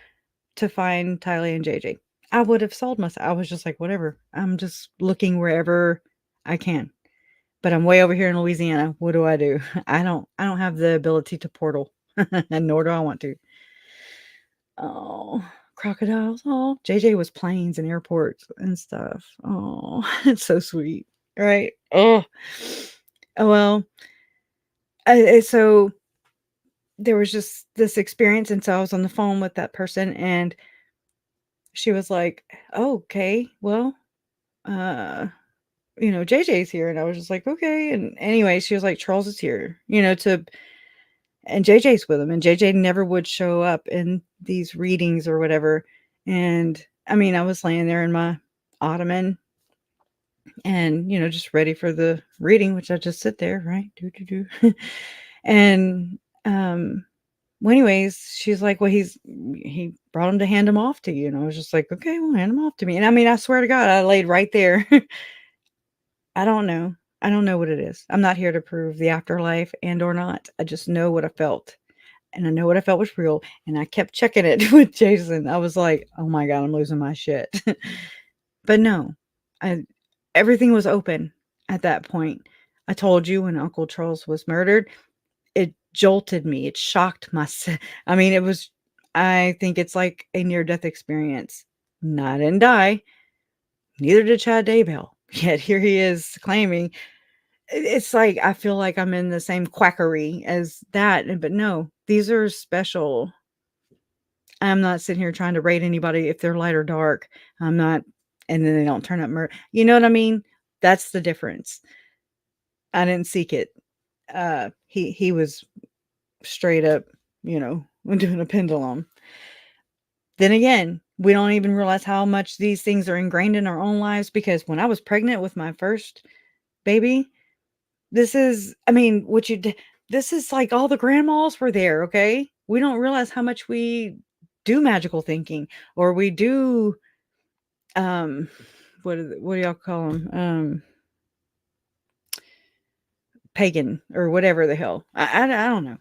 to find Tylee and JJ. I would have sold myself. I was just like, whatever. I'm just looking wherever I can. But I'm way over here in Louisiana. What do? I don't have the ability to portal, and nor do I want to. Oh, crocodiles. Oh, JJ was planes and airports and stuff. Oh, it's so sweet. Right? Oh, well. So there was just this experience, and so I was on the phone with that person, and she was like, "Oh, okay, well, JJ's here," and I was just like, "Okay." And anyway, she was like, "Charles is here," and JJ's with him, and JJ never would show up in these readings or whatever. And I mean, I was laying there in my ottoman and, just ready for the reading, which I just sit there, right? And, well, anyways, she's like, well, he brought him to hand him off to you. And I was just like, okay, well, hand him off to me. And I mean, I swear to God, I laid right there. I don't know. I don't know what it is. I'm not here to prove the afterlife and or not. I just know what I felt. And I know what I felt was real. And I kept checking it with Jason. I was like, oh my God, I'm losing my shit. But no, everything was open at that point. I told you when Uncle Charles was murdered, it jolted me. It shocked my. I mean, I think it's like a near-death experience. I didn't die. Neither did Chad Daybell. Yet here he is claiming. It's like I feel like I'm in the same quackery as that. But no, these are special. I'm not sitting here trying to rate anybody if they're light or dark. I'm not, and then they don't turn up murder. You know what I mean? That's the difference. I didn't seek it. He was straight up, doing a pendulum. Then again, we don't even realize how much these things are ingrained in our own lives, because when I was pregnant with my first baby, this is like all the grandmas were there. Okay. We don't realize how much we do magical thinking, or we do, what do y'all call them? Pagan or whatever the hell. I don't know.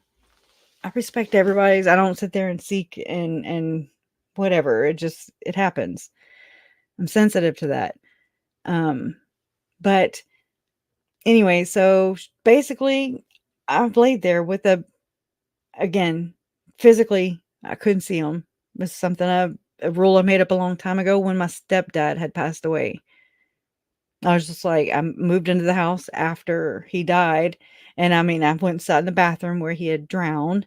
I respect everybody's. I don't sit there and seek and whatever. It happens. I'm sensitive to that. But anyway, so basically I've laid there with again, physically, I couldn't see him. It was something, a rule I made up a long time ago when my stepdad had passed away. I was just like, I moved into the house after he died. And I mean, I went and sat in the bathroom where he had drowned.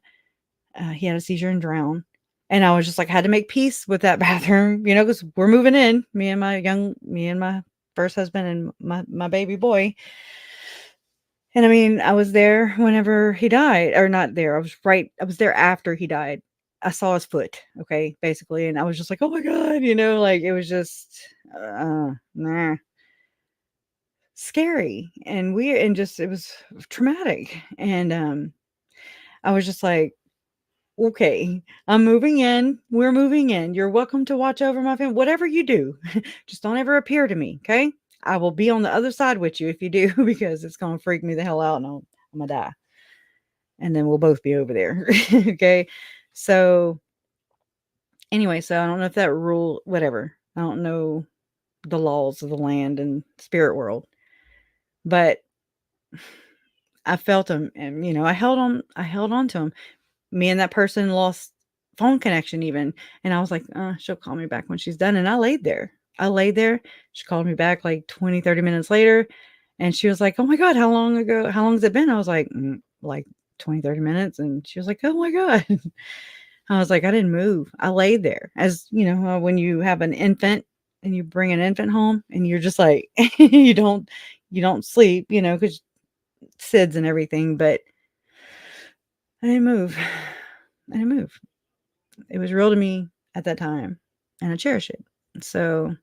He had a seizure and drowned. And I was just like, I had to make peace with that bathroom, because we're moving in, me and my first husband and my baby boy. And I mean, I was there whenever he died, or not there. I was there after he died. I saw his foot, okay, basically. And I was just like, oh my God, like it was just, nah. Scary and weird, and just, it was traumatic. And I was just like, okay, I'm moving in. We're moving in. You're welcome to watch over my family. Whatever you do, just don't ever appear to me. Okay. I will be on the other side with you if you do, because it's going to freak me the hell out and I'm going to die. And then we'll both be over there. Okay. So anyway, so I don't know if that rule, whatever. I don't know the laws of the land and spirit world, but I felt him, and I held on to him. Me and that person lost phone connection even, and I was like, she'll call me back when she's done. And I laid there. I laid there. She called me back like 20, 30 minutes later. And she was like, oh my God, how long has it been? I was like, like 20, 30 minutes. And she was like, oh my God. I was like, I didn't move. I laid there. As you know, when you have an infant and you bring an infant home and you're just like, you don't sleep, because SIDS and everything, but I didn't move. I didn't move. It was real to me at that time, and I cherish it. So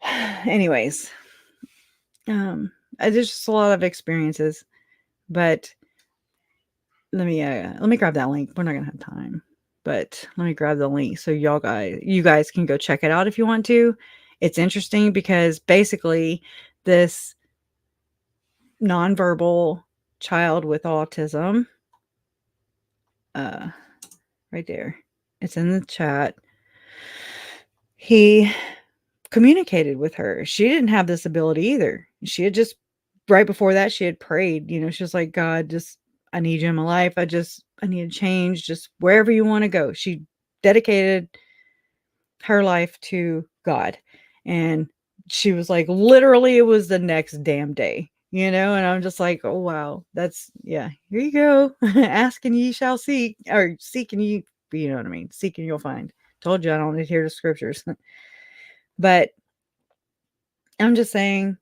anyways, there's just a lot of experiences, but let me grab that link. We're not gonna have time, but let me grab the link so you guys can go check it out if you want to. It's interesting because basically this nonverbal child with autism, right there, it's in the chat. He communicated with her. She didn't have this ability either. She had just right before that she had prayed, she was like, God, just I need you in my life. I need to change, just wherever you want to go. She dedicated her life to God. And she was like, literally, it was the next damn day, and I'm just like, oh wow, here you go. Ask and ye shall seek, or seek and ye, you know what I mean? Seek and you'll find. Told you I don't adhere to scriptures. But I'm just saying,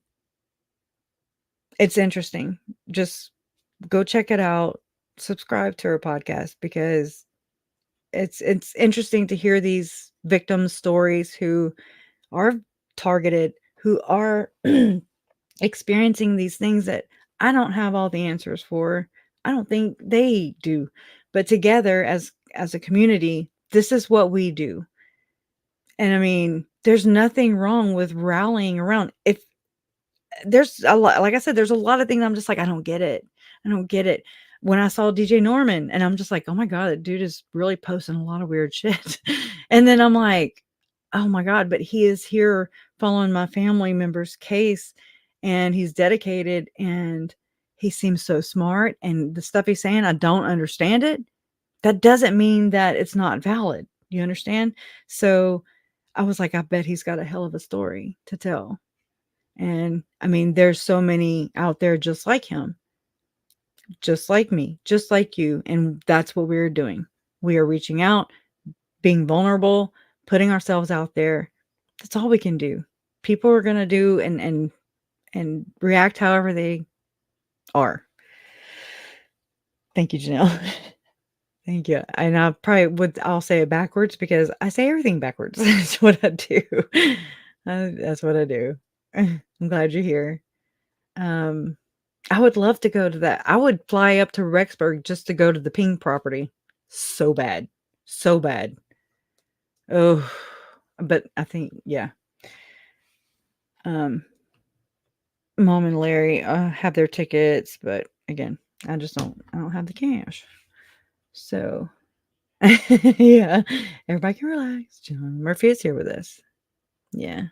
it's interesting. Just go check it out. Subscribe to her podcast because it's interesting to hear these victims' stories who are targeted, who are experiencing these things that I don't have all the answers for. I don't think they do. But together as a community, this is what we do. And I mean, there's nothing wrong with rallying around. If there's a lot, like I said, there's a lot of things I'm just like, I don't get it. I don't get it. When I saw DJ Norman and I'm just like, oh my God, that dude is really posting a lot of weird shit. And then I'm like, oh my God, but he is here following my family member's case and he's dedicated and he seems so smart. And the stuff he's saying, I don't understand it. That doesn't mean that it's not valid. You understand? So I was like, I bet he's got a hell of a story to tell. And I mean, there's so many out there just like him, just like me, just like you. And that's what we're doing. We are reaching out, being vulnerable, putting ourselves out there. That's all we can do. People are going to do and react however they are. Thank you, Janelle. Thank you. And I'll say it backwards because I say everything backwards. That's what I do. That's what I do. I'm glad you're here. I would love to go to that. I would fly up to Rexburg just to go to the Ping property. So bad. So bad. Oh, but I think, yeah. Mom and Larry have their tickets, but again, I don't have the cash. So, yeah, everybody can relax. John Murphy is here with us. Yeah.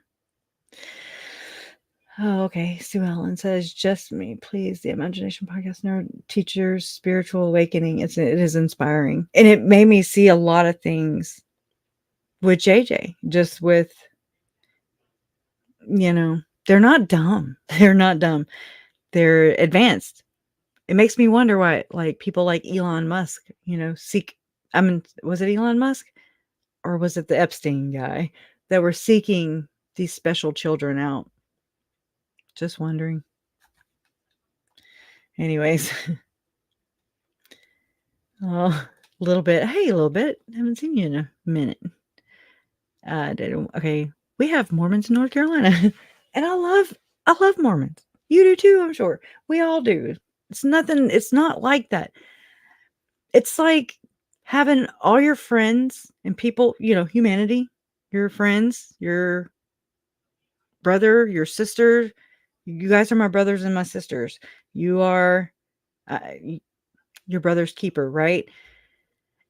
Oh, okay. Sue Ellen says, just me, please. The Imagination Podcast Nerd Teachers Spiritual Awakening. It is inspiring. And it made me see a lot of things with JJ, just with, they're not dumb. They're not dumb. They're advanced. It makes me wonder why, like, people like Elon Musk, was it Elon Musk or was it the Epstein guy that were seeking these special children out? Just wondering. Anyways. Oh, a little bit. Hey, a little bit. Haven't seen you in a minute. Okay. We have Mormons in North Carolina. And I love Mormons. You do too, I'm sure. We all do. It's not like that. It's like having all your friends and people, humanity, your friends, your brother, your sister. You guys are my brothers and my sisters. You are your brother's keeper, right?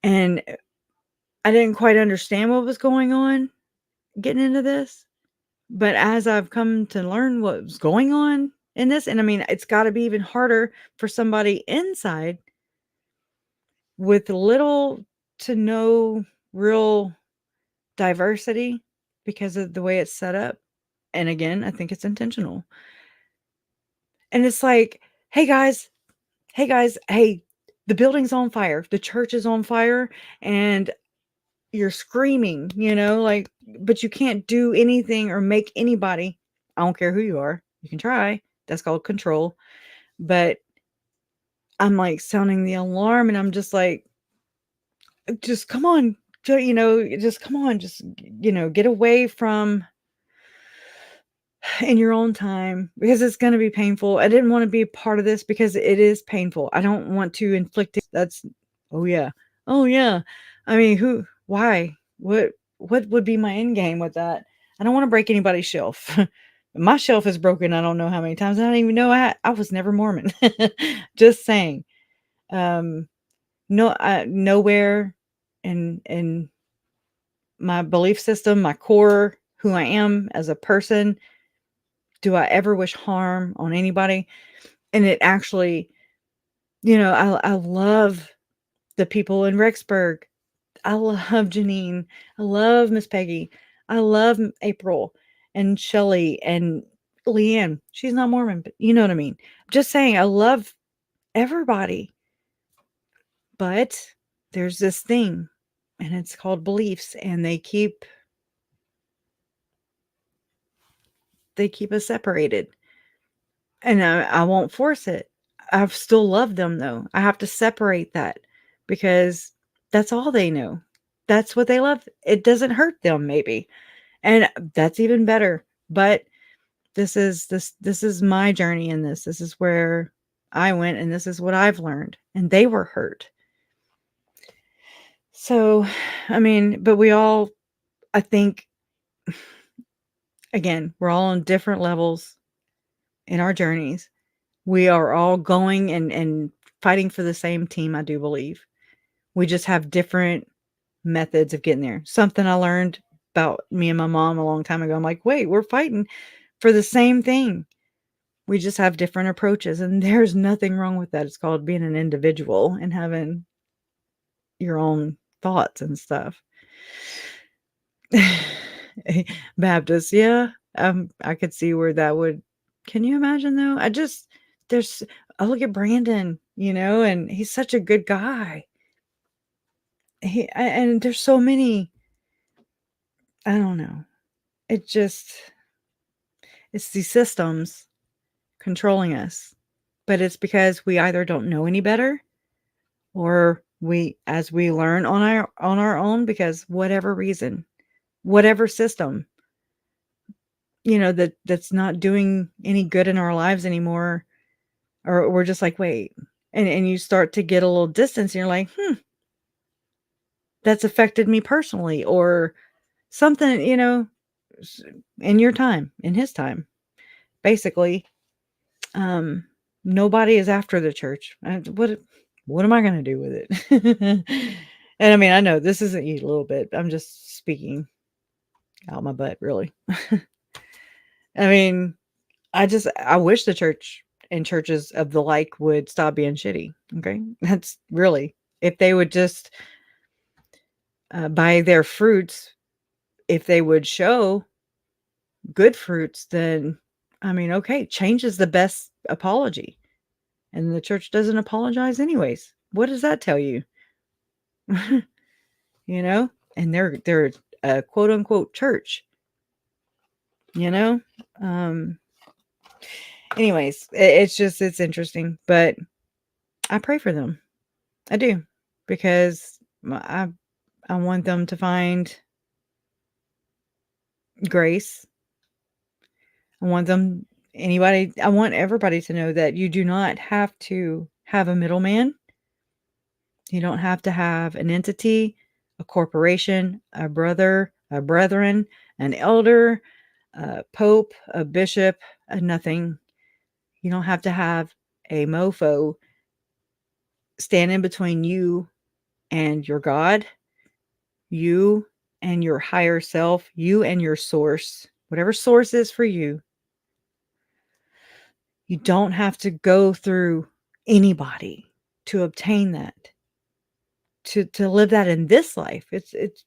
And I didn't quite understand what was going on getting into this. But as I've come to learn what was going on in this, and I mean, it's got to be even harder for somebody inside with little to no real diversity because of the way it's set up. And again, I think it's intentional. And it's like, hey guys, hey, the building's on fire, the church is on fire, and you're screaming, like, but you can't do anything or make anybody, I don't care who you are, you can try. That's called control. But I'm like sounding the alarm, and I'm just like, just come on, just come on, just, get away from in your own time, because it's going to be painful. I didn't want to be a part of this because it is painful. I don't want to inflict it. That's, oh yeah. Oh yeah. I mean, why, what would be my end game with that? I don't want to break anybody's shelf. My shelf is broken. I don't know how many times. I don't even know I was never Mormon. Just saying. Nowhere in my belief system, my core, who I am as a person, do I ever wish harm on anybody? And it actually, I love the people in Rexburg. I love Janine. I love Miss Peggy. I love April and Shelly and Leanne. She's not Mormon, but you know what I mean. Just saying, I love everybody. But there's this thing, and it's called beliefs, and they keep us separated. And I won't force it. I still love them though. I have to separate that because that's all they know. That's what they love. It doesn't hurt them maybe. And that's even better. But this is my journey in this. This is where I went, and this is what I've learned. And they were hurt. So, I mean, but we all, I think, again, we're all on different levels in our journeys. We are all going and fighting for the same team, I do believe. We just have different methods of getting there. Something I learned about me and my mom a long time ago. I'm like, wait, we're fighting for the same thing. We just have different approaches, and there's nothing wrong with that. It's called being an individual and having your own thoughts and stuff. Baptist, yeah. I could see where that would. Can you imagine though? I look at Brandon, and he's such a good guy. And there's so many. I don't know. It's these systems controlling us, but it's because we either don't know any better, or as we learn on our own, because whatever reason, whatever system, that's not doing any good in our lives anymore, or we're just like, wait, and you start to get a little distance, and you're like, that's affected me personally, or something, in your time, in his time, basically. Nobody is after the church. What am I going to do with it? And I mean, I know this isn't you a little bit. I'm just speaking out my butt, really. I mean, I wish the church and churches of the like would stop being shitty. Okay. That's really, if they would just by their fruits, if they would show good fruits, then, I mean, okay, change is the best apology. And the church doesn't apologize anyways. What does that tell you? And they're a quote unquote church, anyways, it's interesting, but I pray for them. I do, because I want them to find grace. I want everybody to know that you do not have to have a middleman. You don't have to have an entity, a corporation, a brother, a brethren, an elder, a pope, a bishop, a nothing. You don't have to have a mofo standing between you and your God, you and your higher self, you and your source, whatever source is for you. You don't have to go through anybody to obtain that, to live that in this life. It's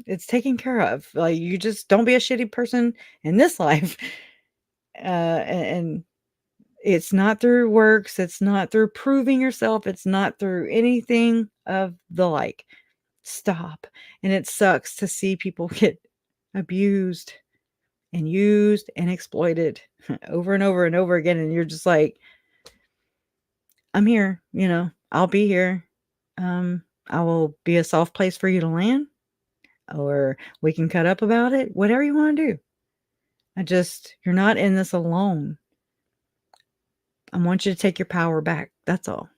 it's taken care of. Like, you just don't be a shitty person in this life. And it's not through works, it's not through proving yourself, it's not through anything of the like. Stop. And it sucks to see people get abused and used and exploited over and over and over again. And you're just like, I'm here, I'll be here. I will be a soft place for you to land, or we can cut up about it, whatever you want to do. You're not in this alone. I want you to take your power back. That's all.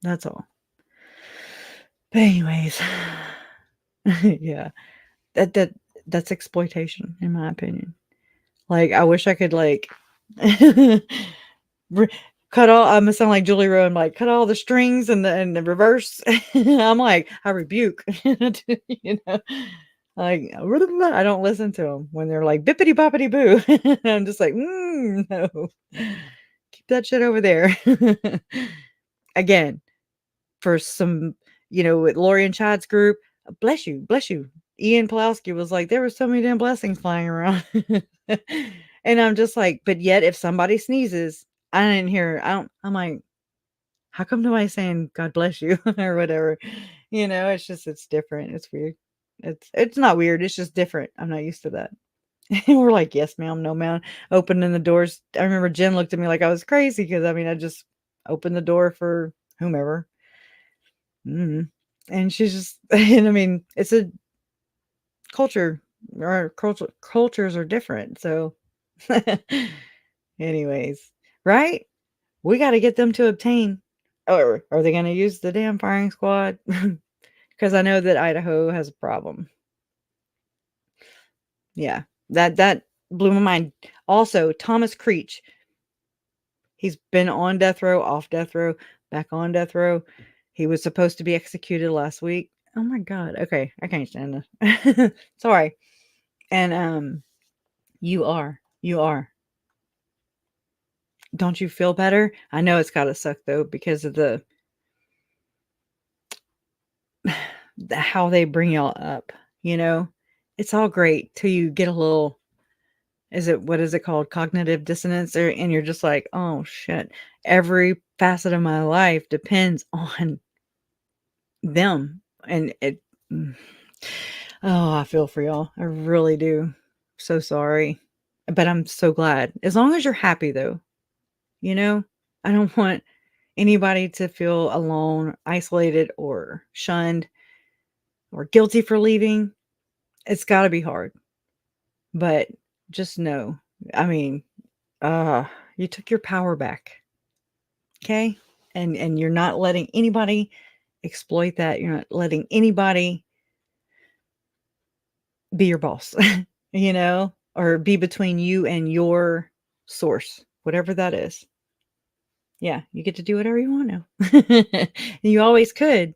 That's all. But anyways, yeah, that's exploitation, in my opinion. Like, I wish I could cut all. I'm gonna sound like Julie Rowe. I'm like, cut all the strings and the reverse. I'm like, I rebuke. Like, I don't listen to them when they're like bippity boppity boo. I'm just like, no, keep that shit over there. Again, for some, with Lori and Chad's group, bless you. Ian Pulowski was like, there were so many damn blessings flying around. And I'm just like, but yet if somebody sneezes, I didn't hear, I'm like, how come nobody's saying God bless you or whatever? It's different. It's weird. It's not weird. It's just different. I'm not used to that. And we're like, yes, ma'am, no, ma'am. Opening the doors. I remember Jen looked at me like I was crazy because I just opened the door for whomever. And she's just, and it's a culture. Our cultures are different. So, anyways, right? We got to get them to obtain. Or are they going to use the damn firing squad? Because I know that Idaho has a problem. Yeah, that blew my mind. Also, Thomas Creech. He's been on death row, off death row, back on death row. He was supposed to be executed last week. Oh my God. Okay, I can't stand this. Sorry. And you are. Don't you feel better? I know it's gotta suck though because of the how they bring y'all up. It's all great till you get a little. What is it called? Cognitive dissonance, and you're just like, oh shit. Every facet of my life depends on them, and it. Oh, I feel for y'all. I really do. So sorry, but I'm so glad. As long as you're happy, though, I don't want anybody to feel alone, isolated, or shunned, or guilty for leaving. It's got to be hard, but just know. You took your power back. Okay, and you're not letting anybody exploit that. You're not letting anybody be your boss, or be between you and your source, whatever that is. Yeah, you get to do whatever you want now. You always could.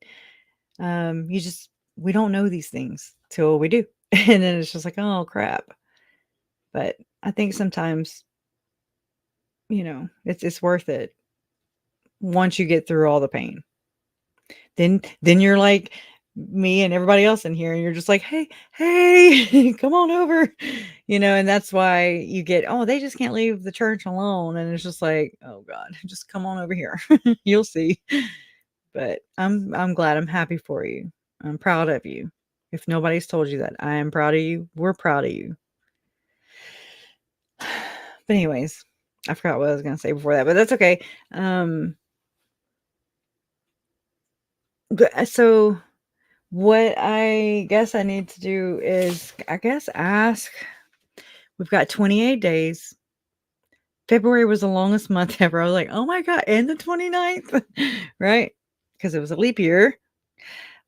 We don't know these things till we do. And then it's just like, oh crap. But I think sometimes, it's worth it once you get through all the pain. Then you're like me and everybody else in here, and you're just like, hey, come on over, and that's why you get, oh, they just can't leave the church alone. And it's just like, oh God, just come on over here. You'll see. But I'm glad. I'm happy for you. I'm proud of you. If nobody's told you that, I am proud of you. We're proud of you. But anyways, I forgot what I was going to say before that, but that's okay. So what I guess I need to do is, ask. We've got 28 days. February was the longest month ever. I was like, oh my God, and the 29th, right? Because it was a leap year.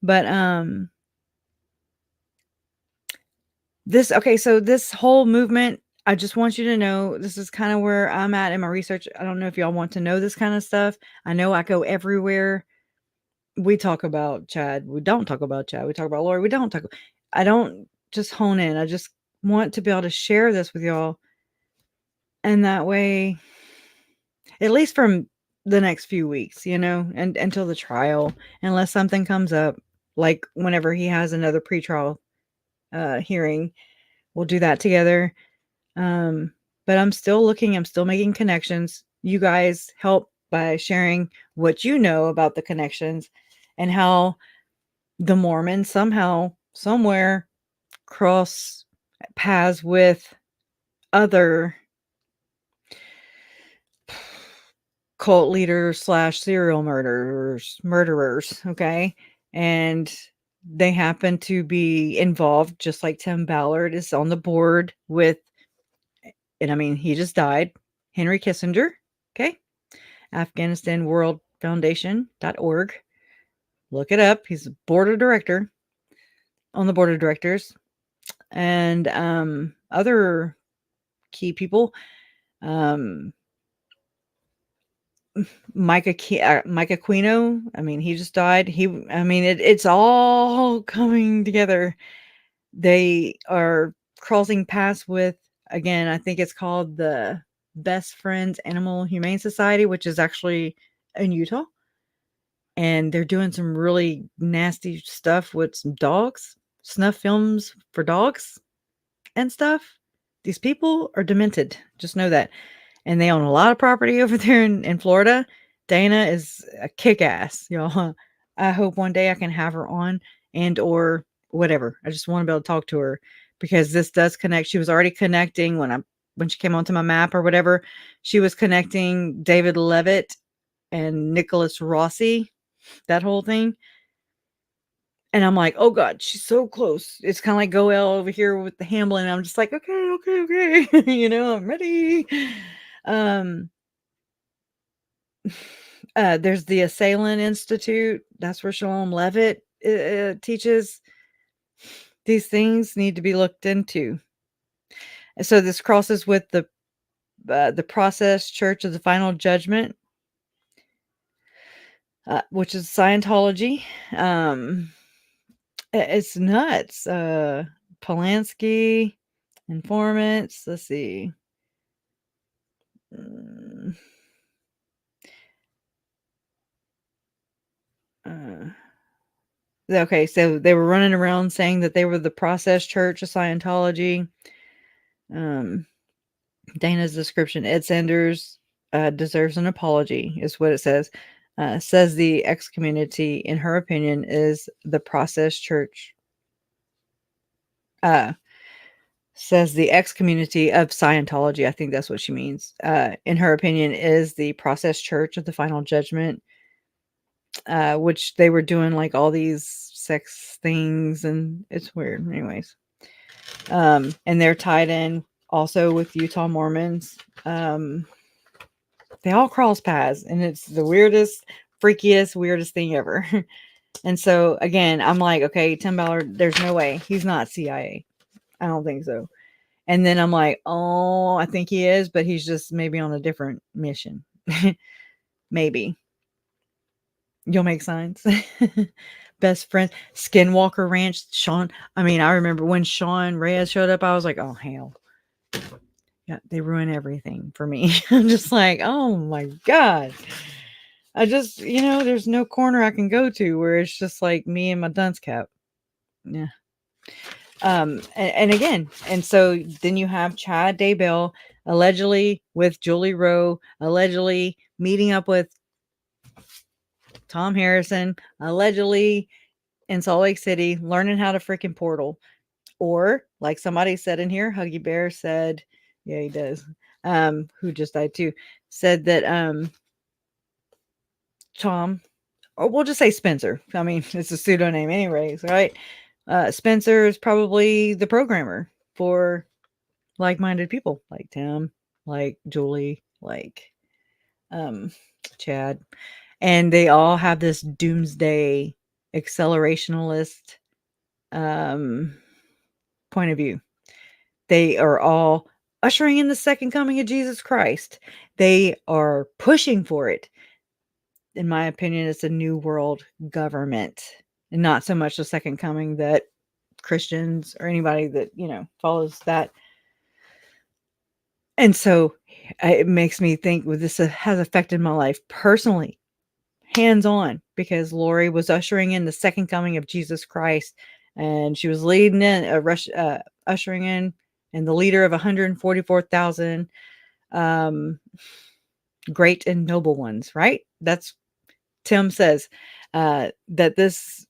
But so this whole movement, I just want you to know, this is kind of where I'm at in my research. I don't know if y'all want to know this kind of stuff. I know I go everywhere. We talk about Chad. We don't talk about Chad. We talk about Lori. I don't just hone in. I just want to be able to share this with y'all. And that way, at least from the next few weeks, and until the trial, unless something comes up, like whenever he has another pretrial hearing, we'll do that together. But I'm still looking, I'm still making connections. You guys help by sharing what you know about the connections and how the Mormons somehow, somewhere cross paths with other cult leaders / serial murderers. Okay. And they happen to be involved, just like Tim Ballard is on the board with, and I mean, he just died, Henry Kissinger. Okay. Afghanistan World Foundation.org. Look it up. He's a board of director on the board of directors. And other key people. Mike Aquino. I mean, he just died. It's all coming together. They are crossing paths with, again, I think it's called the Best Friends Animal Humane Society, which is actually in Utah. And they're doing some really nasty stuff with some dogs, snuff films for dogs and stuff. These people are demented. Just know that. And they own a lot of property over there in Florida. Dana is a kick-ass, y'all. I hope one day I can have her on and or whatever. I just want to be able to talk to her because this does connect. She was already connecting when she came onto my map or whatever. She was connecting David Levitt and Nicholas Rossi, that whole thing. And I'm like, oh God, she's so close. It's kind of like Goel over here with the Hamlin. I'm just like, okay. I'm ready. There's the Assailant Institute. That's where Shalom Levitt teaches. These things need to be looked into. And so this crosses with the Process Church of the Final Judgment, which is Scientology. It's nuts. Polanski, informants. Let's see. Okay, so they were running around saying that they were the Process Church of Scientology. Dana's description: Ed Sanders deserves an apology, is what it says. Says the ex community, in her opinion, is the Process Church. Says the ex community of Scientology. I think that's what she means. In her opinion, is the Process Church of the Final Judgment, which they were doing like all these sex things, and it's weird. Anyways, and they're tied in also with Utah Mormons. They all cross paths, and it's the weirdest, weirdest thing ever. And so again, I'm like, okay, Tim Ballard, there's no way he's not CIA. I don't think so. And then I'm like, oh, I think he is, but he's just maybe on a different mission. Maybe. You'll make signs. Best friend, Skinwalker Ranch, Sean. I mean, I remember when Sean Reyes showed up, I was like, oh, hell. Yeah, they ruin everything for me. I'm just like, oh my God. I just, there's no corner I can go to where it's just like me and my dunce cap. Yeah. And again, and so then you have Chad Daybell allegedly with Julie Rowe, allegedly meeting up with Tom Harrison, allegedly in Salt Lake City, learning how to freaking portal. Or like somebody said in here, Huggy Bear said, yeah, he does. Who just died too, said that Tom, or we'll just say Spencer. I mean, it's a pseudonym anyways, right? Spencer is probably the programmer for like-minded people like Tim, like Julie, like Chad. And they all have this doomsday accelerationalist point of view. They are all ushering in the second coming of Jesus Christ. They are pushing for it. In my opinion, it's a new world government, and not so much the second coming that Christians or anybody that, follows that. And so it makes me think, well, this has affected my life personally. hands-on, because Lori was ushering in the second coming of Jesus Christ, and she was leading in ushering in, and the leader of 144,000 great and noble ones, right? That's Tim says that this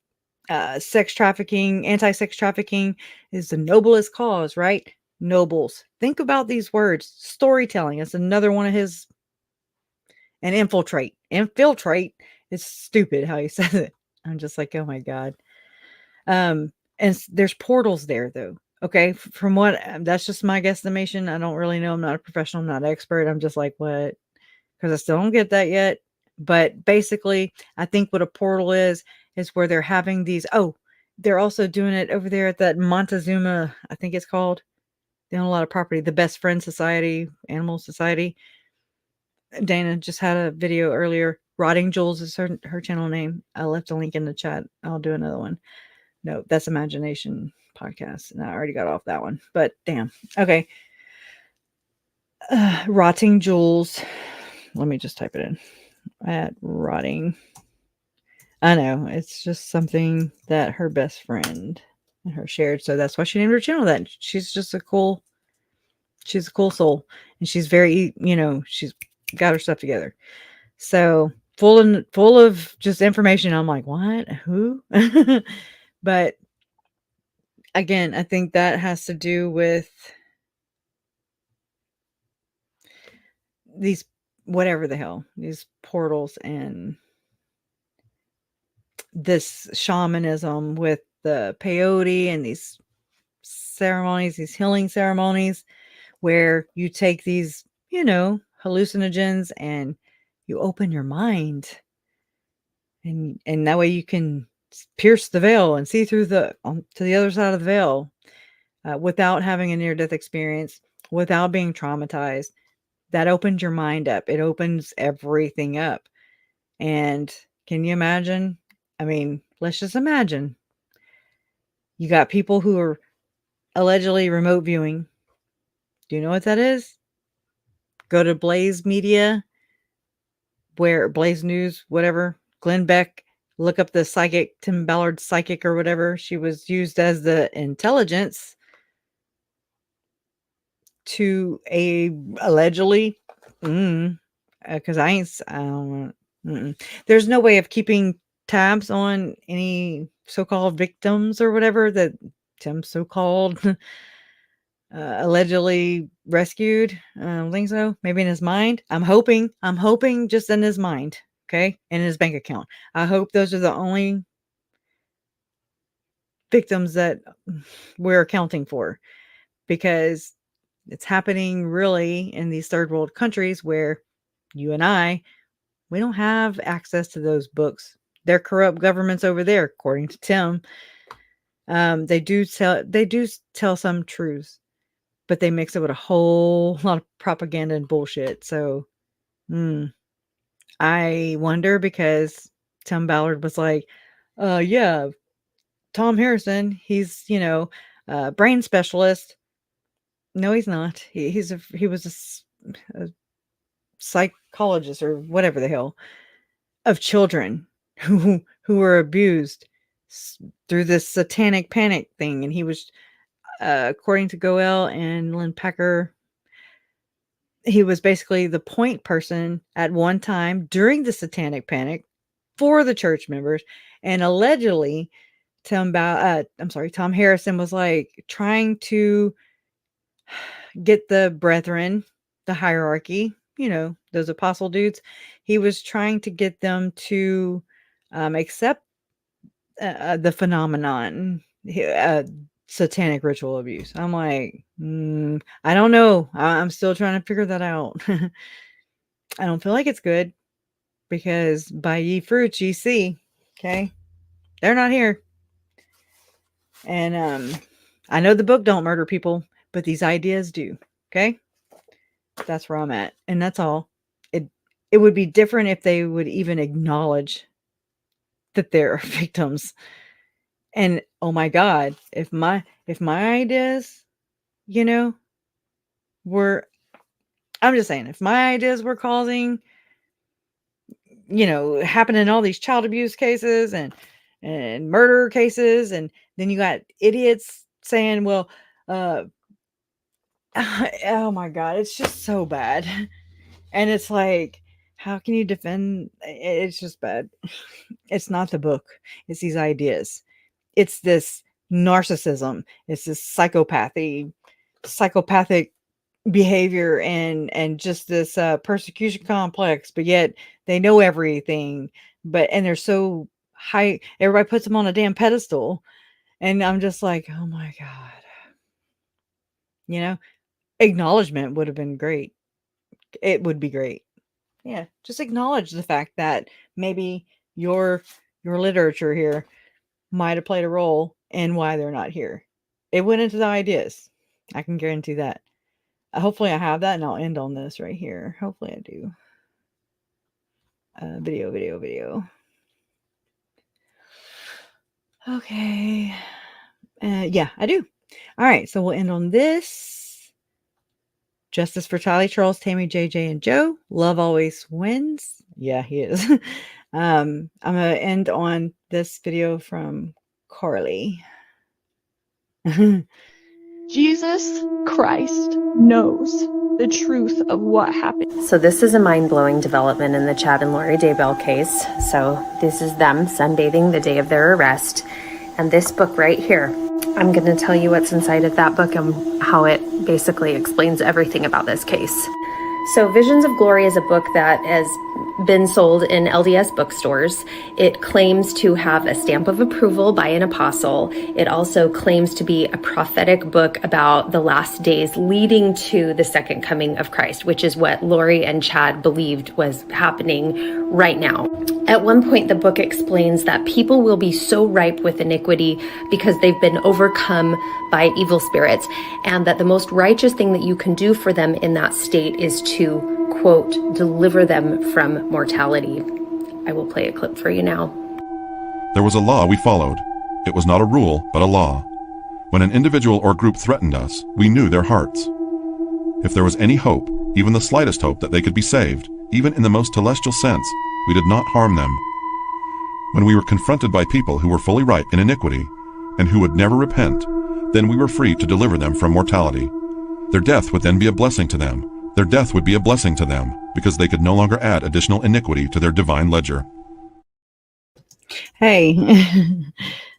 sex trafficking, anti-sex trafficking is the noblest cause, right? Nobles. Think about these words. Storytelling is another one of his. And infiltrate. Infiltrate is stupid how he says it. I'm just like, oh my God. And there's portals there though. Okay. From what, that's just my guesstimation. I don't really know. I'm not a professional. I'm not an expert. I'm just like, what? Because I still don't get that yet. But basically, I think what a portal is where they're having these. Oh, they're also doing it over there at that Montezuma, I think it's called. They own a lot of property. The Best Friend Society, Animal Society. Dana just had a video earlier. Rotting Jules is her channel name. I left a link in the chat. I'll do another one. No, that's Imagination Podcast. And I already got off that one. But damn. Okay. Rotting Jules. Let me just type it in. At Rotting. I know. It's just something that her best friend and her shared. So that's why she named her channel that. She's a cool soul. And she's very, she's got her stuff together. So full of just information. I'm like, what? Who? But again, I think that has to do with these, whatever the hell, these portals and this shamanism with the peyote and these ceremonies, these healing ceremonies, where you take these, hallucinogens and you open your mind, and that way you can pierce the veil and see through to the other side of the veil without having a near-death experience, without being traumatized. That opens your mind up. It opens everything up. And can you imagine? I mean, let's just imagine. You got people who are allegedly remote viewing. Do you know what that is? Go to Blaze Media, Blaze News, whatever, Glenn Beck, look up the psychic, Tim Ballard psychic or whatever. She was used as the intelligence to allegedly, because I don't know. There's no way of keeping tabs on any so-called victims or whatever that Tim so-called allegedly rescued. I don't think so. Maybe in his mind. I'm hoping just in his mind. Okay. In his bank account. I hope those are the only victims that we're accounting for, because it's happening really in these third world countries where you and I, we don't have access to those books. They're corrupt governments over there, according to Tim. They do tell some truths, but they mix it with a whole lot of propaganda and bullshit. So I wonder, because Tim Ballard was like, yeah, Tom Harrison, he's, a brain specialist. No, he's not. He was a psychologist or whatever the hell of children who were abused through this satanic panic thing. And he was, according to Goel and Lynn Packer, he was basically the point person at one time during the satanic panic for the church members. And allegedly Tom Harrison was like trying to get the brethren, the hierarchy, those apostle dudes. He was trying to get them to accept the phenomenon, satanic ritual abuse. I'm like, I don't know. I'm still trying to figure that out. I don't feel like it's good, because by ye fruits ye see. Okay. They're not here. And I know the book don't murder people, but these ideas do. Okay. That's where I'm at. And that's all. It would be different if they would even acknowledge that there are victims. And oh my God, if my ideas, were, I'm just saying, if my ideas were causing happen in all these child abuse cases and murder cases. And then you got idiots saying, well, oh my God, it's just so bad. And it's like, how can you defend? It's just bad. It's not the book. It's these ideas. It's this narcissism. It's this psychopathic behavior and just this persecution complex, but yet they know everything. And they're so high. Everybody puts them on a damn pedestal. And I'm just like, oh my God. Acknowledgement would have been great. It would be great. Yeah, just acknowledge the fact that maybe your literature here might have played a role in why they're not here. It went into the ideas. I can guarantee that. Hopefully I have that, and I'll end on this right here. Hopefully I do. Video. Okay. Yeah, I do. All right, so we'll end on this. Justice for Tylee, Charles, Tammy, JJ, and Joe. Love always wins. Yeah, he is. I'm going to end on this video from Carly. Jesus Christ knows the truth of what happened. So this is a mind-blowing development in the Chad and Lori Daybell case. So this is them sunbathing the day of their arrest. And this book right here, I'm going to tell you what's inside of that book and how it basically explains everything about this case. So Visions of Glory is a book that has been sold in LDS bookstores. It claims to have a stamp of approval by an apostle. It also claims to be a prophetic book about the last days leading to the second coming of Christ, which is what Lori and Chad believed was happening right now. At one point, the book explains that people will be so ripe with iniquity because they've been overcome by evil spirits, and that the most righteous thing that you can do for them in that state is to, quote, deliver them from mortality. I will play a clip for you now. There was a law we followed. It was not a rule, but a law. When an individual or group threatened us, we knew their hearts. If there was any hope, even the slightest hope that they could be saved, even in the most celestial sense, we did not harm them. When we were confronted by people who were fully ripe in iniquity, and who would never repent, then we were free to deliver them from mortality. Their death would then be a blessing to them. Their death would be a blessing to them, because they could no longer add additional iniquity to their divine ledger. Hey,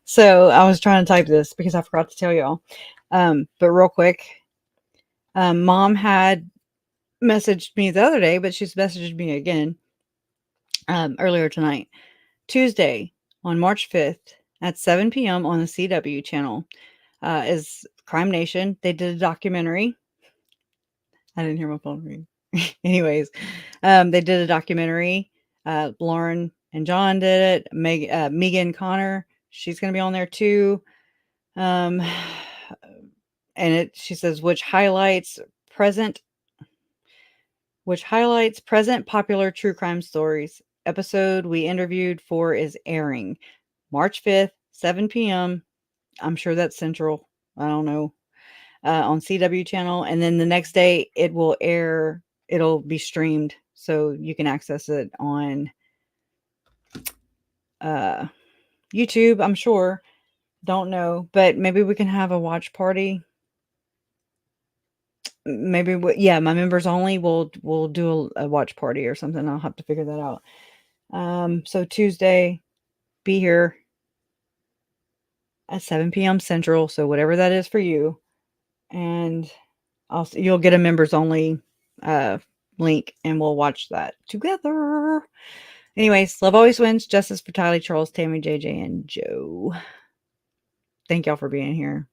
so I was trying to type this because I forgot to tell y'all. But real quick, Mom had messaged me the other day, but she's messaged me again earlier tonight. Tuesday on March 5th at 7 p.m. on the CW channel is Crime Nation. They did a documentary. I didn't hear my phone ring. Anyways, they did a documentary. Lauren and John did it. Megan Connor, she's going to be on there too. And she says, which highlights present popular true crime stories. Episode we interviewed for is airing March 5th, 7 p.m. I'm sure that's Central. I don't know. On CW channel. And then the next day it will air. It'll be streamed. So you can access it on YouTube, I'm sure. Don't know. But maybe we can have a watch party. Maybe, my members only will do a watch party or something. I'll have to figure that out. So Tuesday, be here at 7 p.m. Central. So whatever that is for you. And you'll get a members only link and we'll watch that together. Anyways, love always wins. Justice for Tylee, Charles, Tammy, JJ, and Joe. Thank y'all for being here.